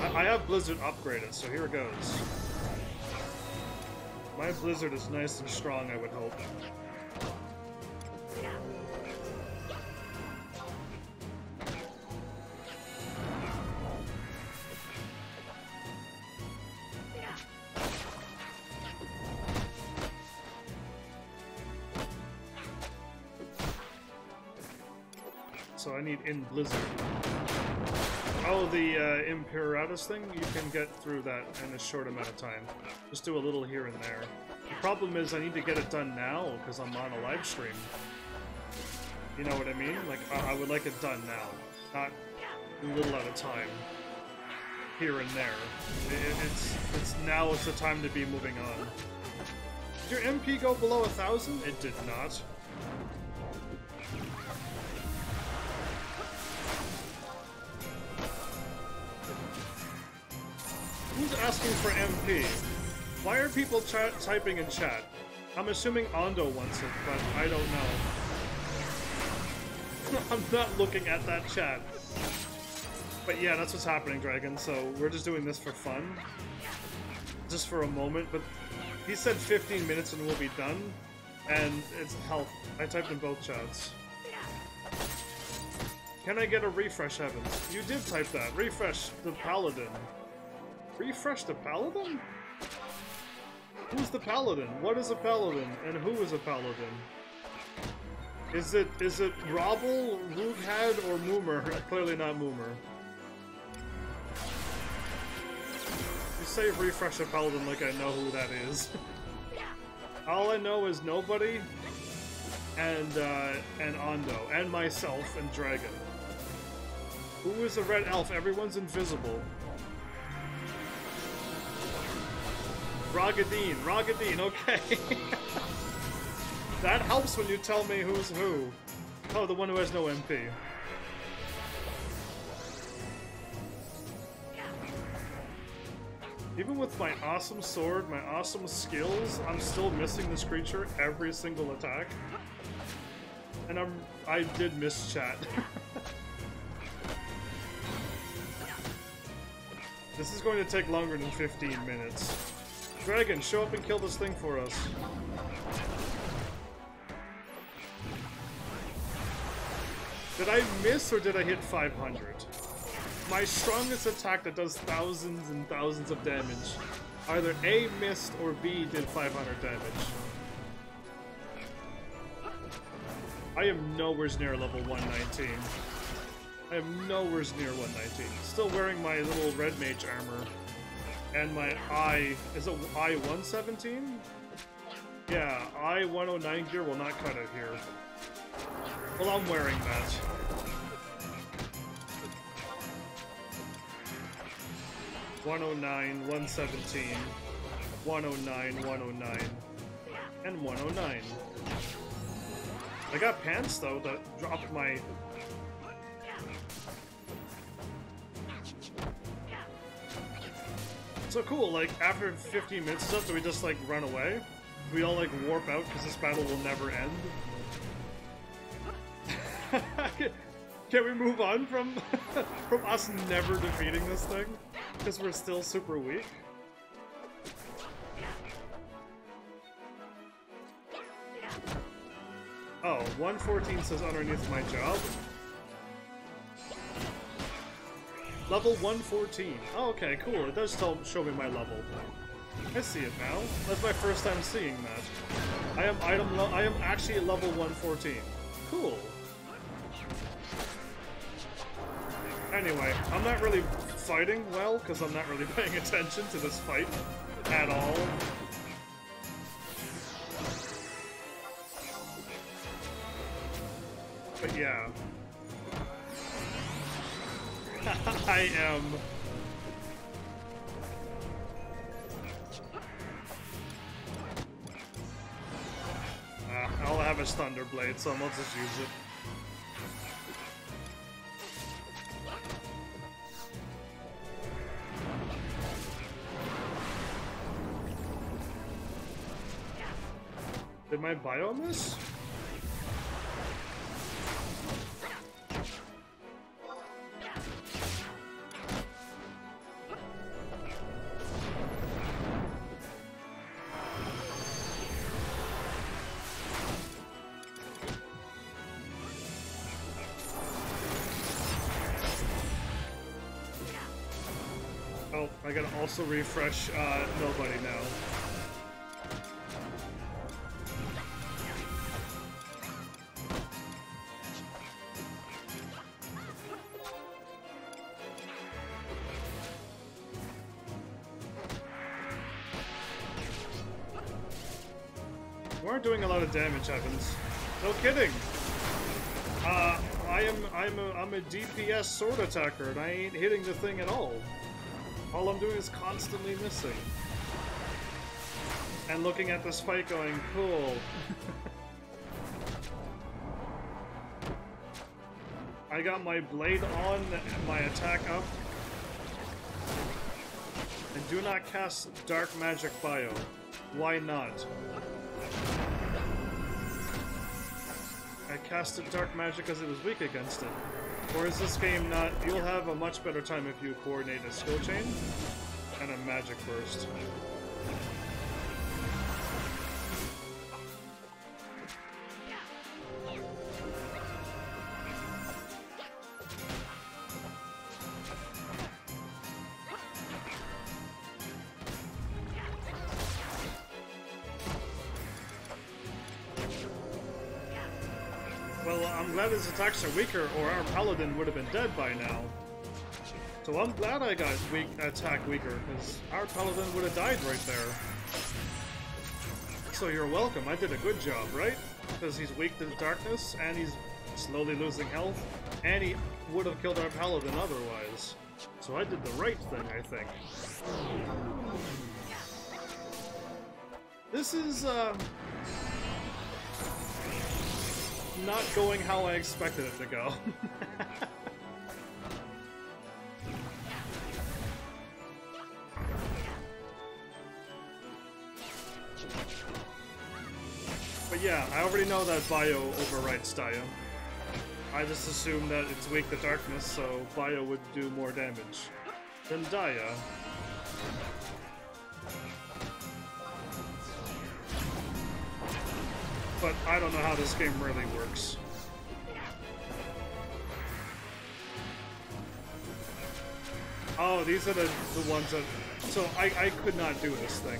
Speaker 1: I have Blizzard upgraded, so here it goes. My Blizzard is nice and strong, I would hope. So I need in Blizzard. Oh, the Imperatus thing? You can get through that in a short amount of time. Just do a little here and there. The problem is I need to get it done now, because I'm on a live stream. You know what I mean? Like, I would like it done now. Not a little at a time. Here and there. Now is the time to be moving on. Did your MP go below 1,000? It did not. Who's asking for MP? Why are people typing in chat? I'm assuming Ondo wants it, but I don't know. I'm not looking at that chat. But yeah, that's what's happening, Dragon, so we're just doing this for fun. Just for a moment, but he said 15 minutes and we'll be done. And it's health. I typed in both chats. Can I get a refresh, Heavens? You did type that. Refresh the Paladin. Refresh the Paladin? Who's the Paladin? What is a Paladin? And who is a Paladin? Is it Robble, Rughad, or Moomer? Clearly not Moomer. You say refresh a Paladin like I know who that is. All I know is nobody, and Ondo, and myself, and Dragon. Who is a red elf? Everyone's invisible. Ragadine, okay. That helps when you tell me who's who. Oh, the one who has no MP. Even with my awesome sword, my awesome skills, I'm still missing this creature every single attack. And I did miss chat. This is going to take longer than 15 minutes. Dragon, show up and kill this thing for us. Did I miss or did I hit 500? My strongest attack that does thousands and thousands of damage. Either A, missed, or B, did 500 damage. I am nowhere near level 119. I am nowhere near 119. Still wearing my little red mage armor. And my is it I-117? Yeah, I-109 gear will not cut it here. Well, I'm wearing that. $109, $117, $109, $109, and $109. I got pants though that dropped my. So cool, like, after 15 minutes or so, do we just, like, run away? Do we all, like, warp out because this battle will never end? Can we move on from from us never defeating this thing? Because we're still super weak? Oh, 114 says underneath my job. Level 114. Oh, okay, cool. It does show me my level. I see it now. That's my first time seeing that. I am actually at level 114. Cool. Anyway, I'm not really fighting well because I'm not really paying attention to this fight at all. But yeah. I am. All I have is Thunderblade, so I'll just use it. Did my bio miss? Oh, I gotta also refresh nobody now. We aren't doing a lot of damage, Evans. No kidding. I'm a DPS sword attacker, and I ain't hitting the thing at all. All I'm doing is constantly missing. And looking at this fight going, cool. I got my blade on and my attack up. And do not cast Dark Magic Bio. Why not? I casted Dark Magic because it was weak against it. Or is this game not... You'll have a much better time if you coordinate a skill chain and a magic burst. Well, I'm glad his attacks are weaker, or our paladin would have been dead by now. So I'm glad I got attack weaker, because our paladin would have died right there. So you're welcome, I did a good job, right? Because he's weak to darkness, and he's slowly losing health, and he would have killed our paladin otherwise. So I did the right thing, I think. This is, not going how I expected it to go. But yeah, I already know that Bio overwrites Dia. I just assumed that it's weak to darkness, so Bio would do more damage than Dia. But I don't know how this game really works. Oh, these are the ones that... So I could not do this thing.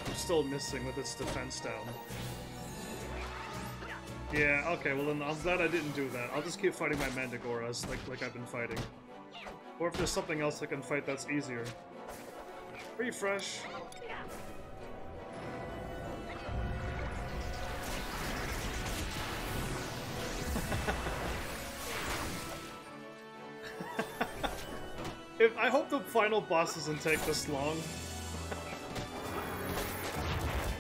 Speaker 1: I'm still missing with its defense down. Yeah, okay, well then I'm glad I didn't do that. I'll just keep fighting my Manticoras like I've been fighting. Or if there's something else I can fight that's easier. Refresh. I hope the final boss doesn't take this long.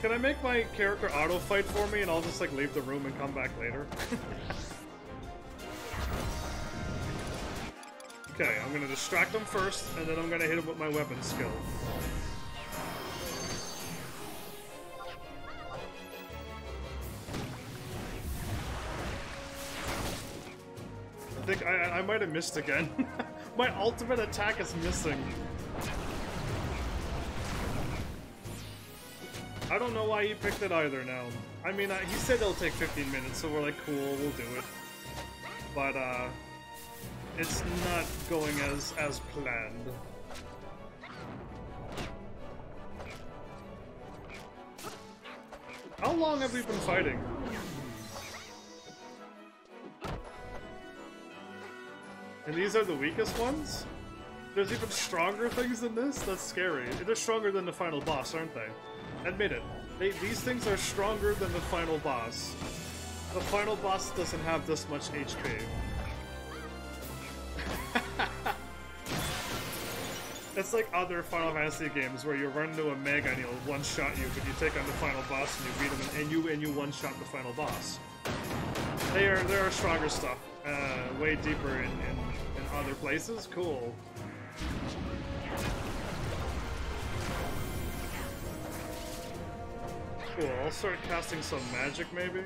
Speaker 1: Can I make my character auto-fight for me and I'll just like leave the room and come back later? Okay, I'm gonna distract him first, and then I'm gonna hit him with my weapon skill. I think I might have missed again. My ultimate attack is missing. I don't know why he picked it either now. I mean, he said it'll take 15 minutes, so we're like, cool, we'll do it. But, it's not going as planned. How long have we been fighting? And these are the weakest ones? There's even stronger things than this? That's scary. They're stronger than the final boss, aren't they? Admit it. These things are stronger than the final boss. The final boss doesn't have this much HP. It's like other Final Fantasy games where you run into a Mega and he'll one-shot you, but you take on the final boss and you beat him, and you one-shot the final boss. There are stronger stuff, way deeper in other places. Cool. Cool, I'll start casting some magic, maybe?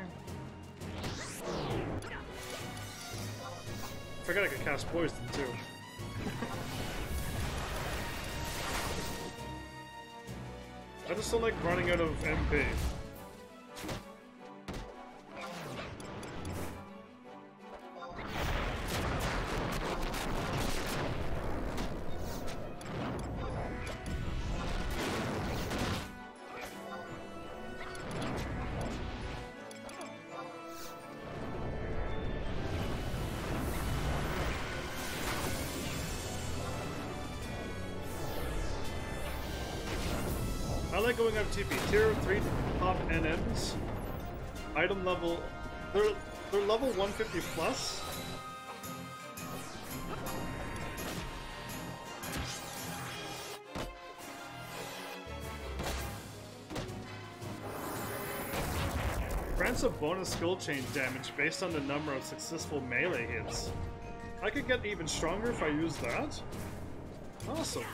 Speaker 1: Forgot I could cast poison, too. I just don't like running out of MP. I like going up TP. Tier 3 top NMs. Item level... They're level 150 plus? Grants a bonus skill chain damage based on the number of successful melee hits. I could get even stronger if I use that? Awesome.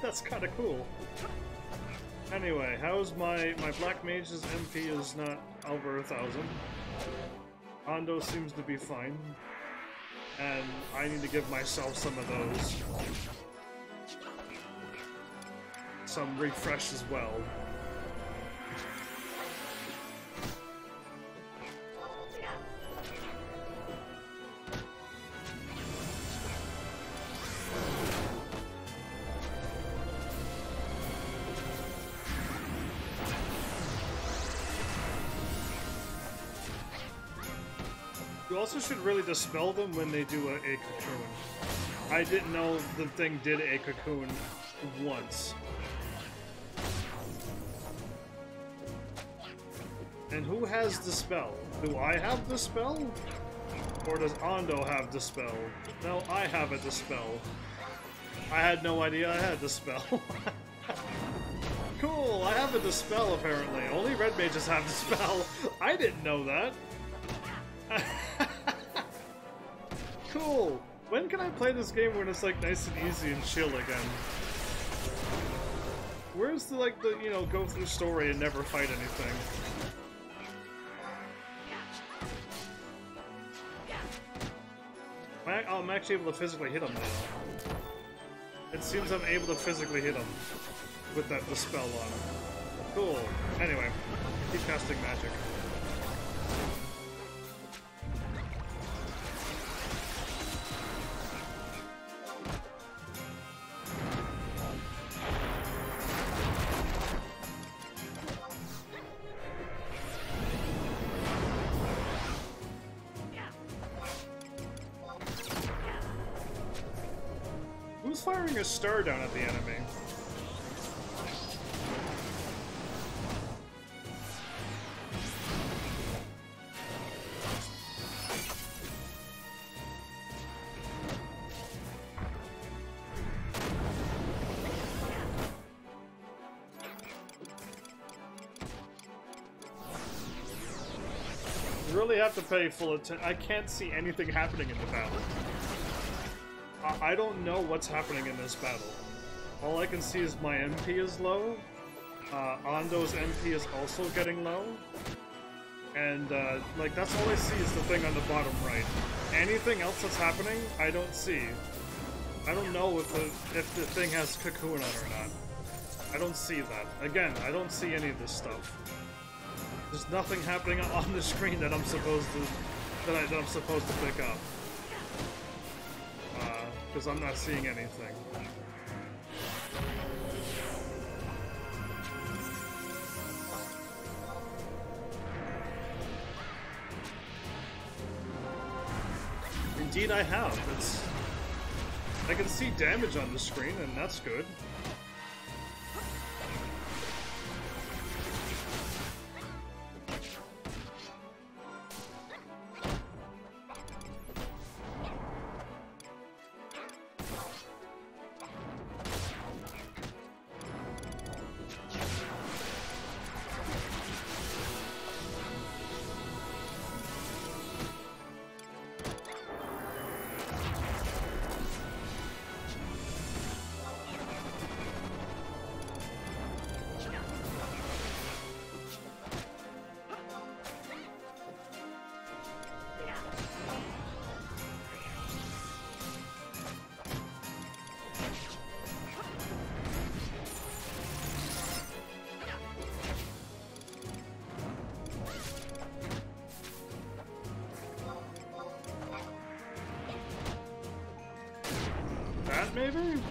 Speaker 1: That's kind of cool. Anyway, how's my Black Mage's MP is not over 1,000. Hondo seems to be fine. And I need to give myself some of those. Some refresh as well. You also should really dispel them when they do a cocoon. I didn't know the thing did a cocoon once. And who has Dispel? Do I have Dispel? Or does Hondo have Dispel? No, I have a Dispel. I had no idea I had Dispel. Cool, I have a Dispel apparently. Only red mages have Dispel. I didn't know that. Cool. When can I play this game when it's like nice and easy and chill again? Where's the you know, go through story and never fight anything? I'm actually able to physically hit him now. It seems I'm able to physically hit him with that Dispel on. Cool. Anyway, keep casting magic. Who's firing a star down at the enemy? You really have to pay full attention. I can't see anything happening in the battle. I don't know what's happening in this battle. All I can see is my MP is low. Hondo's MP is also getting low. And, like, that's all I see is the thing on the bottom right. Anything else that's happening, I don't see. I don't know if the thing has cocoon on or not. I don't see that. Again, I don't see any of this stuff. There's nothing happening on the screen that I'm supposed to pick up. Because I'm not seeing anything. Indeed I have. I can see damage on the screen, and that's good. Maybe?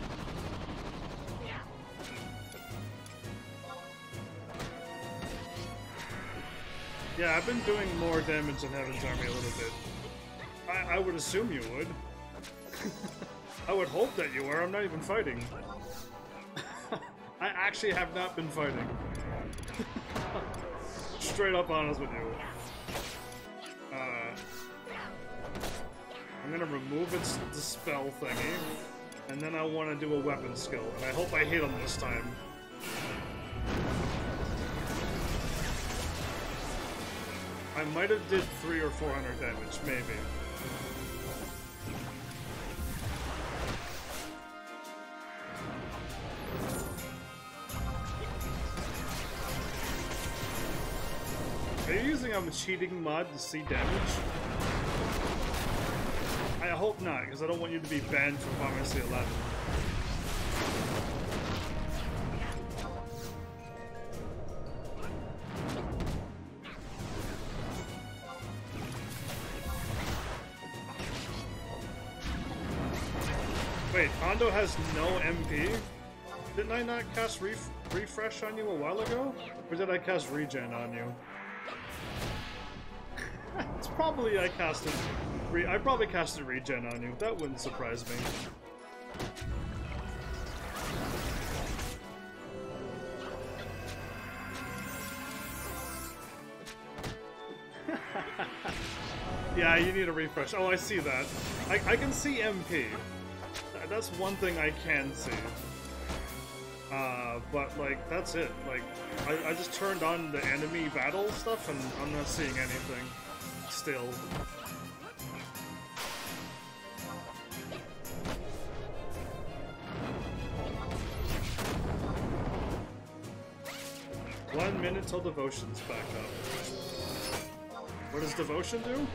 Speaker 1: Yeah, I've been doing more damage than Heaven's Army a little bit. I would assume you would. I would hope that you are. I'm not even fighting. I actually have not been fighting. Straight up honest with you. I'm gonna remove the spell thingy. And then I want to do a weapon skill, and I hope I hit him this time. I might have did 300 or 400 damage, maybe. Are you using a cheating mod to see damage? I hope not, because I don't want you to be banned from Final Fantasy 11. Wait, Hondo has no MP? Didn't I not cast refresh on you a while ago? Or did I cast regen on you? It's probably I casted... I probably casted regen on you. That wouldn't surprise me. Yeah, you need a refresh. Oh, I see that. I can see MP. That's one thing I can see. But, like, that's it. Like, I just turned on the enemy battle stuff, and I'm not seeing anything. Still. One minute till devotion's back up. What does devotion do?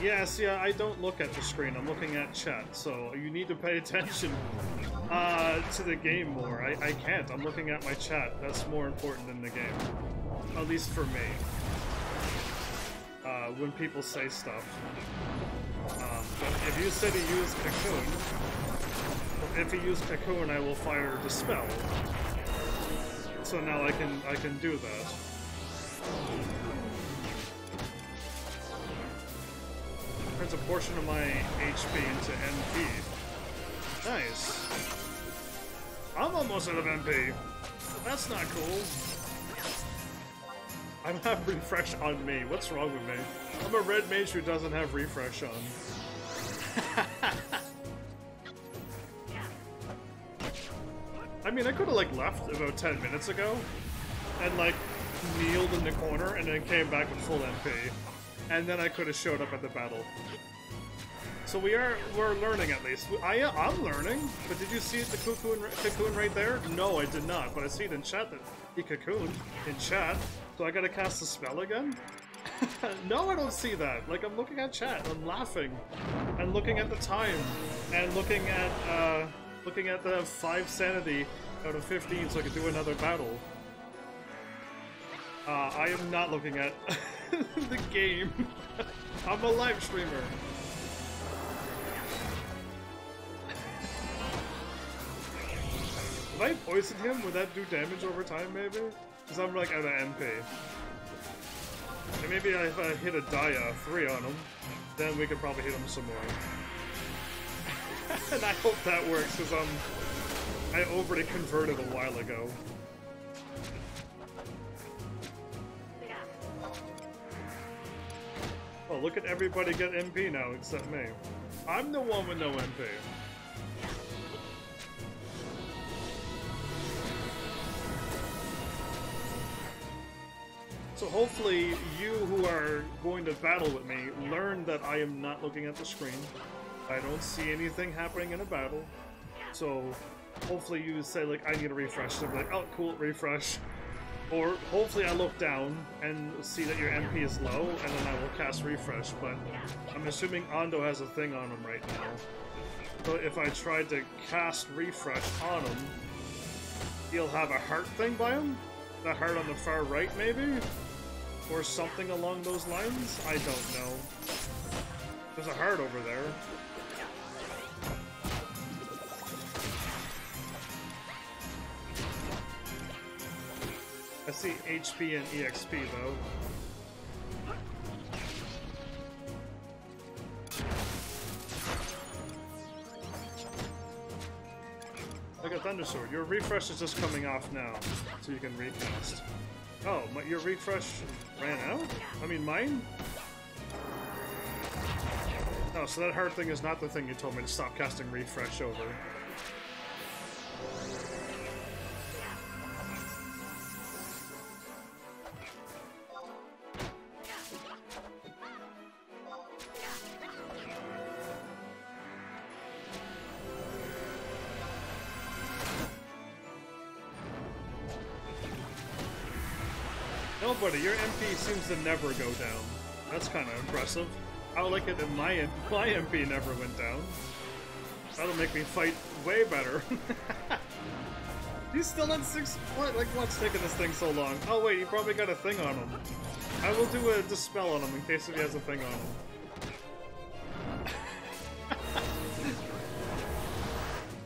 Speaker 1: Yes, yeah, I don't look at the screen, I'm looking at chat, so you need to pay attention to the game more. I can't, I'm looking at my chat, that's more important than the game. At least for me. When people say stuff. But if you said he used Cocoon, if he used Cocoon, I will fire Dispel. So now I can do that. Turns a portion of my HP into MP. Nice. I'm almost out of MP. That's not cool. I don't have refresh on me. What's wrong with me? I'm a red mage who doesn't have refresh on. I mean, I could have, like, left about 10 minutes ago and, like, kneeled in the corner and then came back with full MP. And then I could have showed up at the battle. So we're learning at least. I'm learning, but did you see the cocoon right there? No, I did not, but I see it in chat that he cocooned in chat. So I gotta cast the spell again? No, I don't see that. Like, I'm looking at chat, I'm laughing, and looking at the time, and looking at the 5 sanity out of 15 so I can do another battle. I am not looking at the game. I'm a live streamer. I poison him, would that do damage over time, maybe? Because I'm like out of MP. And maybe if I hit a Dia 3 on him, then we could probably hit him some more. And I hope that works, because I overly converted a while ago. Oh, look at everybody get MP now, except me. I'm the one with no MP. So hopefully you who are going to battle with me learn that I am not looking at the screen. I don't see anything happening in a battle. So hopefully you say like, I need a refresh. So I'm like, oh cool, refresh. Or hopefully I look down and see that your MP is low and then I will cast refresh. But I'm assuming Ando has a thing on him right now. So if I tried to cast refresh on him, he'll have a heart thing by him? The heart on the far right maybe? Or something along those lines? I don't know. There's a heart over there. I see HP and EXP though. Look at Thundersword. Your refresh is just coming off now, so you can recast. Oh, your refresh ran out? I mean, mine? Oh, so that heart thing is not the thing you told me to stop casting refresh over. Nobody, your MP seems to never go down. That's kind of impressive. I like it that my MP never went down. That'll make me fight way better. He's still at 6. What? Like, what's taking this thing so long? Oh wait, he probably got a thing on him. I will do a dispel on him in case he has a thing on him.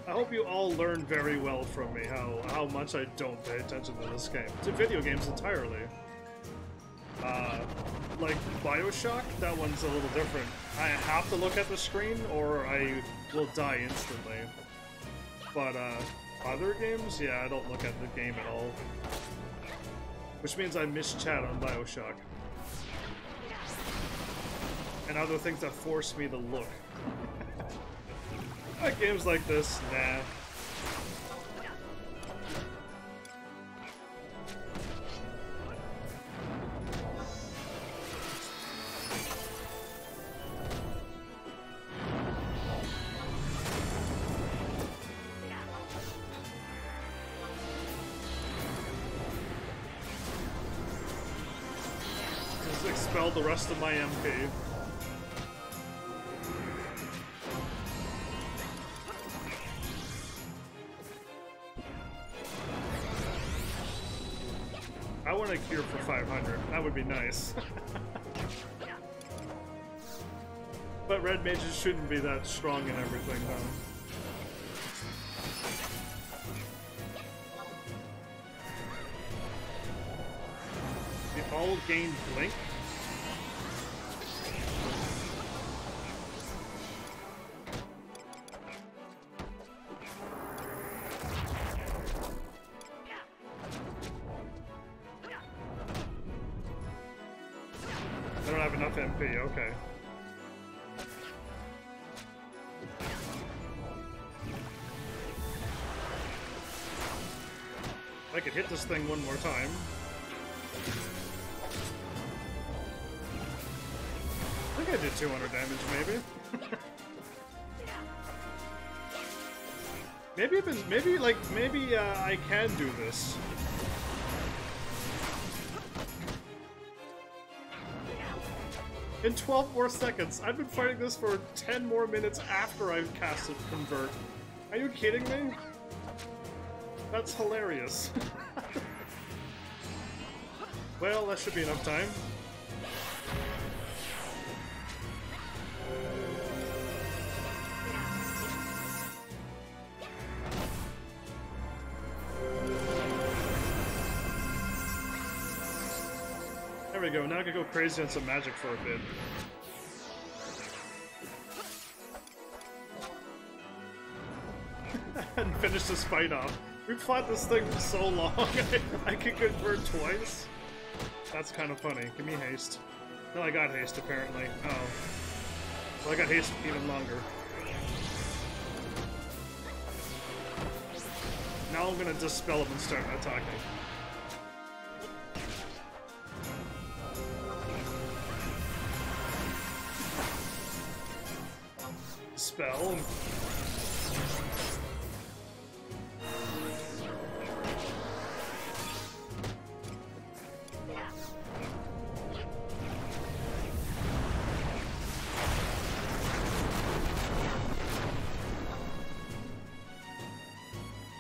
Speaker 1: I hope you all learn very well from me how much I don't pay attention to this game. To video games entirely. Like Bioshock, that one's a little different. I have to look at the screen or I will die instantly. But other games, yeah, I don't look at the game at all. Which means I miss chat on Bioshock. And other things that force me to look. Games like this, nah. Just expel the rest of my MP. I want a cure for 500. That would be nice. But red mages shouldn't be that strong in everything, though. They all gain blink? I don't have enough MP, okay. I could hit this thing one more time. I think I did 200 damage, maybe. maybe I can do this. In 12 more seconds. I've been fighting this for 10 more minutes after I've casted Convert. Are you kidding me? That's hilarious. Well, that should be enough time. we go. Now I can go crazy on some magic for a bit. And finish this fight off. We've fought this thing for so long. I could convert twice. That's kind of funny. Give me haste. No, I got haste apparently. Oh. Well, I got haste even longer. Now I'm gonna dispel him and start attacking. Spell.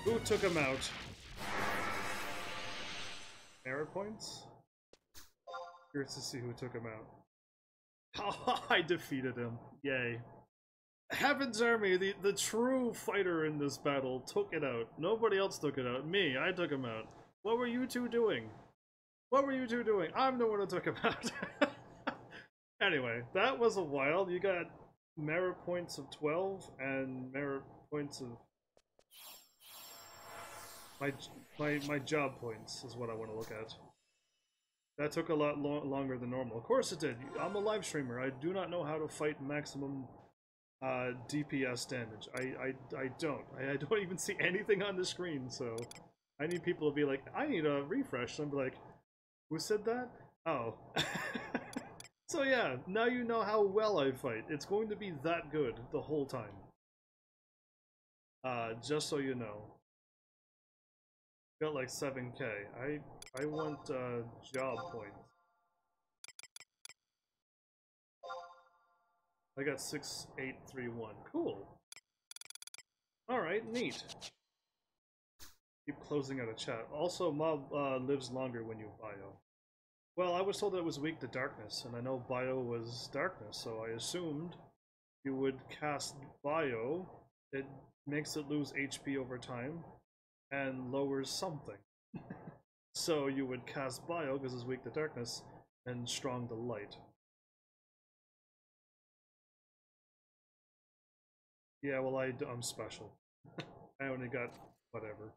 Speaker 1: Who took him out? Error points? Curious to see who took him out. I defeated him. Yay. Heaven's Army, the true fighter in this battle, took it out. Nobody else took it out. Me, I took him out. What were you two doing? What were you two doing? I'm the one who took him out. Anyway, that was a while. You got merit points of 12 and merit points of... My job points is what I want to look at. That took a lot longer than normal. Of course it did. I'm a live streamer. I do not know how to fight maximum DPS damage. I don't. I don't even see anything on the screen, so I need people to be like, I need a refresh. And I'm like, who said that? Oh. So yeah, now you know how well I fight. It's going to be that good the whole time. Just so you know. Got like 7k. I want job points. I got 6831. Cool. Alright, neat. Keep closing out a chat. Also, mob lives longer when you bio. Well, I was told that it was weak to darkness, and I know bio was darkness, so I assumed you would cast bio. It makes it lose HP over time, and lowers something. So you would cast bio because it's weak to darkness, and strong to light. Yeah, well, I'm special. I only got whatever.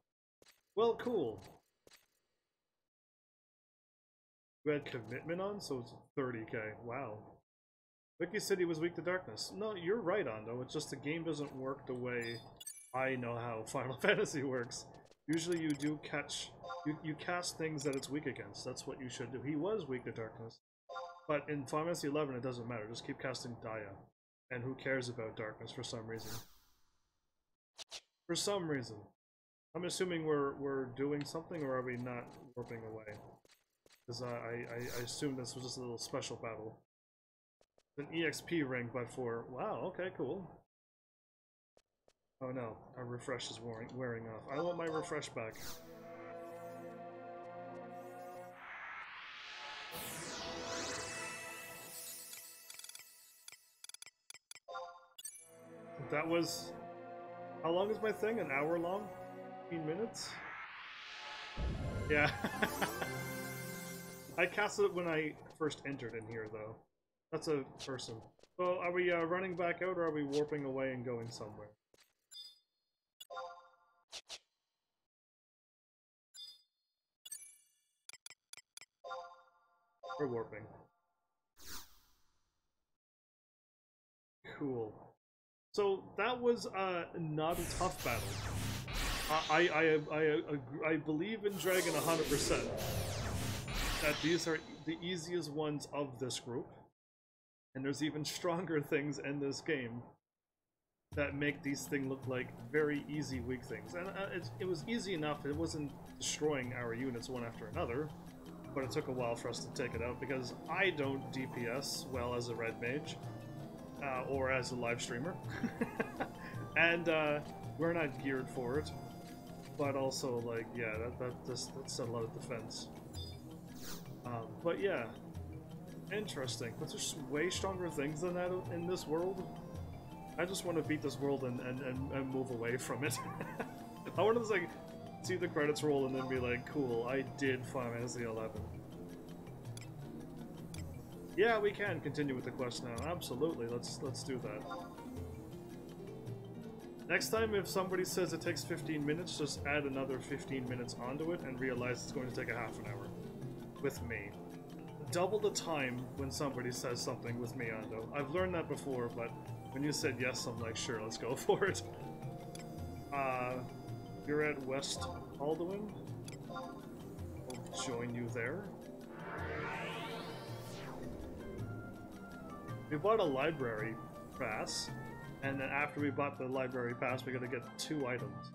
Speaker 1: Well, cool. You had commitment on, so it's 30k. Wow. Wiki City was weak to darkness. No, you're right, Ando. It's just the game doesn't work the way I know how Final Fantasy works. Usually you do catch... You cast things that it's weak against. That's what you should do. He was weak to darkness. But in Final Fantasy 11 it doesn't matter. Just keep casting Daya. And who cares about darkness for some reason? For some reason. I'm assuming we're doing something, or are we not warping away? Because I assume this was just a little special battle. An EXP ring, but for... Wow, okay, cool. Oh no, our refresh is wearing off. I want my refresh back. That was... How long is my thing? An hour long? 15 minutes? Yeah. I cast it when I first entered in here, though. That's a person. Well, are we running back out, or are we warping away and going somewhere? We're warping. Cool. So that was not a tough battle. I believe in Dragon 100%. That these are the easiest ones of this group, and there's even stronger things in this game that make these things look like very easy weak things. And it was easy enough. It wasn't destroying our units one after another, but it took a while for us to take it out because I don't DPS well as a red mage. Or as a live streamer. And we're not geared for it. But also, like, yeah, that's a lot of defense. But yeah, interesting. But there's way stronger things than that in this world. I just want to beat this world and move away from it. I want to just, like, see the credits roll and then be like, cool, I did Final Fantasy 11. Yeah, we can continue with the quest now. Absolutely, let's do that. Next time, if somebody says it takes 15 minutes, just add another 15 minutes onto it and realize it's going to take a half an hour. With me. Double the time when somebody says something with me, Ando. I've learned that before, but when you said yes, I'm like, sure, let's go for it. You're at West Alduin. I'll join you there. We bought a library pass, and then after we bought the library pass, we gotta get 2 items.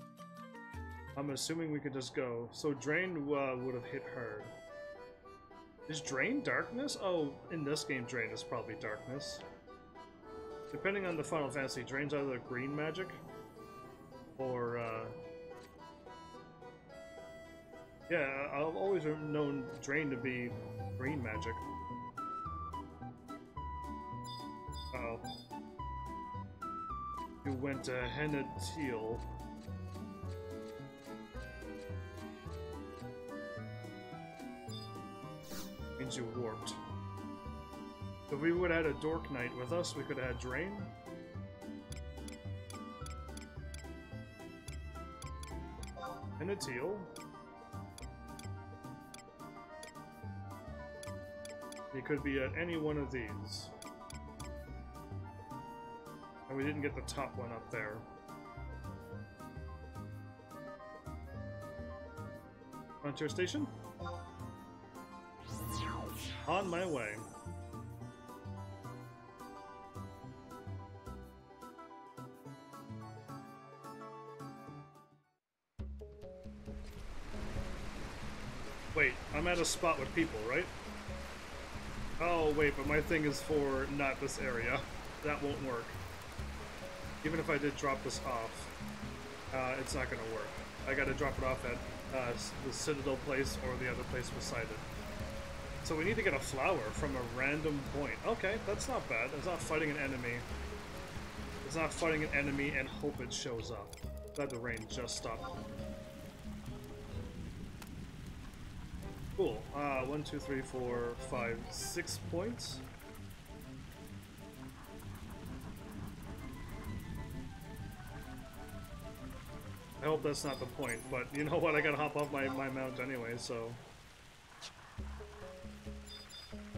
Speaker 1: I'm assuming we could just go. So Drain would have hit hard. Is Drain darkness? Oh, in this game, Drain is probably darkness. Depending on the Final Fantasy, Drain's either green magic or yeah, I've always known Drain to be green magic. Uh-oh. You went to Henna Teal. Means you warped. If we would have had a Dork Knight with us, we could have had Drain. Henna Teal. He could be at any one of these. And we didn't get the top one up there. Frontier Station? On my way. Wait, I'm at a spot with people, right? Oh, wait, but my thing is for not this area. That won't work. Even if I did drop this off, it's not gonna work. I gotta drop it off at the Citadel place or the other place beside it. So we need to get a flower from a random point. Okay, that's not bad. It's not fighting an enemy. It's not fighting an enemy and hope it shows up. Glad the rain just stopped. Cool. 1, 2, 3, 4, 5, 6 points. I hope that's not the point, but you know what? I gotta hop off my mount anyway, so...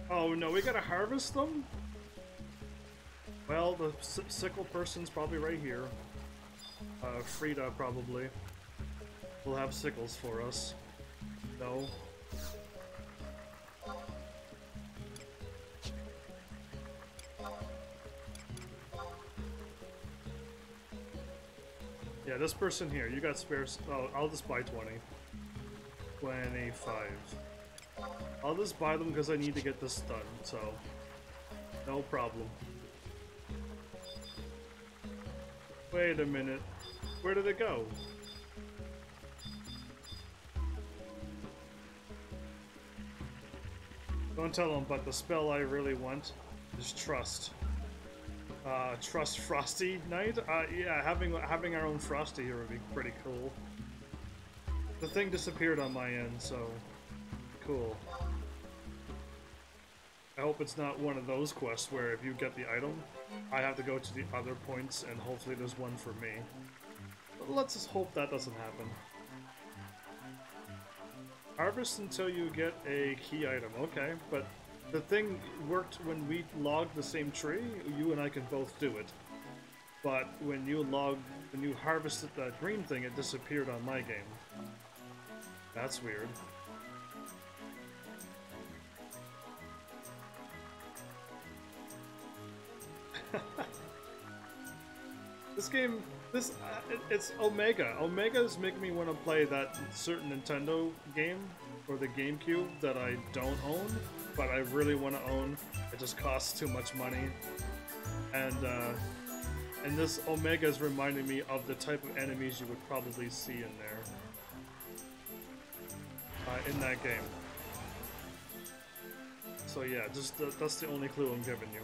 Speaker 1: Oh no, we gotta harvest them? Well, the sickle person's probably right here. Frida probably will have sickles for us. No. Yeah, this person here, you got spares. Oh, I'll just buy 20. 25. I'll just buy them because I need to get this done, so no problem. Wait a minute. Where did it go? Don't tell them, but the spell I really want is Trust. Trust Frosty Knight? Yeah, having our own Frosty here would be pretty cool. The thing disappeared on my end, so cool. I hope it's not one of those quests where if you get the item, I have to go to the other points and hopefully there's one for me. But let's just hope that doesn't happen. Harvest until you get a key item, okay, but the thing worked when we logged the same tree, you and I can both do it. But when you harvested that green thing, it disappeared on my game. That's weird. This game, it's Omega. Omega's making me want to play that certain Nintendo game, or the GameCube, that I don't own, but I really want to own. It just costs too much money. And this Omega is reminding me of the type of enemies you would probably see in there. In that game. So yeah, just that's the only clue I'm giving you.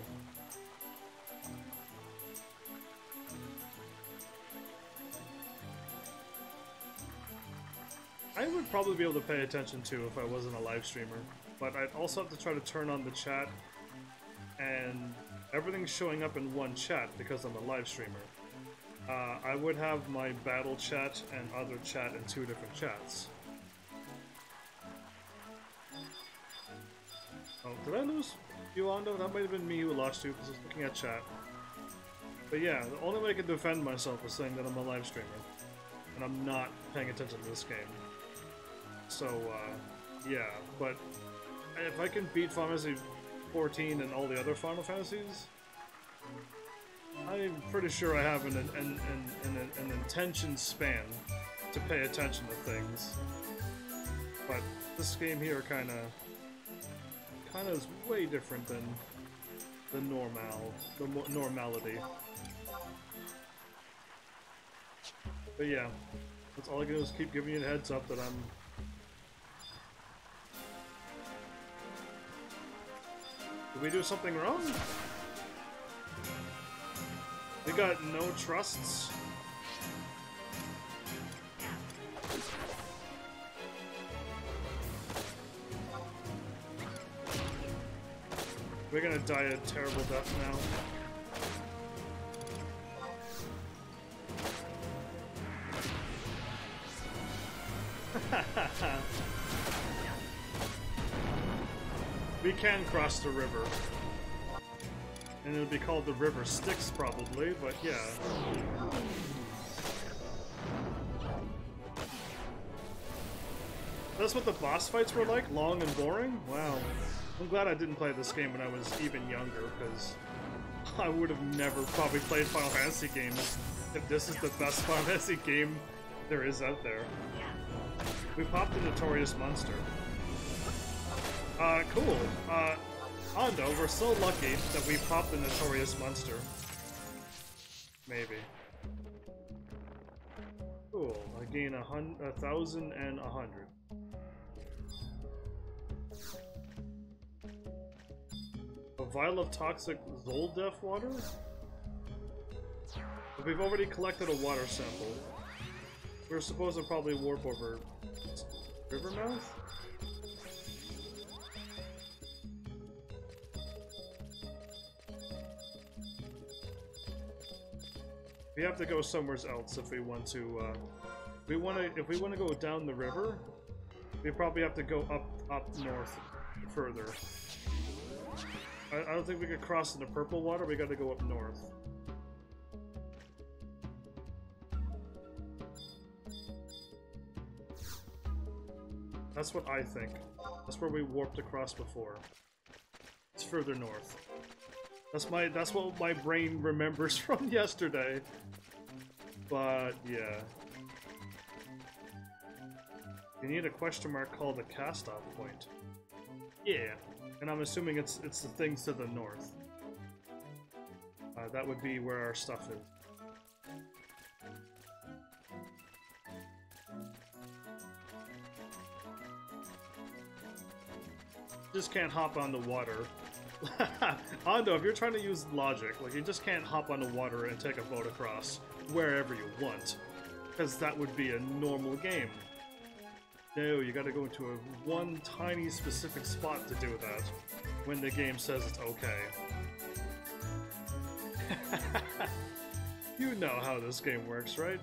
Speaker 1: I would probably be able to pay attention to if I wasn't a live streamer, but I'd also have to try to turn on the chat and everything's showing up in one chat because I'm a live streamer. I would have my battle chat and other chat in 2 different chats. Oh, did I lose you, Ondo? That might have been me who lost you because I was looking at chat. But yeah, the only way I can defend myself is saying that I'm a live streamer. And I'm not paying attention to this game. So, yeah, but if I can beat Final Fantasy 14 and all the other Final Fantasies, I'm pretty sure I have an attention span to pay attention to things. But this game here kind of is way different than the normality. But yeah, that's all I can do is keep giving you a heads up that I'm... Did we do something wrong? We got no trusts? We're gonna die a terrible death now. We can cross the river. And it'll be called the River Styx probably, but yeah. That's what the boss fights were like? Long and boring? Wow. I'm glad I didn't play this game when I was even younger, because I would have never probably played Final Fantasy games if this is the best Final Fantasy game there is out there. We popped the Notorious Monster. Cool. Ondo, we're so lucky that we popped the Notorious Monster. Maybe. Cool. I gain 1,100. A vial of toxic Zoldyck water? But we've already collected a water sample. We're supposed to probably warp over Rivermouth? We have to go somewhere else if we want to, if we want to go down the river, we probably have to go up north further. I don't think we could cross into purple water, we gotta go up north. That's what I think. That's where we warped across before. It's further north. That's what my brain remembers from yesterday. But yeah. You need a question mark called a cast-off point. Yeah. And I'm assuming it's the things to the north. That would be where our stuff is. Just can't hop on the water. Ondo, if you're trying to use logic, like, you just can't hop on the water and take a boat across wherever you want. Because that would be a normal game. No, you gotta go into one tiny specific spot to do that, when the game says it's okay. You know how this game works, right?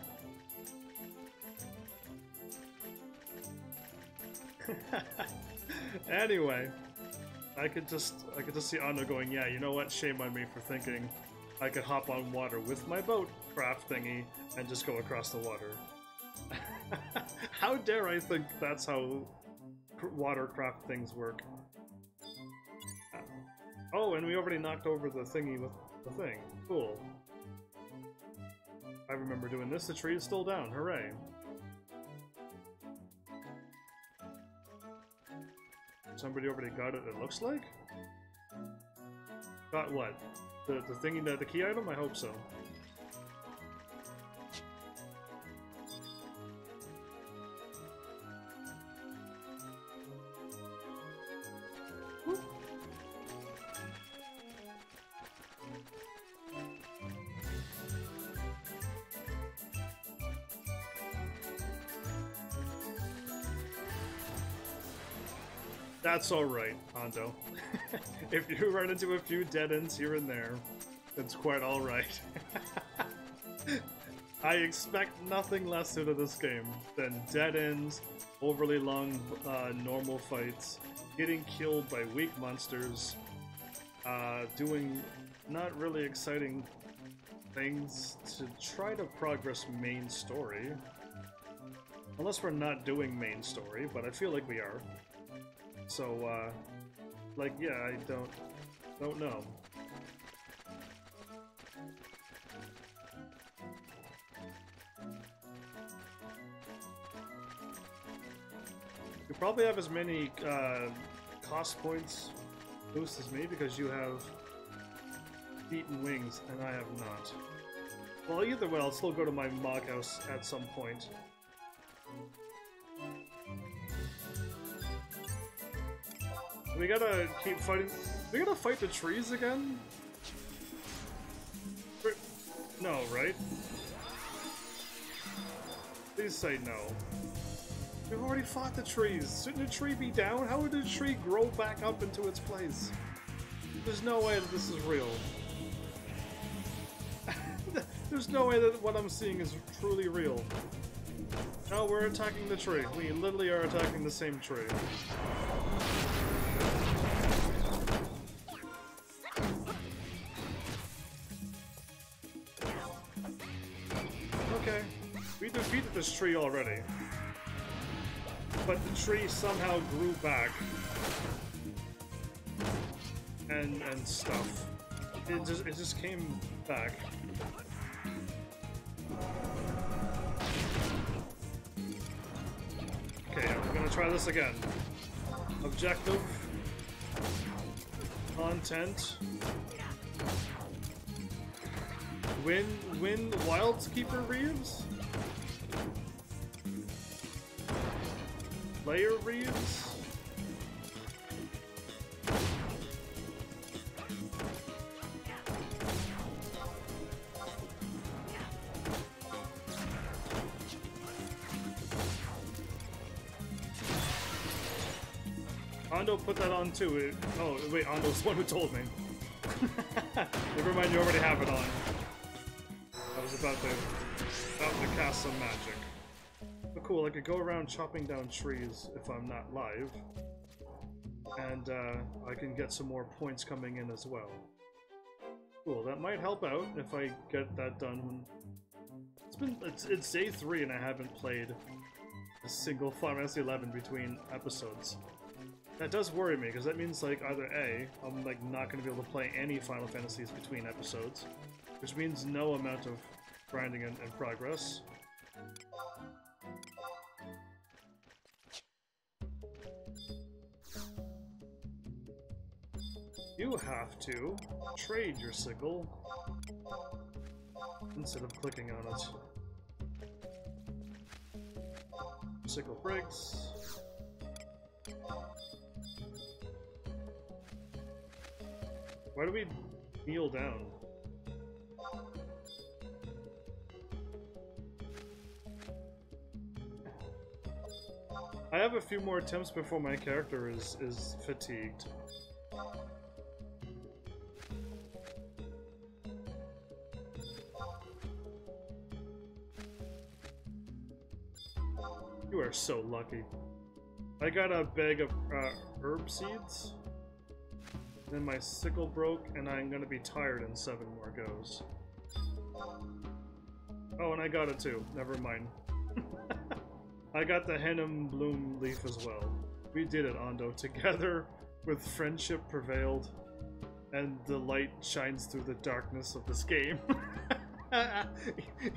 Speaker 1: Anyway, I could just see Anno going, yeah, you know what, shame on me for thinking I could hop on water with my boat craft thingy and just go across the water. How dare I think that's how watercraft things work. Oh, and we already knocked over the thingy with the thing. Cool. I remember doing this, the tree is still down, hooray. Somebody already got it, it looks like? Got what? The thingy, the key item? I hope so. That's alright, Hondo. If you run into a few dead ends here and there, it's quite alright. I expect nothing less out of this game than dead ends, overly long normal fights, getting killed by weak monsters, doing not really exciting things to try to progress main story. Unless we're not doing main story, but I feel like we are. So, like, yeah, I don't know. You probably have as many cost points boost as me because you have feet and wings, and I have not. Well, either way, I'll still go to my Mog House at some point. We gotta keep fighting. We gotta fight the trees again? No, right? Please say no. We've already fought the trees. Shouldn't the tree be down? How would the tree grow back up into its place? There's no way that this is real. There's no way that what I'm seeing is truly real. No, we're attacking the tree. We literally are attacking the same tree. Okay, we defeated this tree already. But the tree somehow grew back. And stuff. It just came back. Okay, I'm gonna try this again. Objective. Content. Win Wildskeeper Reeves? Layer Reeves? Hondo put that on too. Oh, wait, Hondo's the one who told me. Never mind, you already have it on. I was about to cast some magic. But cool, I could go around chopping down trees if I'm not live. And I can get some more points coming in as well. Cool, that might help out if I get that done. It's day 3 and I haven't played a single Final Fantasy XI between episodes. That does worry me, because that means, like, either A, I'm, like, not going to be able to play any Final Fantasies between episodes, which means no amount of grinding and progress. You have to trade your sickle instead of clicking on it. Sickle breaks. Why do we kneel down? I have a few more attempts before my character is fatigued. You are so lucky. I got a bag of herb seeds. Then my sickle broke, and I'm gonna be tired in 7 more goes. Oh, and I got it too. Never mind. I got the Hennem Bloom leaf as well. We did it, Hondo. Together, with friendship prevailed, and the light shines through the darkness of this game.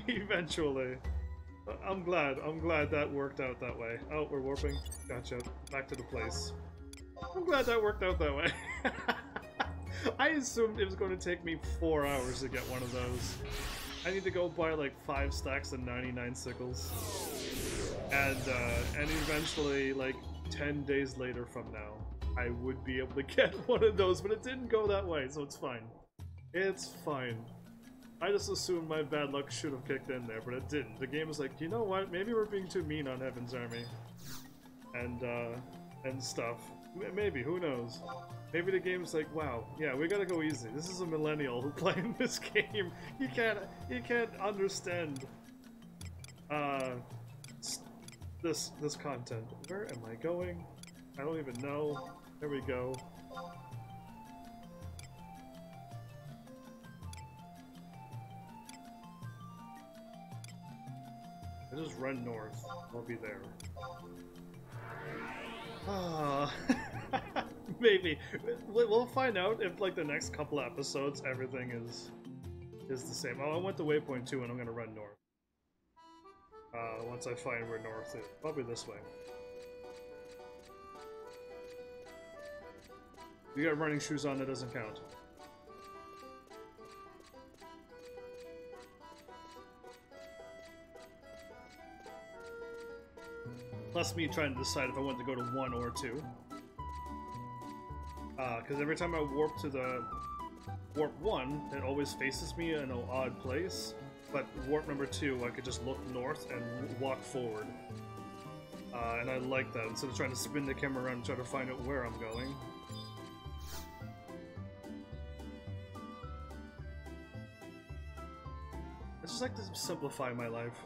Speaker 1: Eventually. I'm glad that worked out that way. Oh, we're warping. Gotcha. Back to the place. I'm glad that worked out that way. I assumed it was going to take me 4 hours to get one of those. I need to go buy like 5 stacks of 99 sickles. And eventually, like 10 days later from now, I would be able to get one of those, but it didn't go that way, so it's fine. It's fine. I just assumed my bad luck should have kicked in there, but it didn't. The game was like, you know what, maybe we're being too mean on Heaven's Army. And stuff. Maybe, who knows? Maybe the game's like, wow, yeah, we gotta go easy. This is a millennial who playing this game. He can't understand this content. Where am I going? I don't even know. There we go. I just run north. I'll be there. Ah, maybe we'll find out if like the next couple episodes everything is the same. Oh, I went to Waypoint 2 and I'm gonna run north. Once I find where north is, probably this way. You got running shoes on, that doesn't count. Plus me trying to decide if I want to go to 1 or 2. Because every time I warp to the warp 1, it always faces me in an odd place. But warp number 2, I could just look north and walk forward. And I like that, instead of trying to spin the camera around and try to find out where I'm going. I just like to simplify my life.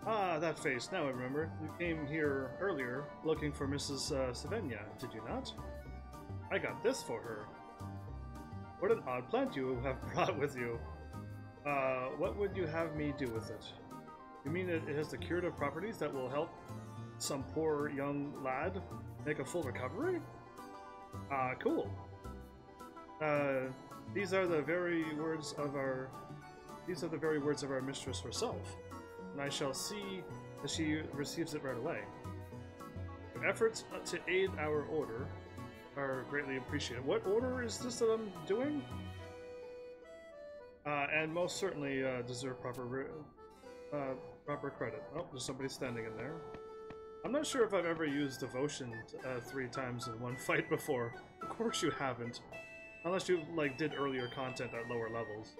Speaker 1: Ah, that face. Now I remember. You came here earlier looking for Mrs. Savenya, did you not? I got this for her. What an odd plant you have brought with you. What would you have me do with it? You mean it has the curative properties that will help some poor young lad make a full recovery? Cool. These are the very words of our mistress herself, and I shall see that she receives it right away. Your efforts to aid our order are greatly appreciated. What order is this that I'm doing? And most certainly deserve proper credit. Oh, there's somebody standing in there. I'm not sure if I've ever used devotion 3 times in one fight before. Of course you haven't, unless you like did earlier content at lower levels.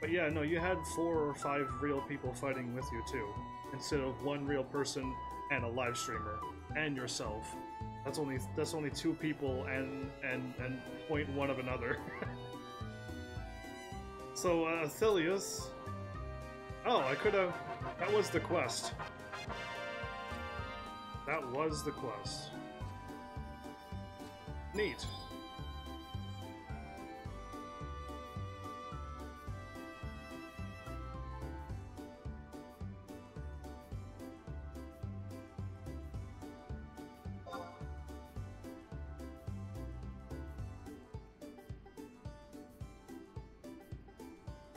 Speaker 1: But yeah, no, you had 4 or 5 real people fighting with you too, instead of 1 real person and a live streamer and yourself. That's only 2 people and 0.1 of another. So Athilius. Oh, I could have. That was the quest. That was the quest. Neat.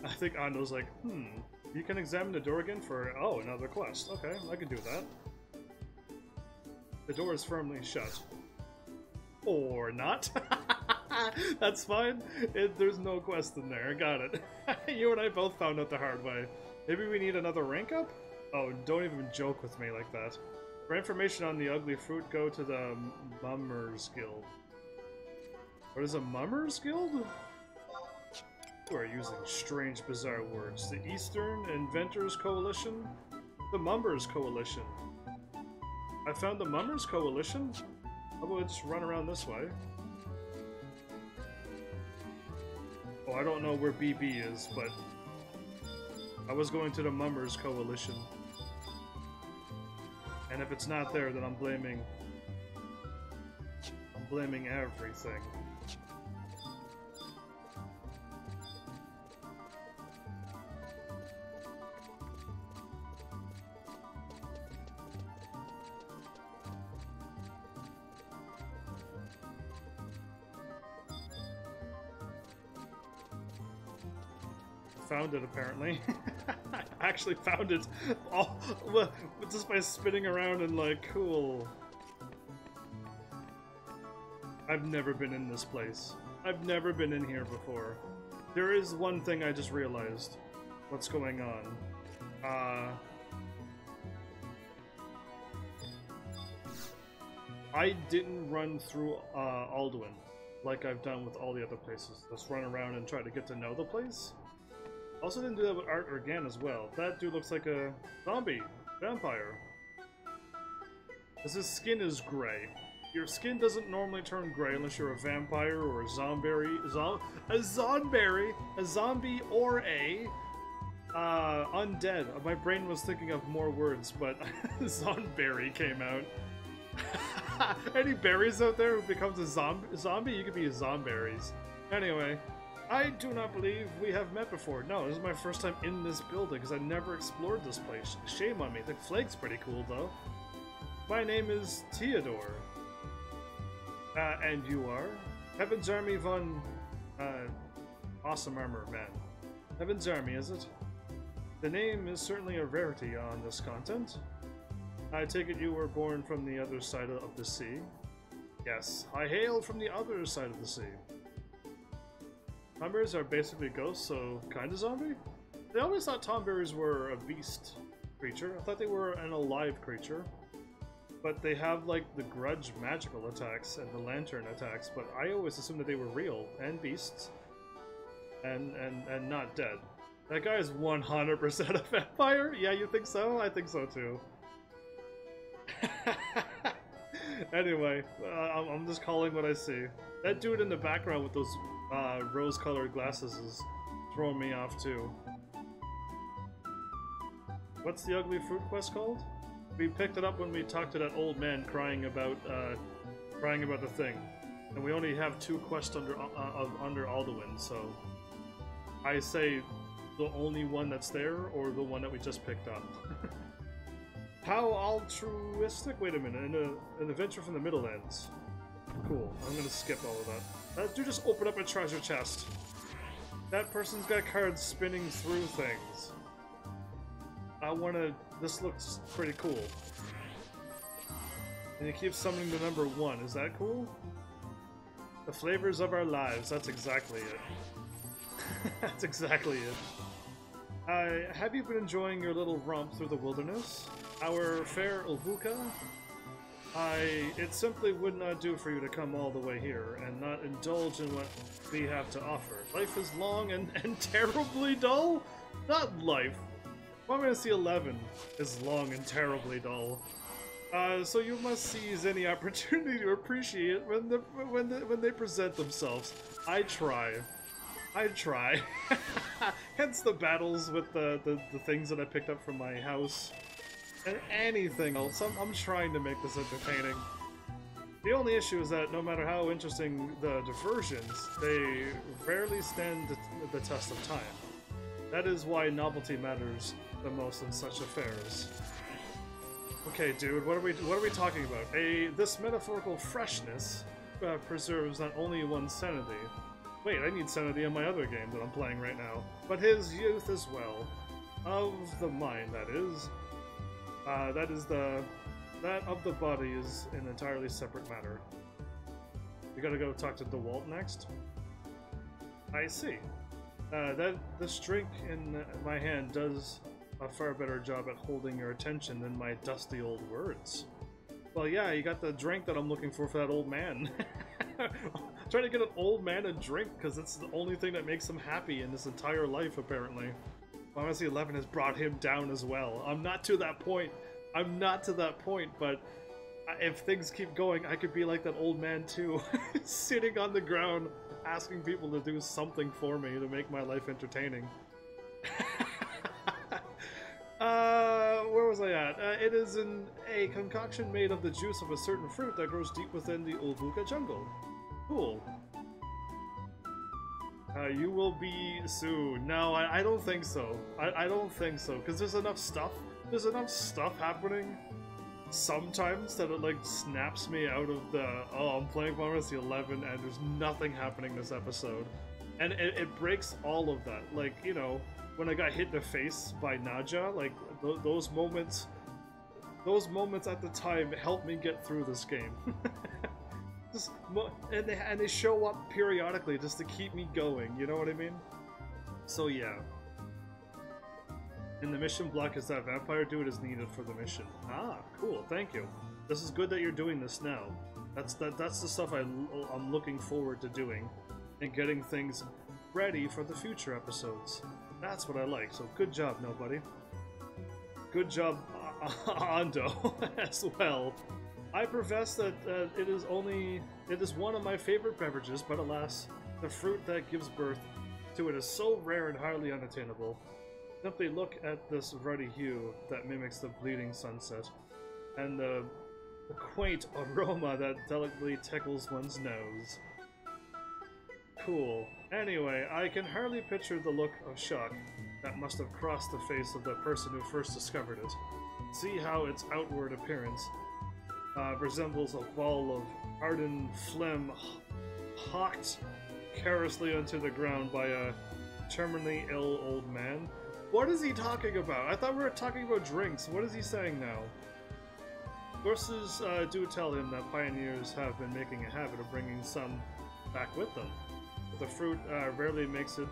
Speaker 1: I think Ando's like, you can examine the door again for, oh, another quest. Okay, I can do that. The door is firmly shut. Or not. That's fine. There's no quest in there. Got it. You and I both found out the hard way. Maybe we need another rank up? Oh, don't even joke with me like that. For information on the ugly fruit, go to the Mummers Guild. What is a Mummers Guild? You are using strange, bizarre words. The Eastern Inventors Coalition? The Mummers Coalition. I found the Mummers Coalition? How about we just run around this way? Oh, I don't know where BB is, but I was going to the Mummers Coalition. And if it's not there, then I'm blaming everything. Found it, apparently. I actually found it all just by spinning around and like, cool. I've never been in this place. I've never been in here before. There is one thing I just realized. What's going on? I didn't run through Alduin like I've done with all the other places. Let's run around and try to get to know the place. Also didn't do that with Art Organ as well. That dude looks like a zombie, vampire. Because his skin is gray. Your skin doesn't normally turn gray unless you're a vampire or a zombie, or a undead. My brain was thinking of more words, but Zonberry came out. Any berries out there who becomes a zombie? You could be a Zomberries. Anyway, I do not believe we have met before. No, this is my first time in this building because I never explored this place. Shame on me. The flag's pretty cool though. My name is Theodore. And you are? Heaven's Army von... Awesome Armor Man. Heaven's Army, is it? The name is certainly a rarity on this continent. I take it you were born from the other side of the sea? Yes, I hail from the other side of the sea. Tomberries are basically ghosts, so kinda zombie? They always thought Tomberries were a beast creature. I thought they were an alive creature. But they have like the grudge magical attacks and the lantern attacks, but I always assumed that they were real and beasts and not dead. That guy is 100% a vampire? Yeah, you think so? I think so too. Anyway, I'm just calling what I see. That dude in the background with those rose-colored glasses is throwing me off too. What's the ugly fruit quest called? We picked it up when we talked to that old man crying about the thing, and we only have 2 quests under Alduin, so I say the only one that's there or the one that we just picked up. How altruistic? Wait a minute, an adventure from the Middlelands. Cool. I'm gonna skip all of that. That dude just opened up a treasure chest. That person's got cards spinning through things. This looks pretty cool. And it keeps summoning the number 1. Is that cool? The flavors of our lives. That's exactly it. That's exactly it. Have you been enjoying your little romp through the wilderness? Our fair Ulvuka? It simply would not do for you to come all the way here and not indulge in what we have to offer. Life is long and terribly dull? Not life. Final Fantasy 11 is long and terribly dull. So you must seize any opportunity to appreciate when they present themselves. I try. Hence the battles with the things that I picked up from my house. And anything else. I'm trying to make this entertaining. The only issue is that no matter how interesting the diversions, they rarely stand the test of time. That is why novelty matters the most in such affairs. Okay, dude, what are we talking about? This metaphorical freshness preserves not only one's sanity. Wait, I need sanity in my other game that I'm playing right now, but his youth as well. Of the mind, that is. That of the body is an entirely separate matter. We gotta go talk to DeWalt next? I see. This drink in my hand does a far better job at holding your attention than my dusty old words. Well, yeah, you got the drink that I'm looking for that old man. Trying to get an old man a drink because it's the only thing that makes him happy in his entire life, apparently. Final Fantasy 11 has brought him down as well. I'm not to that point, but if things keep going, I could be like that old man too, sitting on the ground, asking people to do something for me to make my life entertaining. Where was I at? It is a concoction made of the juice of a certain fruit that grows deep within the Ulvuka jungle. Cool. You will be soon. No, I don't think so. I don't think so, because there's enough stuff. There's enough stuff happening sometimes that it like snaps me out of the, oh, I'm playing Final Fantasy 11 and there's nothing happening this episode. And it breaks all of that. Like, you know, when I got hit in the face by Naja, like those moments at the time helped me get through this game. And they show up periodically just to keep me going, you know what I mean? So yeah. In the mission block is that vampire dude is needed for the mission. Ah, cool, thank you. This is good that you're doing this now. That's the stuff I'm looking forward to doing. And getting things ready for the future episodes. That's what I like, so good job, nobody. Good job, Ando, as well. I profess that it is one of my favorite beverages, but alas, the fruit that gives birth to it is so rare and highly unattainable. Simply look at this ruddy hue that mimics the bleeding sunset, and the quaint aroma that delicately tickles one's nose. Cool. Anyway, I can hardly picture the look of shock that must have crossed the face of the person who first discovered it. See how its outward appearance resembles a ball of hardened phlegm hawked carelessly onto the ground by a terminally ill old man. What is he talking about? I thought we were talking about drinks. What is he saying now? Sources do tell him that pioneers have been making a habit of bringing some back with them. But the fruit rarely makes it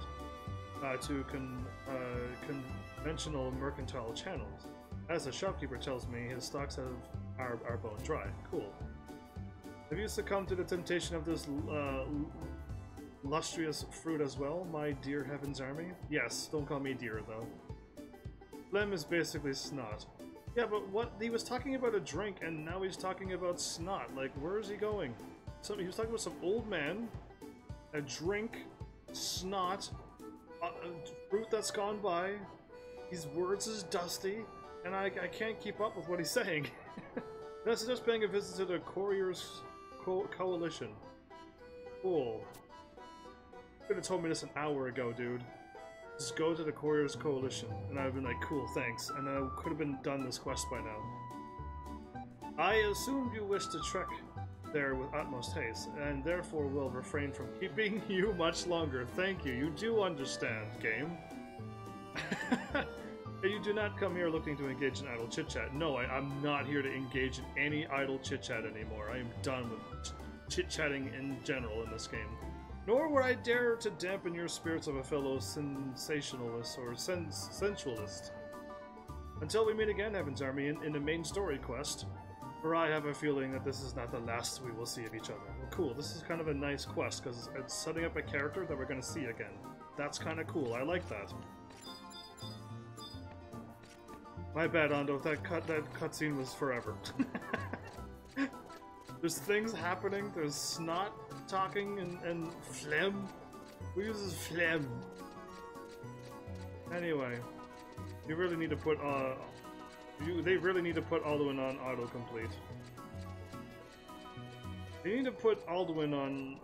Speaker 1: to conventional mercantile channels. As the shopkeeper tells me, his stocks are bone dry. Cool. Have you succumbed to the temptation of this lustrous fruit as well, my dear Heaven's Army? Yes, don't call me dear though. Phlegm is basically snot. Yeah, but what? He was talking about a drink and now he's talking about snot. Like, where is he going? He was talking about some old man, a drink, snot, fruit that's gone by. His words is dusty, and I can't keep up with what he's saying. That's just paying a visit to the Couriers Coalition. Cool. You could have told me this an hour ago, dude. Just go to the Couriers Coalition, and I'd have been like, cool, thanks, and I could have been done this quest by now. I assumed you wish to trek there with utmost haste, and therefore will refrain from keeping you much longer. Thank you. You do understand, game. You do not come here looking to engage in idle chit-chat. No, I'm not here to engage in any idle chit-chat anymore. I am done with chit-chatting in general in this game. Nor would I dare to dampen your spirits of a fellow sensationalist or sensualist. Until we meet again, Heaven's Army, in the main story quest, for I have a feeling that this is not the last we will see of each other. Well, cool, this is kind of a nice quest, because it's setting up a character that we're going to see again. That's kind of cool, I like that. My bad, Ando, that cutscene was forever. There's things happening, there's snot talking and phlegm. Who uses phlegm? Anyway, you really need to put they really need to put Alduin on autocomplete. They need to put Alduin on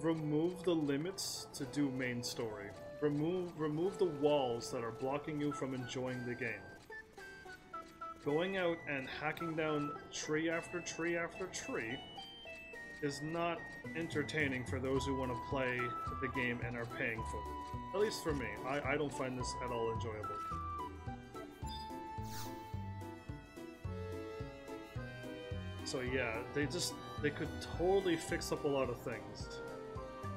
Speaker 1: remove the limits to do main story. Remove the walls that are blocking you from enjoying the game. Going out and hacking down tree after tree after tree is not entertaining for those who want to play the game and are paying for it. At least for me. I don't find this at all enjoyable. So yeah, they could totally fix up a lot of things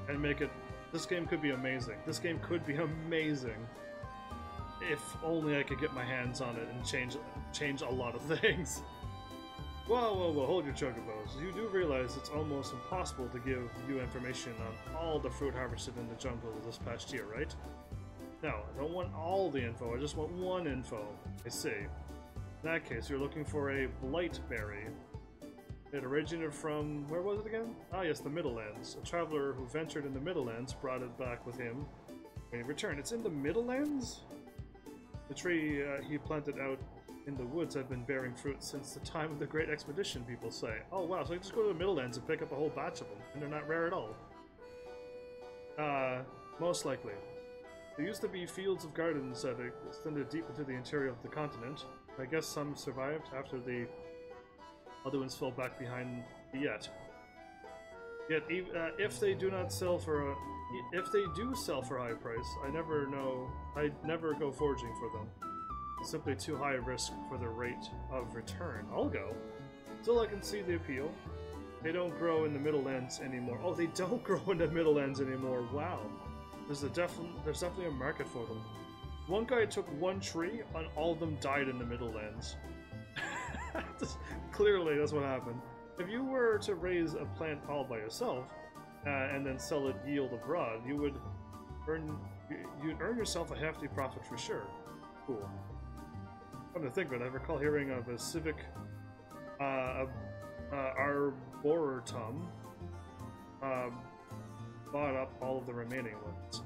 Speaker 1: and make it. This game could be amazing. This game could be amazing if only I could get my hands on it and change a lot of things. Whoa, hold your chocobos. You do realize it's almost impossible to give you information on all the fruit harvested in the jungle this past year, right? No, I don't want all the info, I just want one info. I see. In that case, you're looking for a Blightberry. It originated from, where was it again? Ah yes, the Middlelands. A traveler who ventured in the Middlelands brought it back with him when he returned. It's in the Middlelands? The tree he planted out in the woods had been bearing fruit since the time of the Great Expedition, people say. Oh wow, so you just go to the Middlelands and pick up a whole batch of them, and they're not rare at all. Most likely. There used to be fields of gardens that extended deep into the interior of the continent. I guess some survived after the other ones fell back behind yet. Yet, if they do sell for a high price, I never go foraging for them. It's simply too high a risk for the rate of return. I'll go. Still, I can see the appeal. They don't grow in the Middlelands anymore. Oh, they don't grow in the Middlelands anymore. Wow. There's definitely a market for them. One guy took one tree, and all of them died in the Middlelands. Clearly, that's what happened. If you were to raise a plant all by yourself, and then sell it yield abroad, you'd earn yourself a hefty profit for sure. Cool. Come to think of it, I recall hearing of a civic Arboretum bought up all of the remaining ones.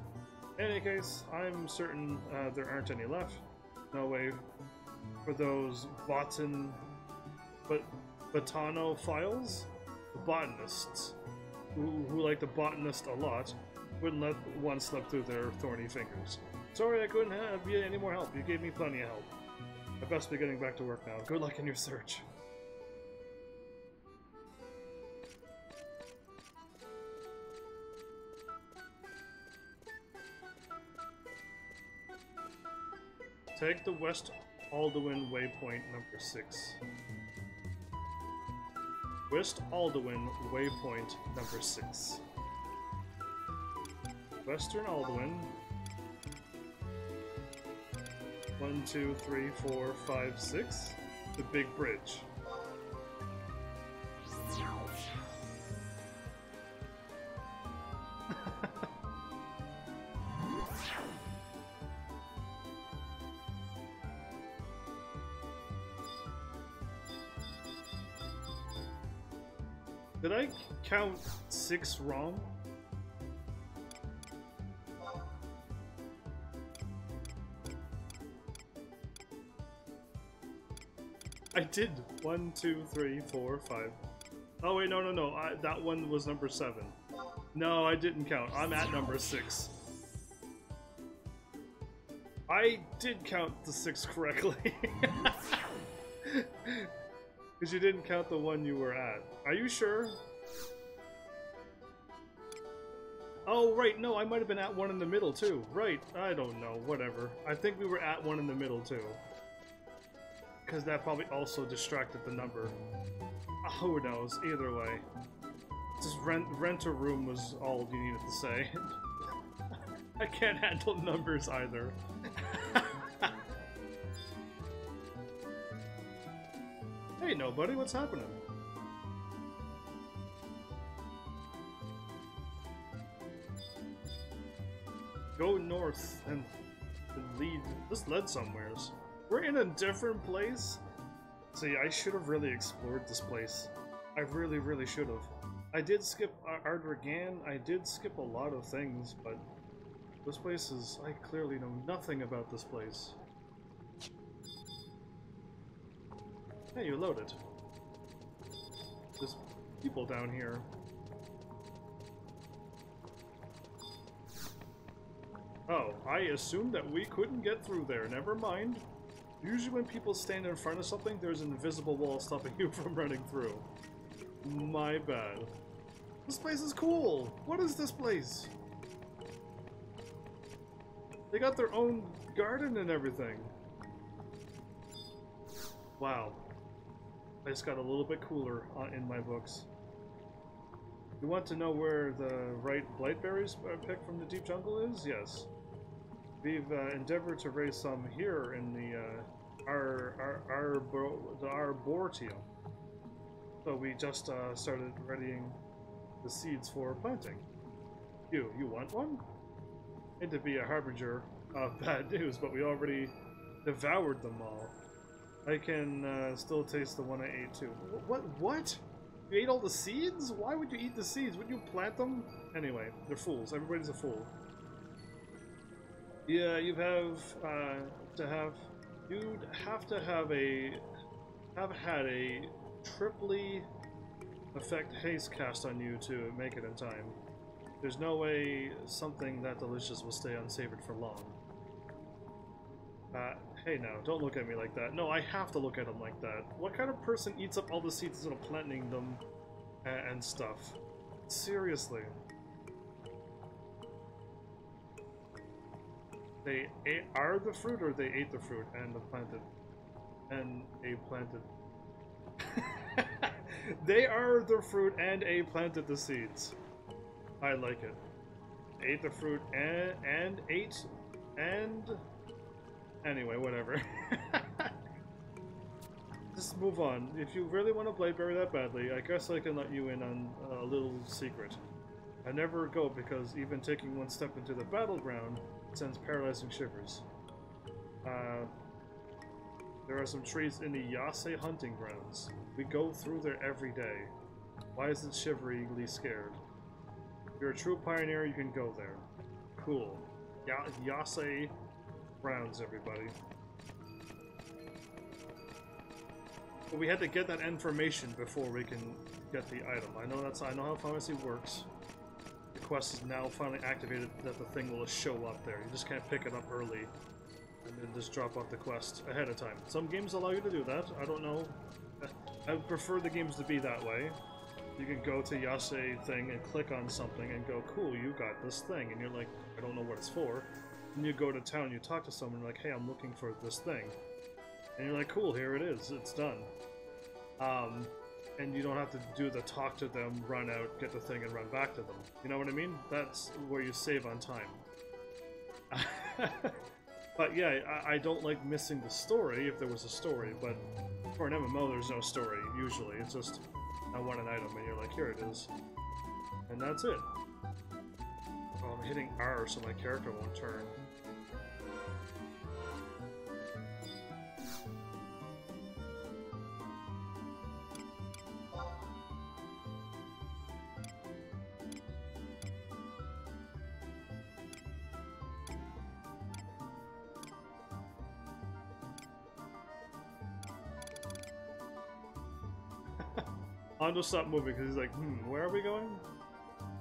Speaker 1: In any case, I'm certain there aren't any left. No way for those botanophiles, the botanists, who like the botanist a lot, wouldn't let one slip through their thorny fingers. Sorry I couldn't have you any more help. You gave me plenty of help. I best be getting back to work now. Good luck in your search. Take the West Alduin waypoint number 6. West Alduin waypoint number 6. Western Alduin. 1, 2, 3, 4, 5, 6. The big bridge. Did I count 6 wrong? I did. 1, 2, 3, 4, 5. Oh wait, no. That one was number 7. No, I didn't count. I'm at number 6. I did count the 6 correctly. Because you didn't count the one you were at. Are you sure? Oh, right, no, I might have been at one in the middle, too. Right, I don't know, whatever. I think we were at one in the middle, too. Because that probably also distracted the number. Who knows, either way. Just rent a room was all you needed to say. I can't handle numbers either. Hey, nobody, what's happening? Go north and lead. This led somewheres. We're in a different place? See, I should have really explored this place. I really should have. I did skip Ardrigan, I did skip a lot of things, but this place is... I clearly know nothing about this place. Hey, you loaded. There's people down here. Oh, I assumed that we couldn't get through there. Never mind. Usually when people stand in front of something, there's an invisible wall stopping you from running through. My bad. This place is cool! What is this place? They got their own garden and everything. Wow. I just got a little bit cooler in my books. You want to know where the right blightberries picked from the deep jungle is? Yes. We've endeavored to raise some here in the Arboretum. So we just started readying the seeds for planting. You want one? Hate to be a harbinger of bad news, but we already devoured them all. I can still taste the one I ate too. What? You ate all the seeds? Why would you eat the seeds? Wouldn't you plant them? Anyway, they're fools. Everybody's a fool. Yeah, you'd have to have had a triply effect haste cast on you to make it in time. There's no way something that delicious will stay unsavored for long. Hey now, don't look at me like that. No, I have to look at them like that. What kind of person eats up all the seeds instead of planting them and stuff? Seriously. They are the fruit, or they ate the fruit and planted. And A planted. They are the fruit and A planted the seeds. I like it. Ate the fruit and ate and... Anyway, whatever. Just move on. If you really want to Blightberry that badly, I guess I can let you in on a little secret. I never go because even taking one step into the battleground sends paralyzing shivers. There are some trees in the Yase hunting grounds. We go through there every day. Why is it shiveringly scared? If you're a true pioneer, you can go there. Cool. Yase grounds, everybody. But we had to get that information before we can get the item. I know how pharmacy works. The quest is now finally activated that the thing will show up there. You just can't pick it up early and then just drop off the quest ahead of time. Some games allow you to do that. I don't know. I would prefer the games to be that way. You can go to Yase thing and click on something and go, cool, you got this thing. And you're like, I don't know what it's for. And you go to town, you talk to someone, like, hey, I'm looking for this thing. And you're like, cool, here it is, it's done. And you don't have to do the talk to them, run out, get the thing, and run back to them. You know what I mean? That's where you save on time. But yeah, I don't like missing the story if there was a story, but for an MMO there's no story, usually. It's just, I want an item, and you're like, here it is. And that's it. Oh, I'm hitting R so my character won't turn. Hondo stopped moving because he's like, where are we going?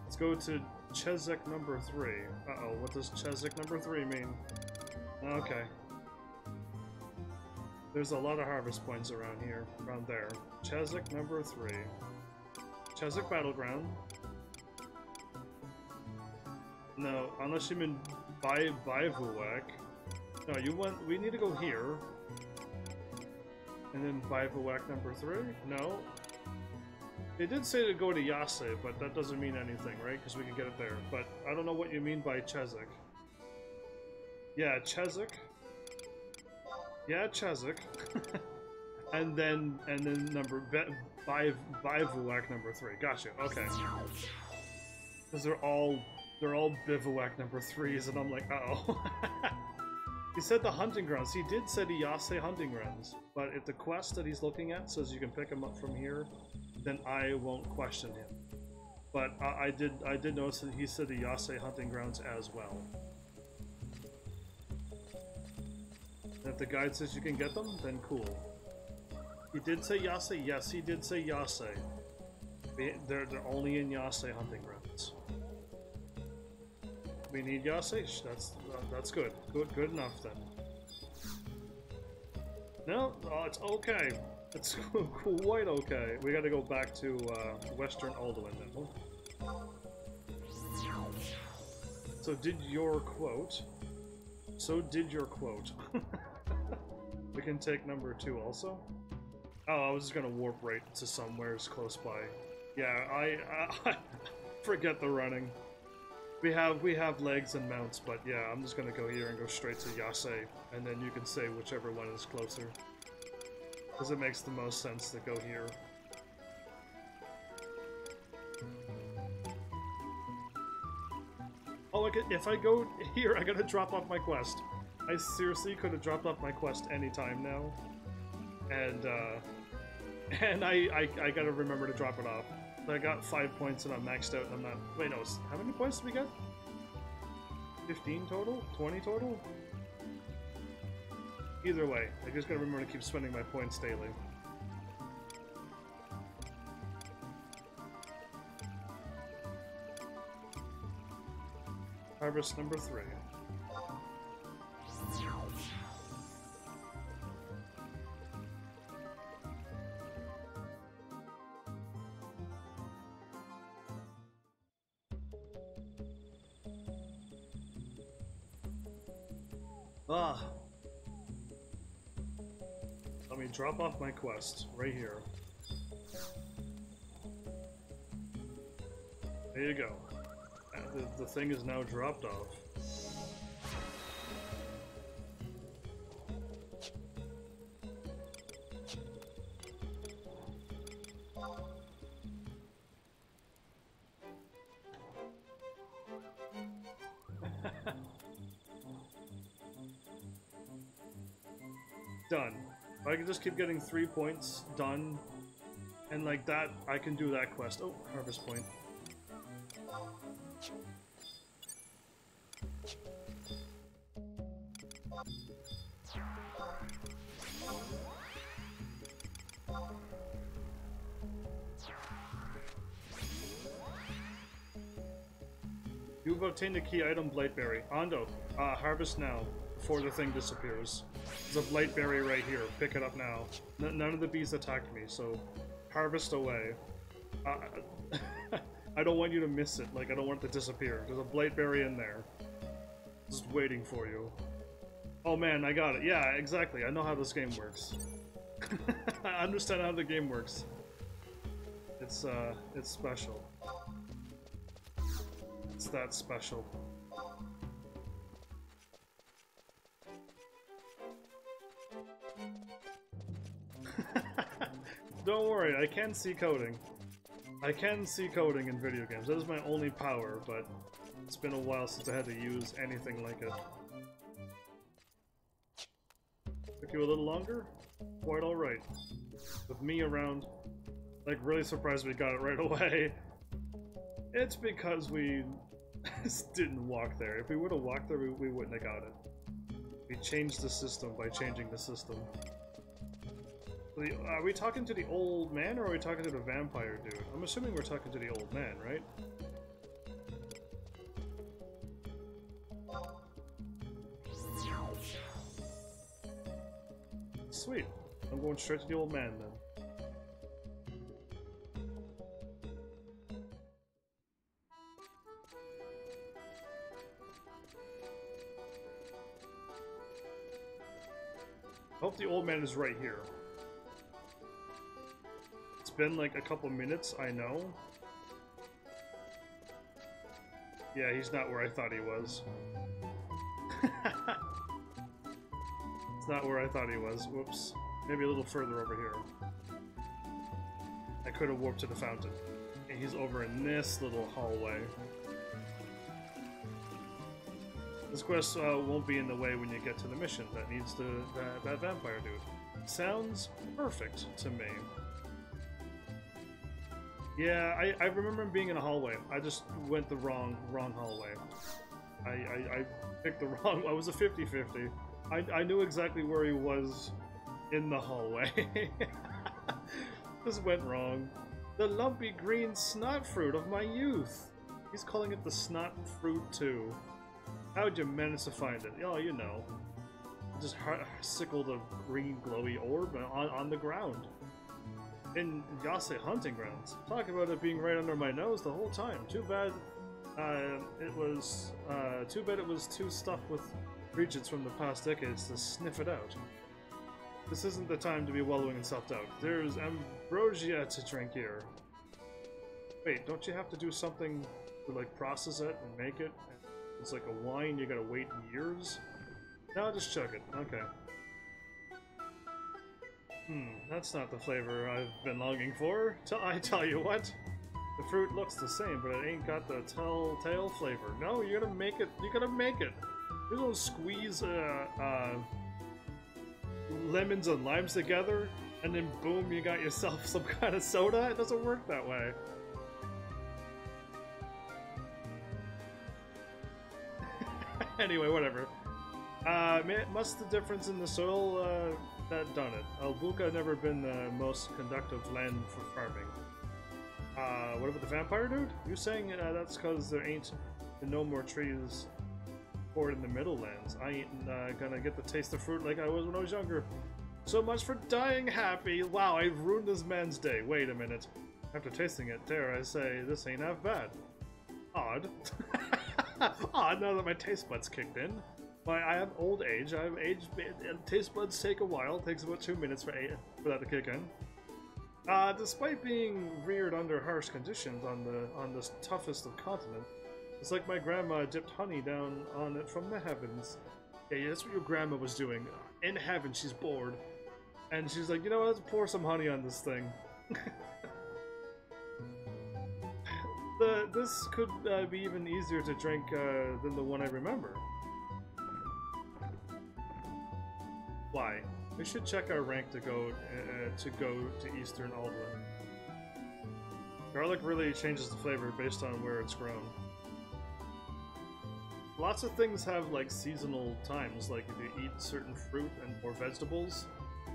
Speaker 1: Let's go to Chezek number 3. Uh-oh, what does Chezek number 3 mean? Okay. There's a lot of harvest points around here, around there. Chezek number 3. Chezek Battleground. No, unless you mean Baivuak. No, we need to go here. And then Baivuak number 3? No. They did say to go to Yase, but that doesn't mean anything, right? Because we can get it there. But I don't know what you mean by Chezek. Yeah, Chezek. Yeah, Chezek. and then number Bivouac number 3. Gotcha. Okay. Because they're all bivouac number 3s, and I'm like, uh-oh. He said the hunting grounds. He did say the Yase hunting grounds, but if the quest that he's looking at says you can pick him up from here, then I won't question him. But I did notice that he said the Yase hunting grounds as well. And if the guide says you can get them, then cool. He did say Yase. Yes, he did say Yase. They're only in Yase hunting grounds. We need Yase. That's good. Good enough then. No, it's okay. It's quite okay. We gotta go back to Western Alduin then. So did your quote. We can take number 2 also. Oh, I was just gonna warp right to somewhere's close by. Yeah, I forget the running. We have legs and mounts, but yeah, I'm just gonna go here and go straight to Yase, and then you can say whichever one is closer. Because it makes the most sense to go here. Oh, if I go here, I gotta drop off my quest. I seriously could have dropped off my quest anytime now. And I gotta remember to drop it off. I got 5 points and I'm maxed out and I'm not... Wait, no, how many points did we get? 15 total? 20 total? Either way, I just gotta remember to keep spending my points daily. Harvest number 3. Let me drop off my quest right here. There you go. The thing is now dropped off. Done. If I can just keep getting 3 points done, and like that, I can do that quest. Oh, harvest point. You've obtained a key item, Blightberry. Ondo, harvest now, before the thing disappears. There's a Blightberry right here. Pick it up now. None of the bees attacked me, so harvest away. I don't want you to miss it. Like, I don't want it to disappear. There's a Blightberry in there. Just waiting for you. Oh man, I got it. Yeah, exactly. I know how this game works. I understand how the game works. It's special. It's that special. Don't worry, I can see coding. I can see coding in video games. That is my only power, but it's been a while since I had to use anything like it. Took you a little longer? Quite alright. With me around, like, really surprised we got it right away. It's because we didn't walk there. If we would have walked there, we wouldn't have got it. We changed the system by changing the system. Are we talking to the old man, or are we talking to the vampire dude? I'm assuming we're talking to the old man, right? Sweet. I'm going straight to the old man, then. I hope the old man is right here. It's been like a couple minutes, I know. Yeah, he's not where I thought he was. It's not where I thought he was. Whoops. Maybe a little further over here. I could have warped to the fountain. And he's over in this little hallway. This quest won't be in the way when you get to the mission that needs that vampire dude. Sounds perfect to me. Yeah, I remember him being in a hallway. I just went the wrong hallway. I picked the wrong... I was a 50-50. I knew exactly where he was in the hallway. This went wrong. The lumpy green snot fruit of my youth. He's calling it the snot fruit too. How'd you manage to find it? Oh, you know. Just sickled a green glowy orb on the ground. In Yase hunting grounds. Talk about it being right under my nose the whole time. Too bad it was too stuffed with regions from the past decades to sniff it out. This isn't the time to be wallowing in self-doubt. There's ambrosia to drink here. Wait, don't you have to do something to like process it and make it? It's like a wine, you gotta wait years? No, just chug it. Okay. That's not the flavor I've been longing for. I tell you what. The fruit looks the same, but it ain't got the telltale flavor. No, you gotta make it. You gotta make it. You don't squeeze lemons and limes together, and then boom, you got yourself some kind of soda. It doesn't work that way. Anyway, whatever. Must the difference in the soil that done it. Albuka never been the most conductive land for farming. What about the vampire dude? You saying that's because there ain't no more trees poured in the Middlelands. I ain't gonna get the taste of fruit like I was when I was younger. So much for dying happy. Wow, I've ruined this man's day. Wait a minute. After tasting it, dare I say, this ain't half bad. Odd. Odd now that my taste buds kicked in. I have old age. I have age. Taste buds take a while. It takes about 2 minutes for that to kick in. Despite being reared under harsh conditions on the toughest of continents, it's like my grandma dipped honey down on it from the heavens. Yeah, that's what your grandma was doing. In heaven, she's bored, and she's like, you know what? Let's pour some honey on this thing. This could be even easier to drink than the one I remember. Why? We should check our rank to go to Eastern Alduin. Garlic really changes the flavor based on where it's grown. Lots of things have like seasonal times, like if you eat certain fruit and or vegetables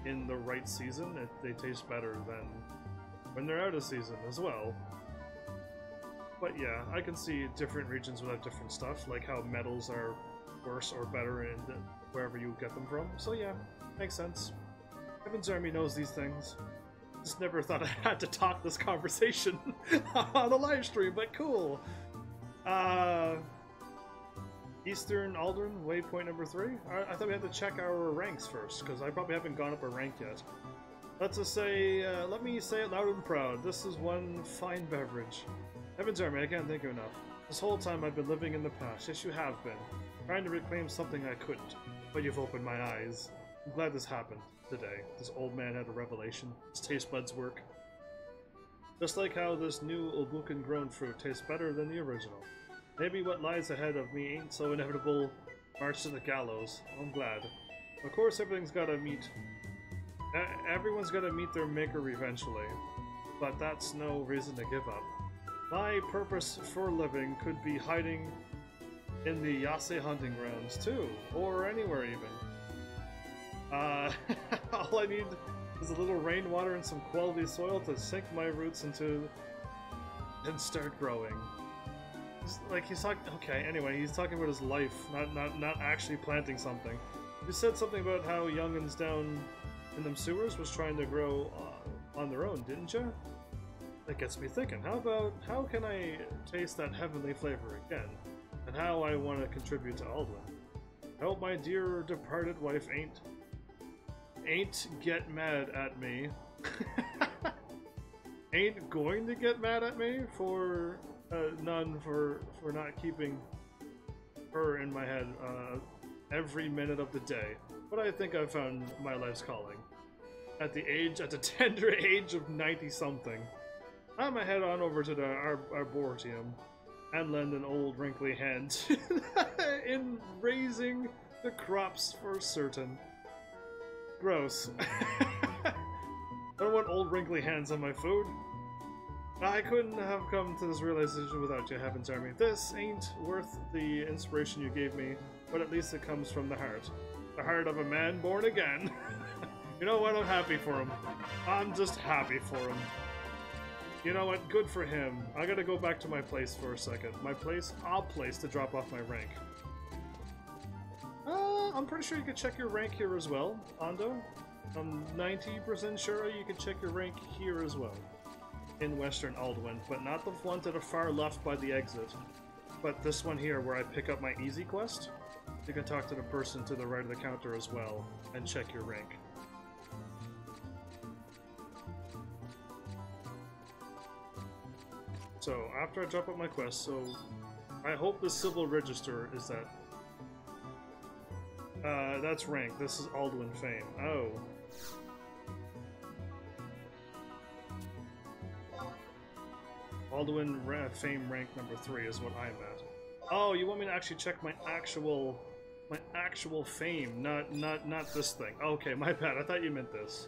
Speaker 1: in the right season, they taste better than when they're out of season as well. But yeah, I can see different regions would have different stuff, like how metals are worse or better in wherever you get them from. So yeah, makes sense. Heaven's Army knows these things. Just never thought I had to talk this conversation on the live stream, but cool. Eastern Alduin, waypoint number 3? I thought we had to check our ranks first, because I probably haven't gone up a rank yet. Let's just say, let me say it loud and proud, this is one fine beverage. Heaven's Army, I can't think of enough. This whole time I've been living in the past, yes you have been, trying to reclaim something I couldn't, but you've opened my eyes. I'm glad this happened today. This old man had a revelation. His taste buds work. Just like how this new Ulbukan grown fruit tastes better than the original. Maybe what lies ahead of me ain't so inevitable. March to the gallows. I'm glad. Of course everything's gotta meet... everyone's gotta meet their maker eventually. But that's no reason to give up. My purpose for living could be hiding in the Yase hunting grounds too. Or anywhere even. All I need is a little rainwater and some quality soil to sink my roots into and start growing. Like he's talking. Okay, anyway, he's talking about his life, not actually planting something. You said something about how youngins down in them sewers was trying to grow on their own, didn't you? That gets me thinking. How can I taste that heavenly flavor again, and how I want to contribute to Alduin? I hope my dear departed wife ain't get mad at me. Ain't going to get mad at me for none for not keeping her in my head every minute of the day. But I think I've found my life's calling. At the tender age of 90-something, I'm gonna head on over to the Arboretum and lend an old wrinkly hand in raising the crops for certain. Gross. I don't want old wrinkly hands on my food. I couldn't have come to this realization without you, Heaven's Army. This ain't worth the inspiration you gave me, but at least it comes from the heart. The heart of a man born again. You know what? I'm happy for him. I'm just happy for him. You know what? Good for him. I gotta go back to my place for a second. My place? Our place to drop off my rank. I'm pretty sure you can check your rank here as well, Ando. I'm 90% sure you can check your rank here as well. In Western Alduin, but not the one to the far left by the exit. But this one here where I pick up my easy quest. You can talk to the person to the right of the counter as well and check your rank. So, after I drop up my quest, so I hope the Civil Register is that. That's rank. This is Alduin Fame. Oh. Alduin Fame rank number 3 is what I'm at. Oh, you want me to actually check my actual fame, not this thing. Okay, my bad. I thought you meant this.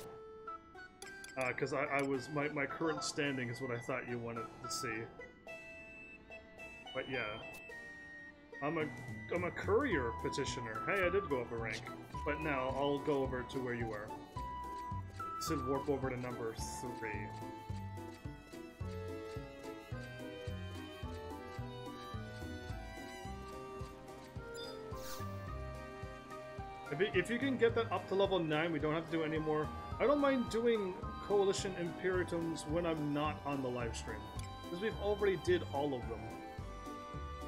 Speaker 1: Because I was my current standing is what I thought you wanted to see. But yeah, I'm a courier petitioner. Hey, I did go up a rank, but now I'll go over to where you are. Should warp over to number 3. If you can get that up to level 9, we don't have to do any more. I don't mind doing Coalition Imperiums when I'm not on the live stream, because we've already did all of them.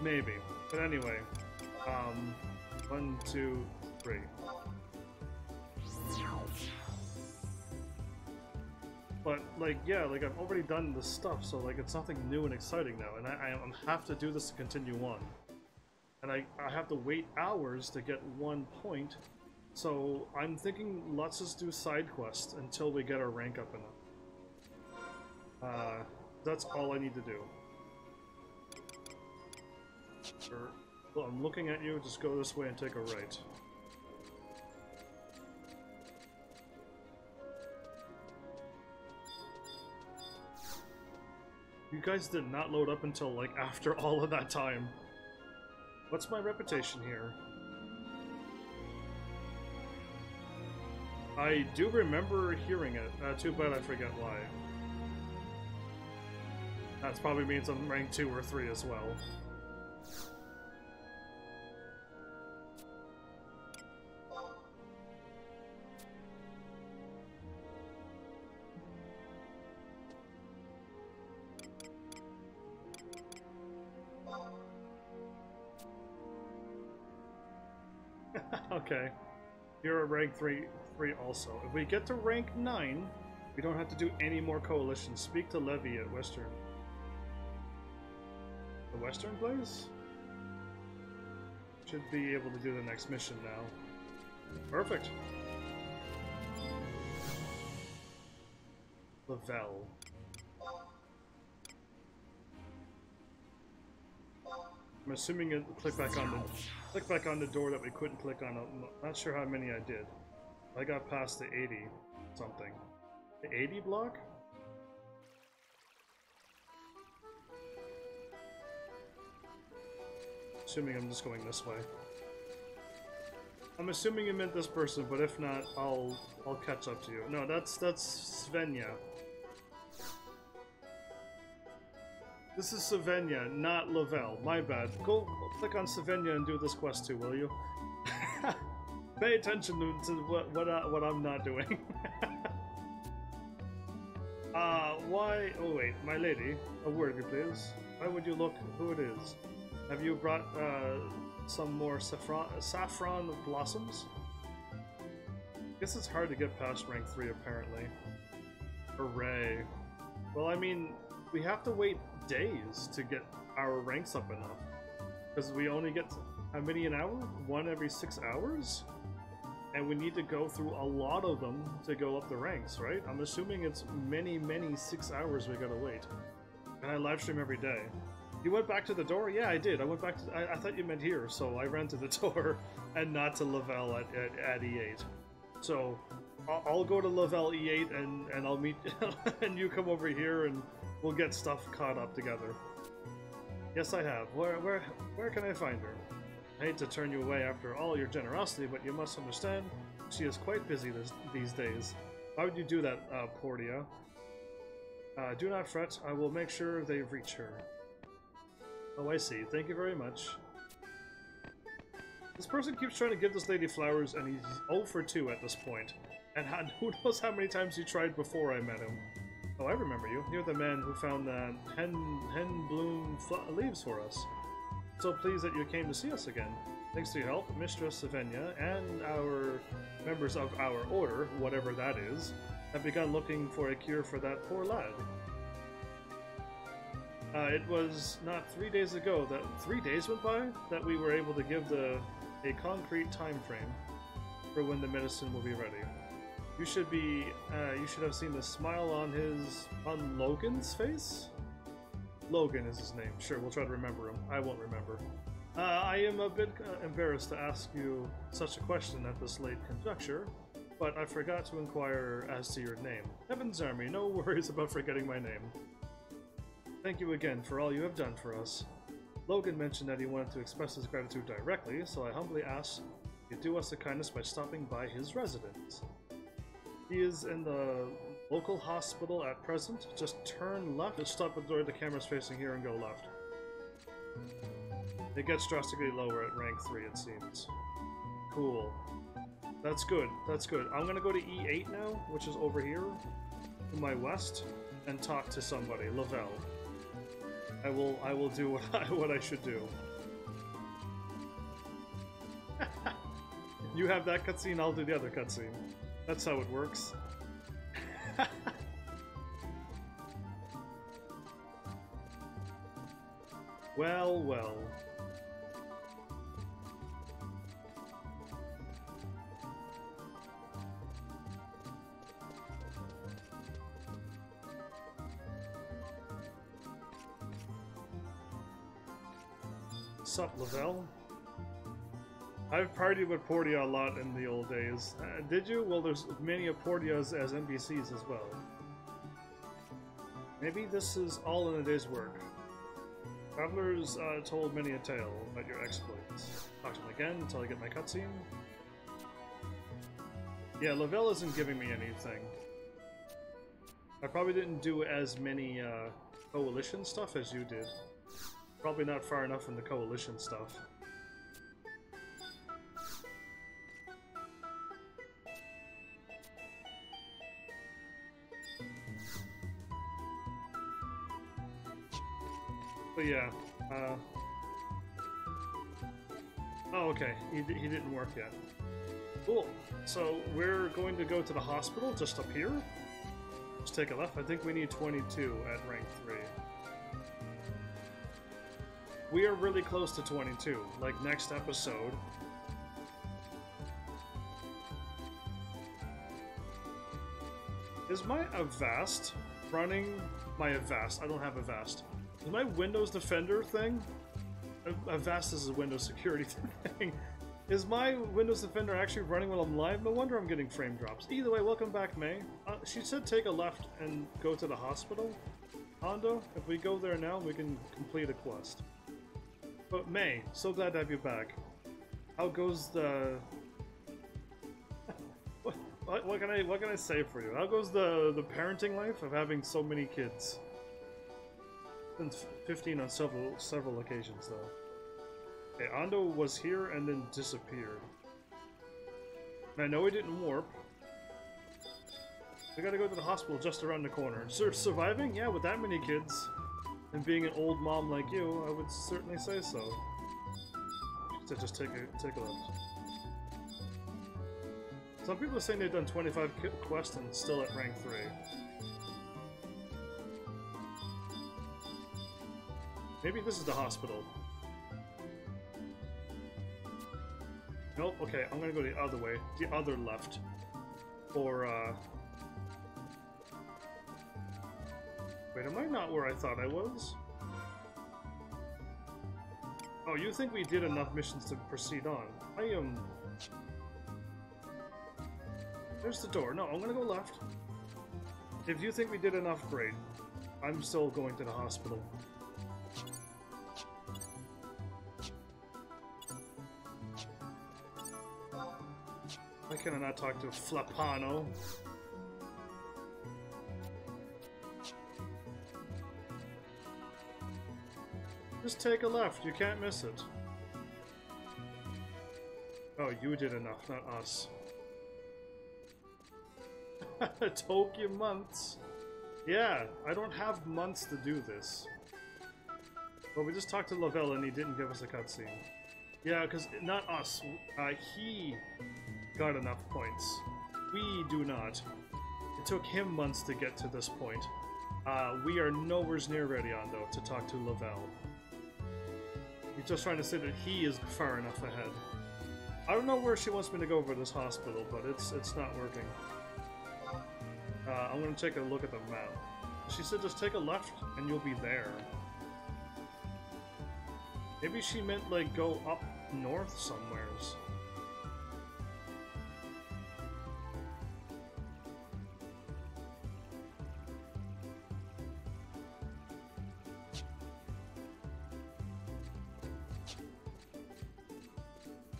Speaker 1: Maybe. But anyway, 1, 2, 3. But, like, yeah, like, I've already done this stuff, so, like, it's nothing new and exciting now, and I have to do this to continue on. And I have to wait hours to get 1 point, so I'm thinking let's just do side quests until we get our rank up enough. That's all I need to do. Sure. Well, I'm looking at you, just go this way and take a right. You guys did not load up until, like, after all of that time. What's my reputation here? I do remember hearing it. Too bad I forget why. That probably means I'm rank 2 or 3 as well. Okay. You're at rank 3 also. If we get to rank 9, we don't have to do any more coalitions. Speak to Levy at Western. The Western place? Should be able to do the next mission now. Perfect. Lavelle. I'm assuming it click back on the door that we couldn't click on. I'm not sure how many I did. I got past the 80 something. The 80 block? Assuming I'm just going this way. I'm assuming you meant this person, but if not, I'll catch up to you. No, that's Svenja. This is Svenja, not Lavelle. My bad. Go click on Svenja and do this quest too, will you? Pay attention to what I'm not doing. Why? Oh wait, my lady. A word, if you please. Why would you look who it is? Have you brought some more saffron blossoms? Guess it's hard to get past rank 3 apparently. Hooray. Well, I mean, we have to wait days to get our ranks up enough. Because we only get, how many an hour? 1 every 6 hours? And we need to go through a lot of them to go up the ranks, right? I'm assuming it's many 6 hours we gotta wait. And I live stream every day. You went back to the door? Yeah, I did. I went back to, I thought you meant here, so I ran to the door and not to Lavelle at E8. So I'll go to Lavelle E8 and I'll meet and you come over here and we'll get stuff caught up together. Yes, I have. Where can I find her? I hate to turn you away after all your generosity, but you must understand she is quite busy these days. Why would you do that, Portia? Do not fret. I will make sure they reach her. Oh, I see. Thank you very much. This person keeps trying to give this lady flowers, and he's 0 for 2 at this point. And who knows how many times he tried before I met him. Oh, I remember you. You're the man who found the hen bloom leaves for us. So pleased that you came to see us again. Thanks to your help, Mistress Svenja and our members of our order, whatever that is, have begun looking for a cure for that poor lad. It was not 3 days ago that 3 days went by that we were able to give a concrete time frame for when the medicine will be ready. You should have seen the smile on Logan's face? Logan is his name. Sure, we'll try to remember him. I won't remember. I am a bit embarrassed to ask you such a question at this late conjuncture, but I forgot to inquire as to your name. Heaven's Army, no worries about forgetting my name. Thank you again for all you have done for us. Logan mentioned that he wanted to express his gratitude directly, so I humbly ask you do us a kindness by stopping by his residence. He is in the local hospital at present. Just turn left. Just stop at the door the camera's facing here and go left. It gets drastically lower at rank 3, it seems. Cool. That's good. That's good. I'm gonna go to E8 now, which is over here to my west, and talk to somebody. Lavelle. I will do what I should do. You have that cutscene, I'll do the other cutscene. That's how it works. Well, well. Sup, Lavelle? I've partied with Portia a lot in the old days. Did you? Well, there's many of Portias as NPCs as well. Maybe this is all in a day's work. Travelers told many a tale about your exploits. Talk to him again until I get my cutscene. Yeah, Lavelle isn't giving me anything. I probably didn't do as many coalition stuff as you did. Probably not far enough in the coalition stuff. But yeah, oh, okay, he didn't work yet. Cool. So we're going to go to the hospital just up here. Just take a left. I think we need 22 at rank 3. We are really close to 22. Like next episode. Is my Avast running? My Avast. I don't have Avast. Is my Windows Defender thing? Avast is a Windows security thing. Is my Windows Defender actually running while I'm live? No wonder I'm getting frame drops. Either way, welcome back, May. She said take a left and go to the hospital. Hondo, if we go there now, we can complete a quest. But May, so glad to have you back. How goes the... what can I say for you? How goes the parenting life of having so many kids? Been 15 on several occasions though. Okay, Ando was here and then disappeared. And I know he didn't warp. We gotta go to the hospital just around the corner. Surviving? Yeah, with that many kids. And being an old mom like you, I would certainly say so. So just take a left. Some people are saying they've done 25 quests and still at rank 3. Maybe this is the hospital. Nope, okay, I'm gonna go the other way. The other left. Or, wait, am I not where I thought I was? Oh, you think we did enough missions to proceed on? I am... There's the door. No, I'm gonna go left. If you think we did enough, great. I'm still going to the hospital. Why can I not talk to Flapano? Just take a left, you can't miss it. Oh, you did enough, not us. Took you months. Yeah, I don't have months to do this. But we just talked to Lavelle and he didn't give us a cutscene. Yeah, because not us. He got enough points. We do not. It took him months to get to this point. We are nowhere near ready on, though, to talk to Lavelle. He's just trying to say that he is far enough ahead. I don't know where she wants me to go for this hospital, but it's not working. I'm gonna take a look at the map. She said just take a left and you'll be there. Maybe she meant like go up north somewheres.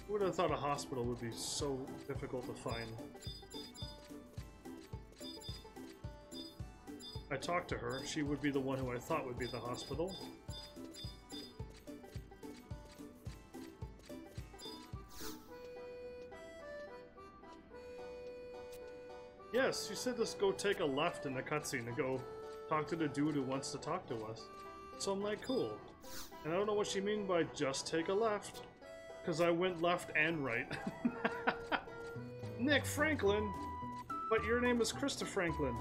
Speaker 1: Who would have thought a hospital would be so difficult to find? I talked to her. She would be the one who I thought would be the hospital. Yes, she said just go take a left in the cutscene and go talk to the dude who wants to talk to us. So I'm like, cool. And I don't know what she mean by just take a left. Because I went left and right. Nick Franklin! But your name is Krista Franklin.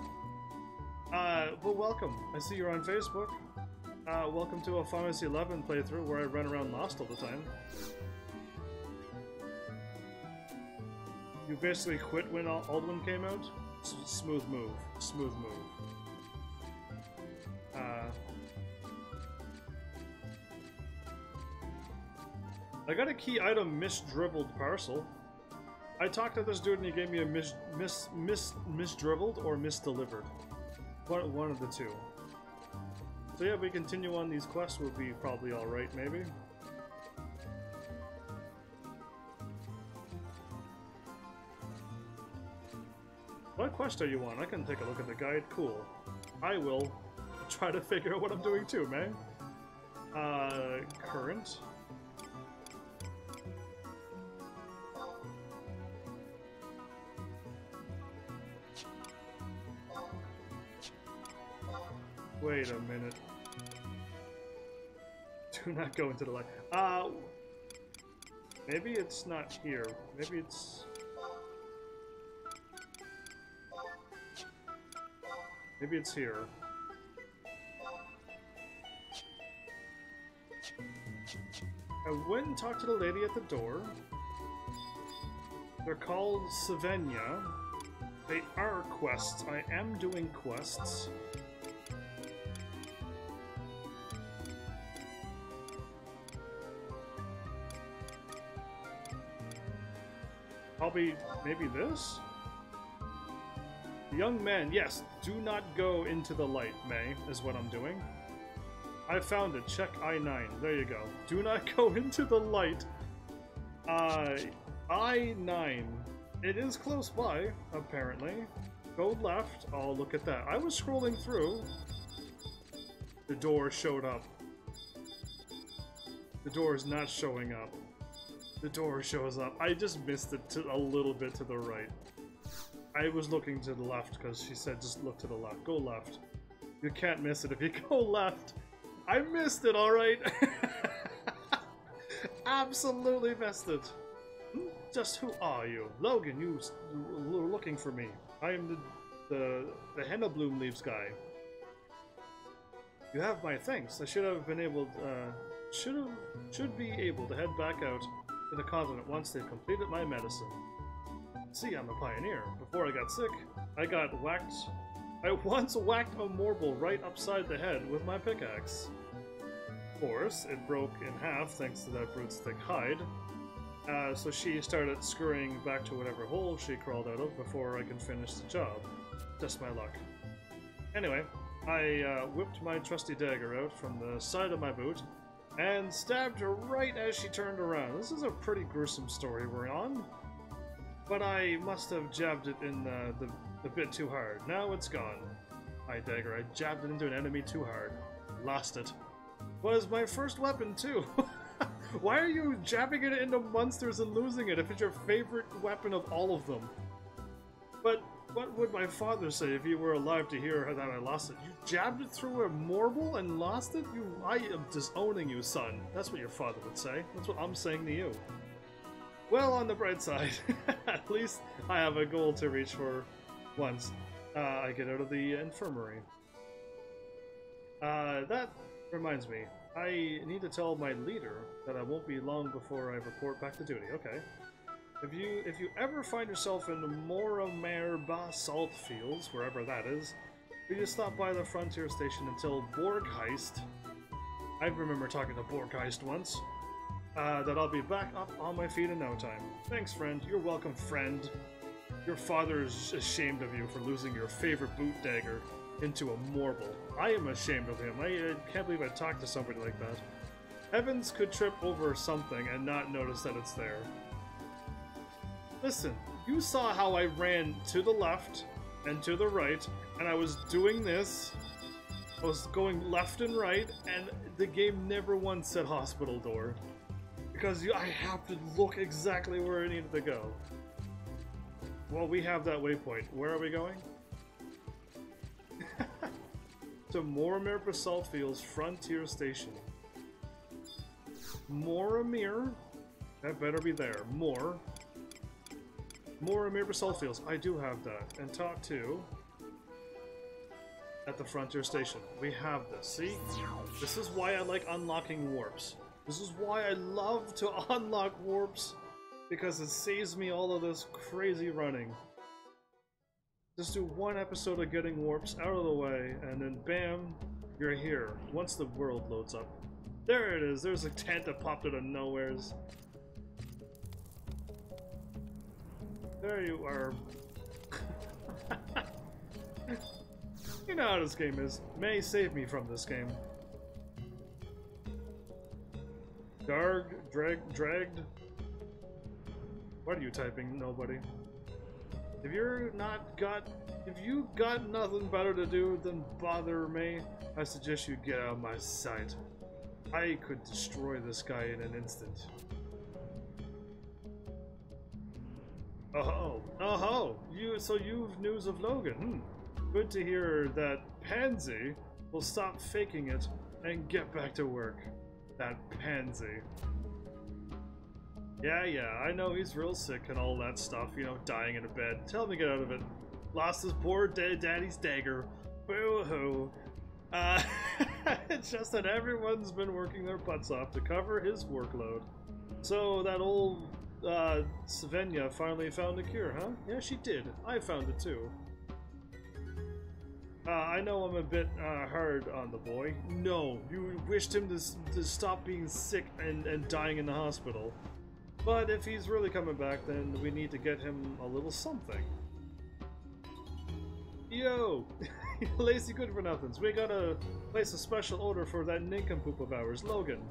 Speaker 1: Well, welcome. I see you're on Facebook. Welcome to a Final Fantasy 11 playthrough where I run around lost all the time. You basically quit when Alduin came out? Smooth move. Smooth move. I got a key item misdribbled parcel. I talked to this dude and he gave me a misdribbled or misdelivered. One of the two. So yeah, if we continue on these quests, we'll be probably alright, maybe. What quest are you on? I can take a look at the guide. Cool. I will try to figure out what I'm doing too, man. Current. Wait a minute. Do not go into the light. Maybe it's not here. Maybe it's... Maybe it's here. I went and talked to the lady at the door. They're called Savenya. They are quests. I am doing quests. Probably, maybe this? Young man, yes, do not go into the light, May, is what I'm doing. I found it. Check I-9. There you go. Do not go into the light. I-9. It is close by, apparently. Go left. Oh, look at that. I was scrolling through. The door showed up. The door is not showing up. The door shows up. I just missed it a little bit to the right. I was looking to the left because she said just look to the left. Go left. You can't miss it if you go left. I missed it, alright? Absolutely missed it. Just who are you? Logan, you were looking for me. I am the henna bloom leaves guy. You have my thanks. I should have been able should be able to head back out to the continent once they've completed my medicine. See, I'm a pioneer. Before I got sick, I once whacked a Morble right upside the head with my pickaxe. Of course, it broke in half thanks to that brute's thick hide. So she started scurrying back to whatever hole she crawled out of before I could finish the job. Just my luck. Anyway, I whipped my trusty dagger out from the side of my boot and stabbed her right as she turned around. This is a pretty gruesome story we're on. But I must have jabbed it in the bit too hard. Now it's gone. My dagger, I jabbed it into an enemy too hard. Lost it. Was my first weapon too. Why are you jabbing it into monsters and losing it if it's your favorite weapon of all of them? But what would my father say if he were alive to hear that I lost it? You jabbed it through a Morble and lost it? I am disowning you, son. That's what your father would say. That's what I'm saying to you. Well, on the bright side, at least I have a goal to reach for once I get out of the infirmary. That reminds me, I need to tell my leader that I won't be long before I report back to duty. Okay. If you ever find yourself in the Moramare Basalt Fields, wherever that is, will you stop by the frontier station until Borgheist? I remember talking to Borgheist once. That I'll be back up on my feet in no time. Thanks, friend. You're welcome, friend. Your father is ashamed of you for losing your favorite boot dagger into a Morble. I am ashamed of him. I can't believe I talked to somebody like that. Evans could trip over something and not notice that it's there. Listen, you saw how I ran to the left and to the right, and I was doing this. I was going left and right, and the game never once said hospital door. Because I have to look exactly where I needed to go. Well, we have that waypoint. Where are we going? To Moramere Basalt Fields Frontier Station. Moramere? That better be there. Moramere Basalt Fields. I do have that. And talk to... at the Frontier Station. We have this. See? This is why I like unlocking warps. This is why I love to unlock warps, because it saves me all of this crazy running. Just do one episode of getting warps out of the way, and then bam, you're here, once the world loads up. There it is, there's a tent that popped out of nowheres. There you are. You know how this game is. May save me from this game. Dragged. What are you typing? Nobody. If you got nothing better to do than bother me, I suggest you get out of my sight. I could destroy this guy in an instant. Oh, so you've news of Logan. Good to hear that Pansy will stop faking it and get back to work. That Pansy. Yeah, I know he's real sick and all that stuff, you know, dying in a bed. Tell him to get out of it. Lost his poor daddy's dagger. Boo-hoo. It's just that everyone's been working their butts off to cover his workload. So that old Svenja finally found a cure, huh? Yeah, she did. I found it too. I know I'm a bit hard on the boy. No, you wished him to stop being sick and dying in the hospital. But if he's really coming back, then we need to get him a little something. Yo! Lazy good for nothings. We gotta place a special order for that nincompoop of ours, Logan.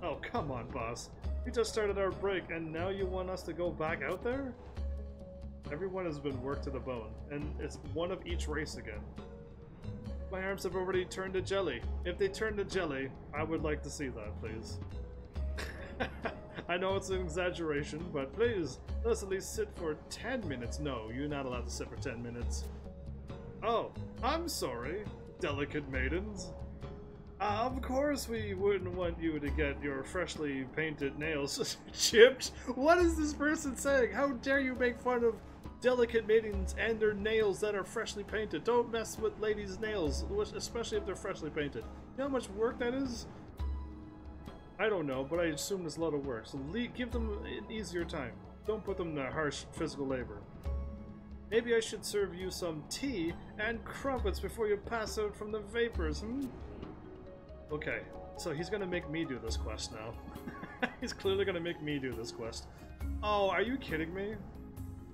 Speaker 1: Oh, come on, boss. We just started our break, and now you want us to go back out there? Everyone has been worked to the bone, and it's one of each race again. My arms have already turned to jelly. If they turn to jelly, I would like to see that, please. I know it's an exaggeration, but please, let us at least sit for 10 minutes. No, you're not allowed to sit for 10 minutes. Oh, I'm sorry, delicate maidens. Of course we wouldn't want you to get your freshly painted nails chipped. What is this person saying? How dare you make fun of delicate maidens and their nails that are freshly painted? Don't mess with ladies' nails, especially if they're freshly painted. You know how much work that is? I don't know, but I assume it's a lot of work. So give them an easier time. Don't put them to harsh physical labor. Maybe I should serve you some tea and crumpets before you pass out from the vapors, Okay, so he's gonna make me do this quest now. He's clearly gonna make me do this quest. Oh, are you kidding me?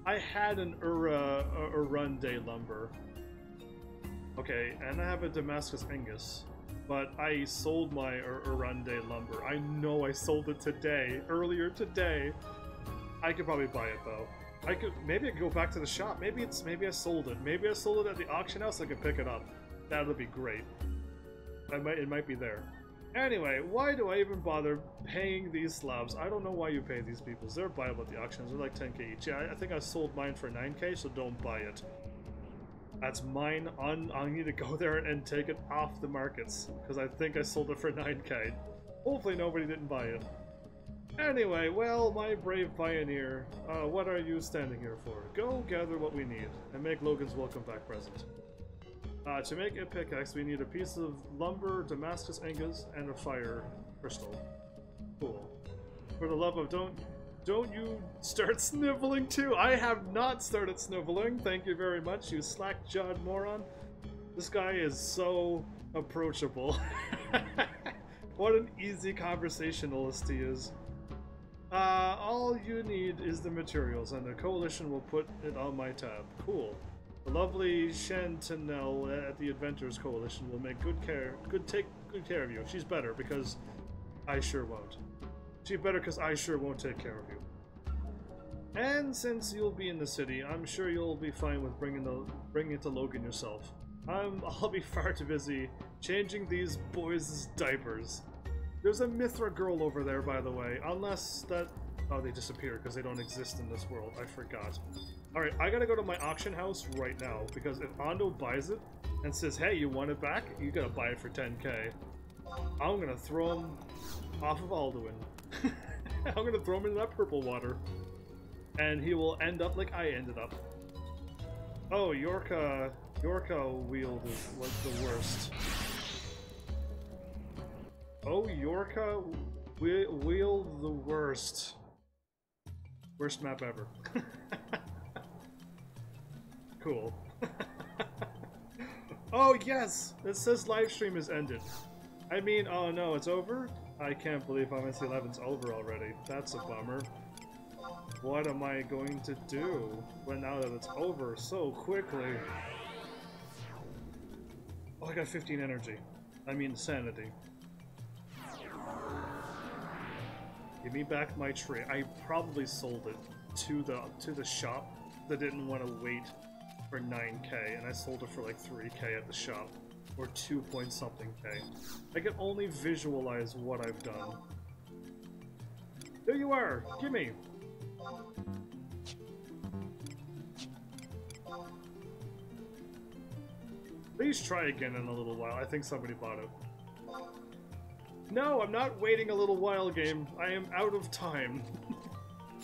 Speaker 1: I had an Urunde lumber. Okay, and I have a Damascus Angus. But I sold my Urunde lumber. I know I sold it today, earlier today. I could probably buy it though. Maybe I could go back to the shop. Maybe I sold it. Maybe I sold it at the auction house. I could pick it up. That would be great. It might be there. Anyway, why do I even bother paying these slabs? I don't know why you pay these people. They're buyable at the auctions. They're like 10k each. Yeah, I think I sold mine for 9k, so don't buy it. That's mine. I need to go there and take it off the markets because I think I sold it for 9k. Hopefully nobody didn't buy it. Anyway, well, my brave pioneer, what are you standing here for? Go gather what we need and make Logan's welcome back present. To make a pickaxe, we need a piece of lumber, Damascus Angus, and a fire crystal. Cool. For the love of don't you start sniveling too! I have not started sniveling, thank you very much, you slack-jawed moron. This guy is so approachable. What an easy conversationalist he is. All you need is the materials, and the Coalition will put it on my tab. Cool. The lovely Chantanelle at the Adventurers Coalition will take good care of you. She's better because I sure won't. She's better because I sure won't take care of you. And since you'll be in the city, I'm sure you'll be fine with bringing it to Logan yourself. I'll be far too busy changing these boys' diapers. There's a Mithra girl over there, by the way, unless that... Oh, they disappeared because they don't exist in this world. I forgot. Alright, I gotta go to my auction house right now, because if Ando buys it and says, hey, you want it back? You gotta buy it for 10k. I'm gonna throw him off of Alduin. I'm gonna throw him into that purple water. And he will end up like I ended up. Oh, Yorka wield was the worst. Oh, Yorka wield the worst. Worst map ever. Cool. Oh yes! It says live stream is ended. I mean, oh no, it's over? I can't believe Fantasy 11's over already. That's a bummer. What am I going to do when now that it's over so quickly? Oh, I got 15 energy. I mean sanity. Give me back my tree. I probably sold it to the shop that didn't want to wait for 9k, and I sold it for like 3k at the shop, or 2 point something k. I can only visualize what I've done. There you are! Gimme! Please try again in a little while. I think somebody bought it. No, I'm not waiting a little while, game. I am out of time.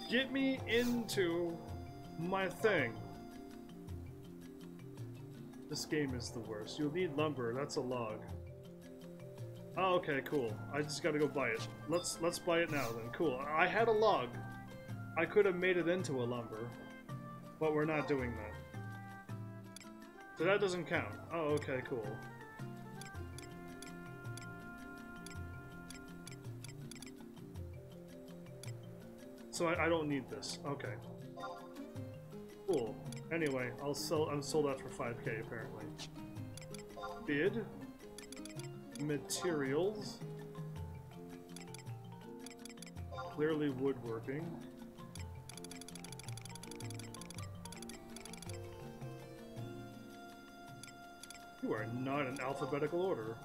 Speaker 1: Get me into my thing. This game is the worst. You'll need lumber. That's a log. Oh, okay, cool. I just gotta go buy it. Let's buy it now then. Cool. I had a log. I could have made it into a lumber, but we're not doing that. So that doesn't count. Oh, okay, cool. So I don't need this. Okay. Cool. Anyway, I'm sold out for 5k apparently. Bid. Materials. Clearly woodworking. You are not in alphabetical order.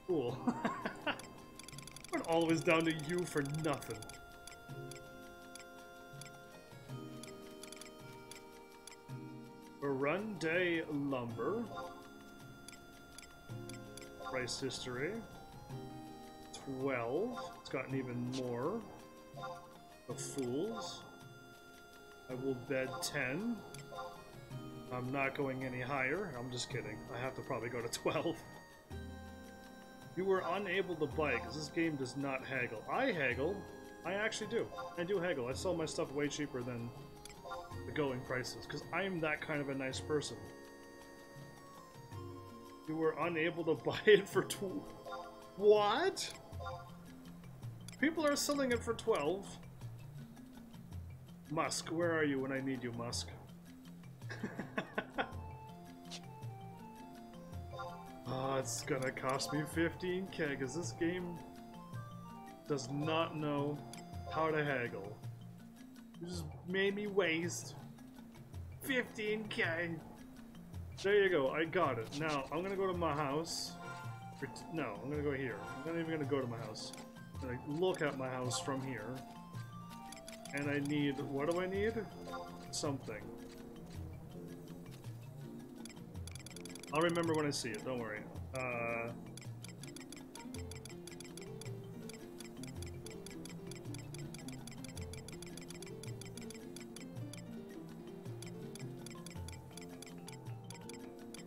Speaker 1: Cool. Went always down to you for nothing. Burundi lumber. Price history. 12. It's gotten even more. The fools. I will bed 10. I'm not going any higher. I'm just kidding. I have to probably go to 12. You were unable to buy because this game does not haggle. I haggle. I actually do. I do haggle. I sell my stuff way cheaper than the going prices because I'm that kind of a nice person. You were unable to buy it for What? People are selling it for 12. Musk, where are you when I need you, Musk? Oh, it's gonna cost me 15k because this game does not know how to haggle. You just made me waste 15k. There you go, I got it. Now, I'm gonna go to my house. No, I'm gonna go here. I'm not even gonna go to my house. I'm gonna look at my house from here. And I need, what do I need? Something. I'll remember when I see it, don't worry.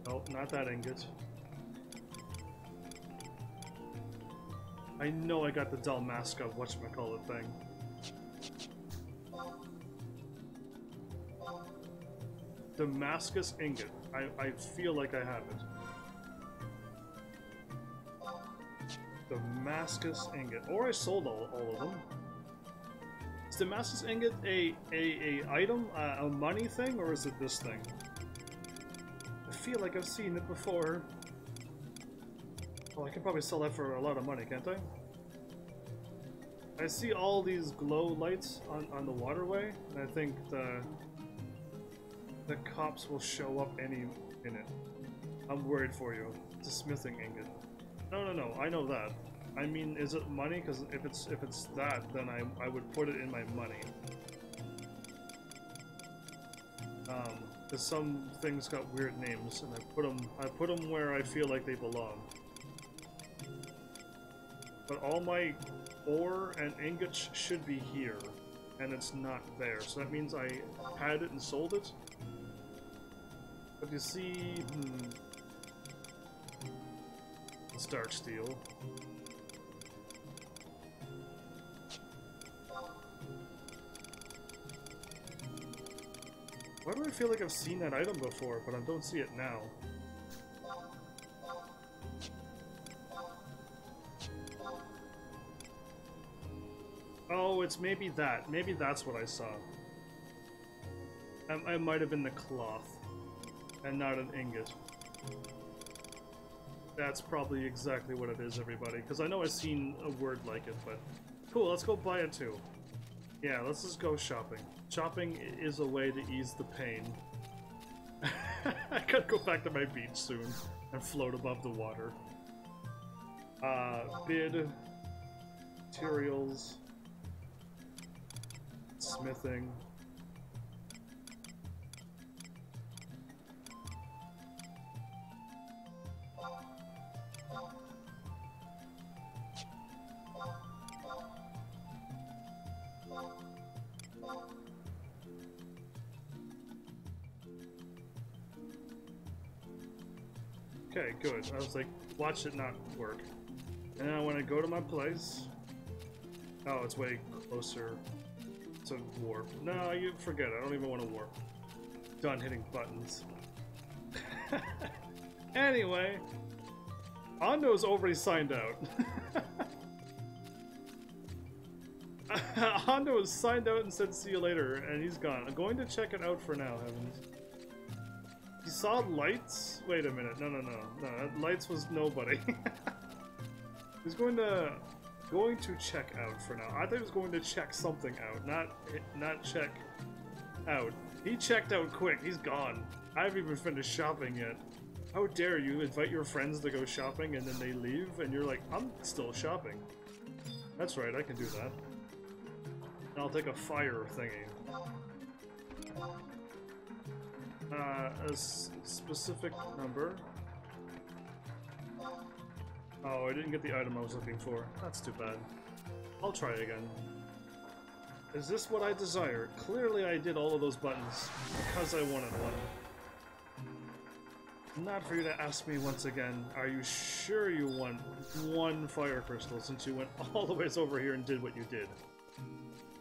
Speaker 1: Oh, not that ingot. I know I got the Dalmasca whatchamacallit thing. Damascus ingot. I feel like I have it. Damascus ingot. Or I sold all of them. Is Damascus ingot a item, a money thing, or is it this thing? I feel like I've seen it before. Oh, I can probably sell that for a lot of money, can't I? I see all these glow lights on the waterway, and I think the cops will show up any minute. I'm worried for you. It's a smithing ingot. No, I know that. I mean, is it money? Because if it's that, then I would put it in my money. Because some things got weird names, and I put them where I feel like they belong. But all my ore and ingots should be here, and it's not there. So that means I had it and sold it. But you see, it's dark steel. Why do I feel like I've seen that item before, but I don't see it now? Oh, it's maybe that. Maybe that's what I saw. I might have been the cloth, and not an ingot. That's probably exactly what it is, everybody. Because I know I've seen a word like it, but... Cool, let's go buy it too. Yeah, let's just go shopping. Shopping is a way to ease the pain. I gotta go back to my beach soon and float above the water. Bid. Materials. Smithing. Okay, good. I was like, watch it not work. And then I want to go to my place. Oh, it's way closer to warp. No, you forget it. I don't even want to warp. Done hitting buttons. Anyway, Ando's already signed out. Hondo has signed out and said see you later, and he's gone. I'm going to check it out for now, Heavens. He saw lights? Wait a minute. No. Lights was nobody. He's going to check out for now. I thought he was going to check something out, not check out. He checked out quick. He's gone. I haven't even finished shopping yet. How dare you invite your friends to go shopping and then they leave and you're like, I'm still shopping. That's right, I can do that. And I'll take a fire thingy. A specific number. Oh, I didn't get the item I was looking for. That's too bad. I'll try again. Is this what I desire? Clearly I did all of those buttons because I wanted one. Not for you to ask me once again, are you sure you want one fire crystal since you went all the ways over here and did what you did?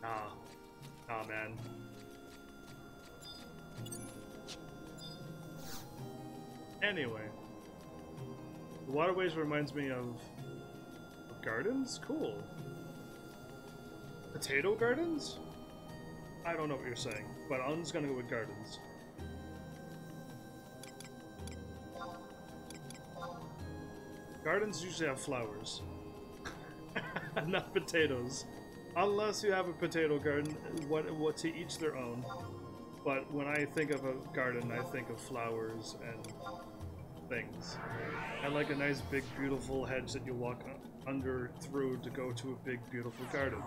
Speaker 1: Ah, man. Anyway, the waterways reminds me of gardens? Cool. Potato gardens? I don't know what you're saying, but I'm just gonna go with gardens. Gardens usually have flowers. Not potatoes. Unless you have a potato garden, what to each their own. But when I think of a garden, I think of flowers and things. I like a nice big beautiful hedge that you walk through to go to a big beautiful garden.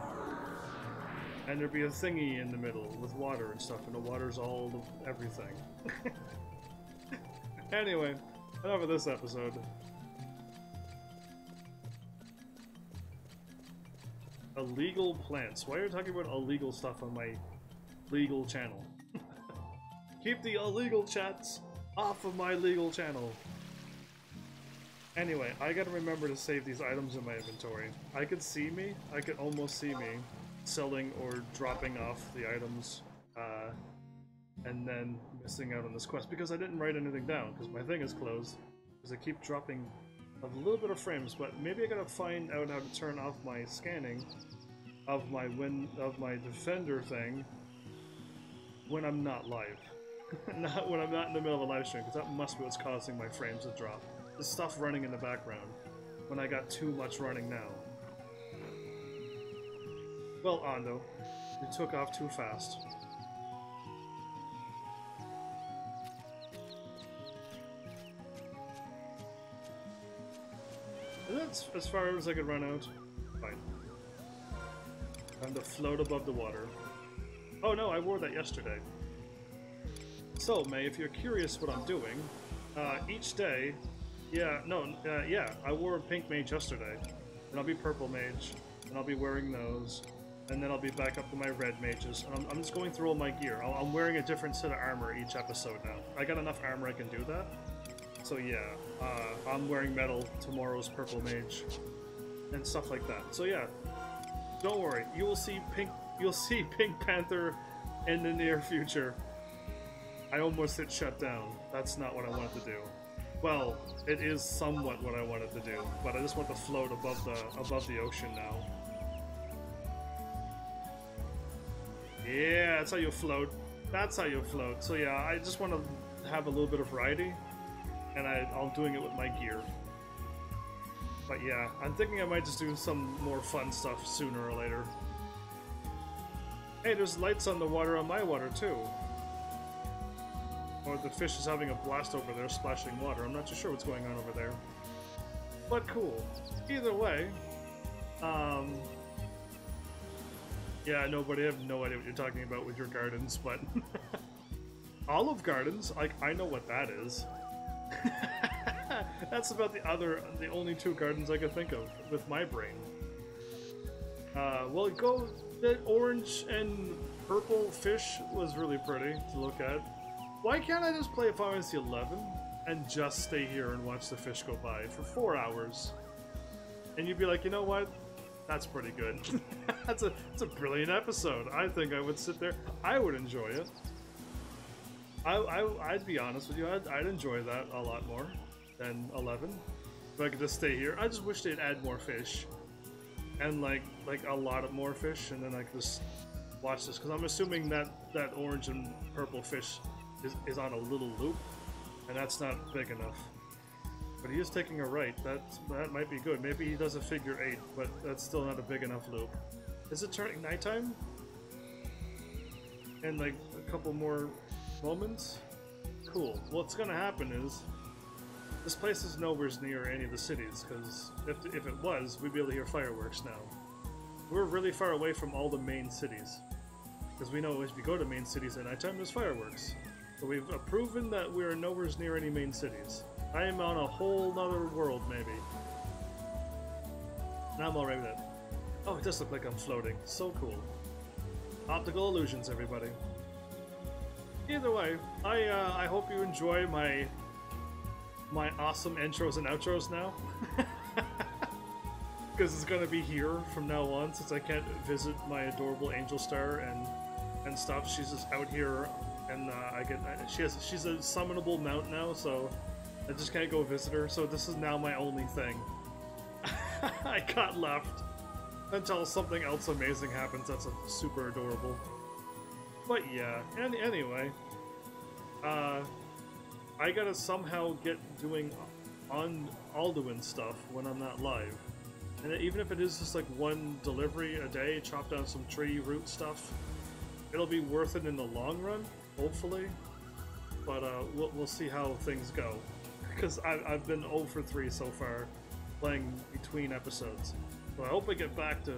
Speaker 1: And there'd be a thingy in the middle with water and stuff, and the water's all of everything. Anyway, enough of this episode. Illegal plants. Why are you talking about illegal stuff on my legal channel? Keep the illegal chats off of my legal channel. Anyway, I gotta remember to save these items in my inventory. I could almost see me selling or dropping off the items and then missing out on this quest because I didn't write anything down because my thing is closed because I keep dropping a little bit of frames, but maybe I gotta find out how to turn off my scanning of my defender thing when I'm not live. Not when I'm not in the middle of a live stream, because that must be what's causing my frames to drop. The stuff running in the background when I got too much running now. Well, Ando, you took off too fast. And that's as far as I could run out. Fine. Time to float above the water. Oh no, I wore that yesterday. So, May, if you're curious what I'm doing, each day... Yeah, I wore a pink mage yesterday. And I'll be purple mage. And I'll be wearing those. And then I'll be back up to my red mages. And I'm just going through all my gear. I'm wearing a different set of armor each episode now. I got enough armor I can do that. So yeah, I'm wearing metal, tomorrow's purple mage. And stuff like that. So yeah, don't worry. You'll see Pink Panther in the near future. I almost hit shut down. That's not what I wanted to do. Well, it is somewhat what I wanted to do, but I just want to float above the ocean now. Yeah, that's how you float. That's how you float. So yeah, I just want to have a little bit of variety. and I'm doing it with my gear. But yeah, I'm thinking I might just do some more fun stuff sooner or later. Hey, there's lights on the water on my water too. Or the fish is having a blast over there, splashing water. I'm not too sure what's going on over there. But cool. Either way, yeah, nobody, I have no idea what you're talking about with your gardens, but Olive Gardens, like, I know what that is. That's about the only two gardens I could think of with my brain. Well, the orange and purple fish was really pretty to look at. Why can't I just play Final Fantasy 11 and just stay here and watch the fish go by for 4 hours? And you'd be like, you know what? That's pretty good. It's a brilliant episode. I think I would sit there. I would enjoy it. I'd be honest with you. I'd enjoy that a lot more than 11. If I could just stay here. I just wish they'd add more fish. And like a lot of more fish, and then I could just watch this. Because I'm assuming that orange and purple fish is on a little loop, and that's not big enough. But he is taking a right. That might be good. Maybe he does a figure 8, but that's still not a big enough loop. Is it turning nighttime? And like a couple more moments? Cool. What's gonna happen is this place is nowhere near any of the cities, because if it was, we'd be able to hear fireworks now. We're really far away from all the main cities, because we know if you go to main cities at nighttime, there's fireworks. But we've proven that we're nowhere near any main cities. I am on a whole nother world, maybe. And I'm alright with it. Oh, it does look like I'm floating. So cool. Optical illusions, everybody. Either way, I hope you enjoy my awesome intros and outros now. Because it's gonna be here from now on, since I can't visit my adorable Angel Star and stuff. She's just out here, and she's a summonable mount now, so I just can't go visit her. So this is now my only thing I got left until something else amazing happens. That's super adorable. But yeah, and anyway, I gotta somehow get doing on Alduin stuff when I'm not live. And even if it is just like one delivery a day, chop down some tree root stuff, it'll be worth it in the long run, hopefully. But we'll see how things go. Because I've been 0 for 3 so far, playing between episodes. So I hope I get back to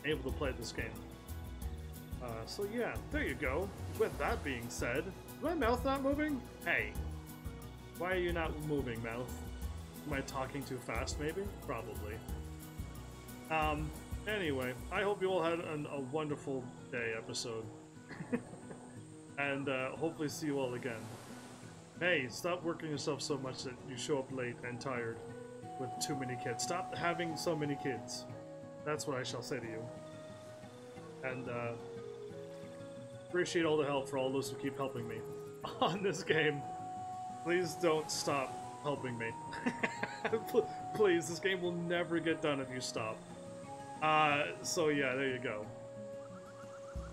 Speaker 1: able to play this game. So yeah, there you go. With that being said, is my mouth not moving? Hey, why are you not moving, mouth? Am I talking too fast, maybe? Probably. Anyway, I hope you all had a wonderful day episode. And hopefully see you all again. Hey, stop working yourself so much that you show up late and tired with too many kids. Stop having so many kids. That's what I shall say to you. And appreciate all the help for all those who keep helping me on this game. Please don't stop helping me. Please, this game will never get done if you stop. So yeah, there you go.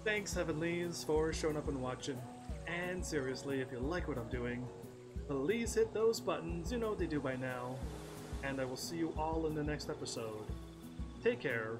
Speaker 1: Thanks, Heavenlies, for showing up and watching. And seriously, if you like what I'm doing, please hit those buttons. You know what they do by now. And I will see you all in the next episode. Take care.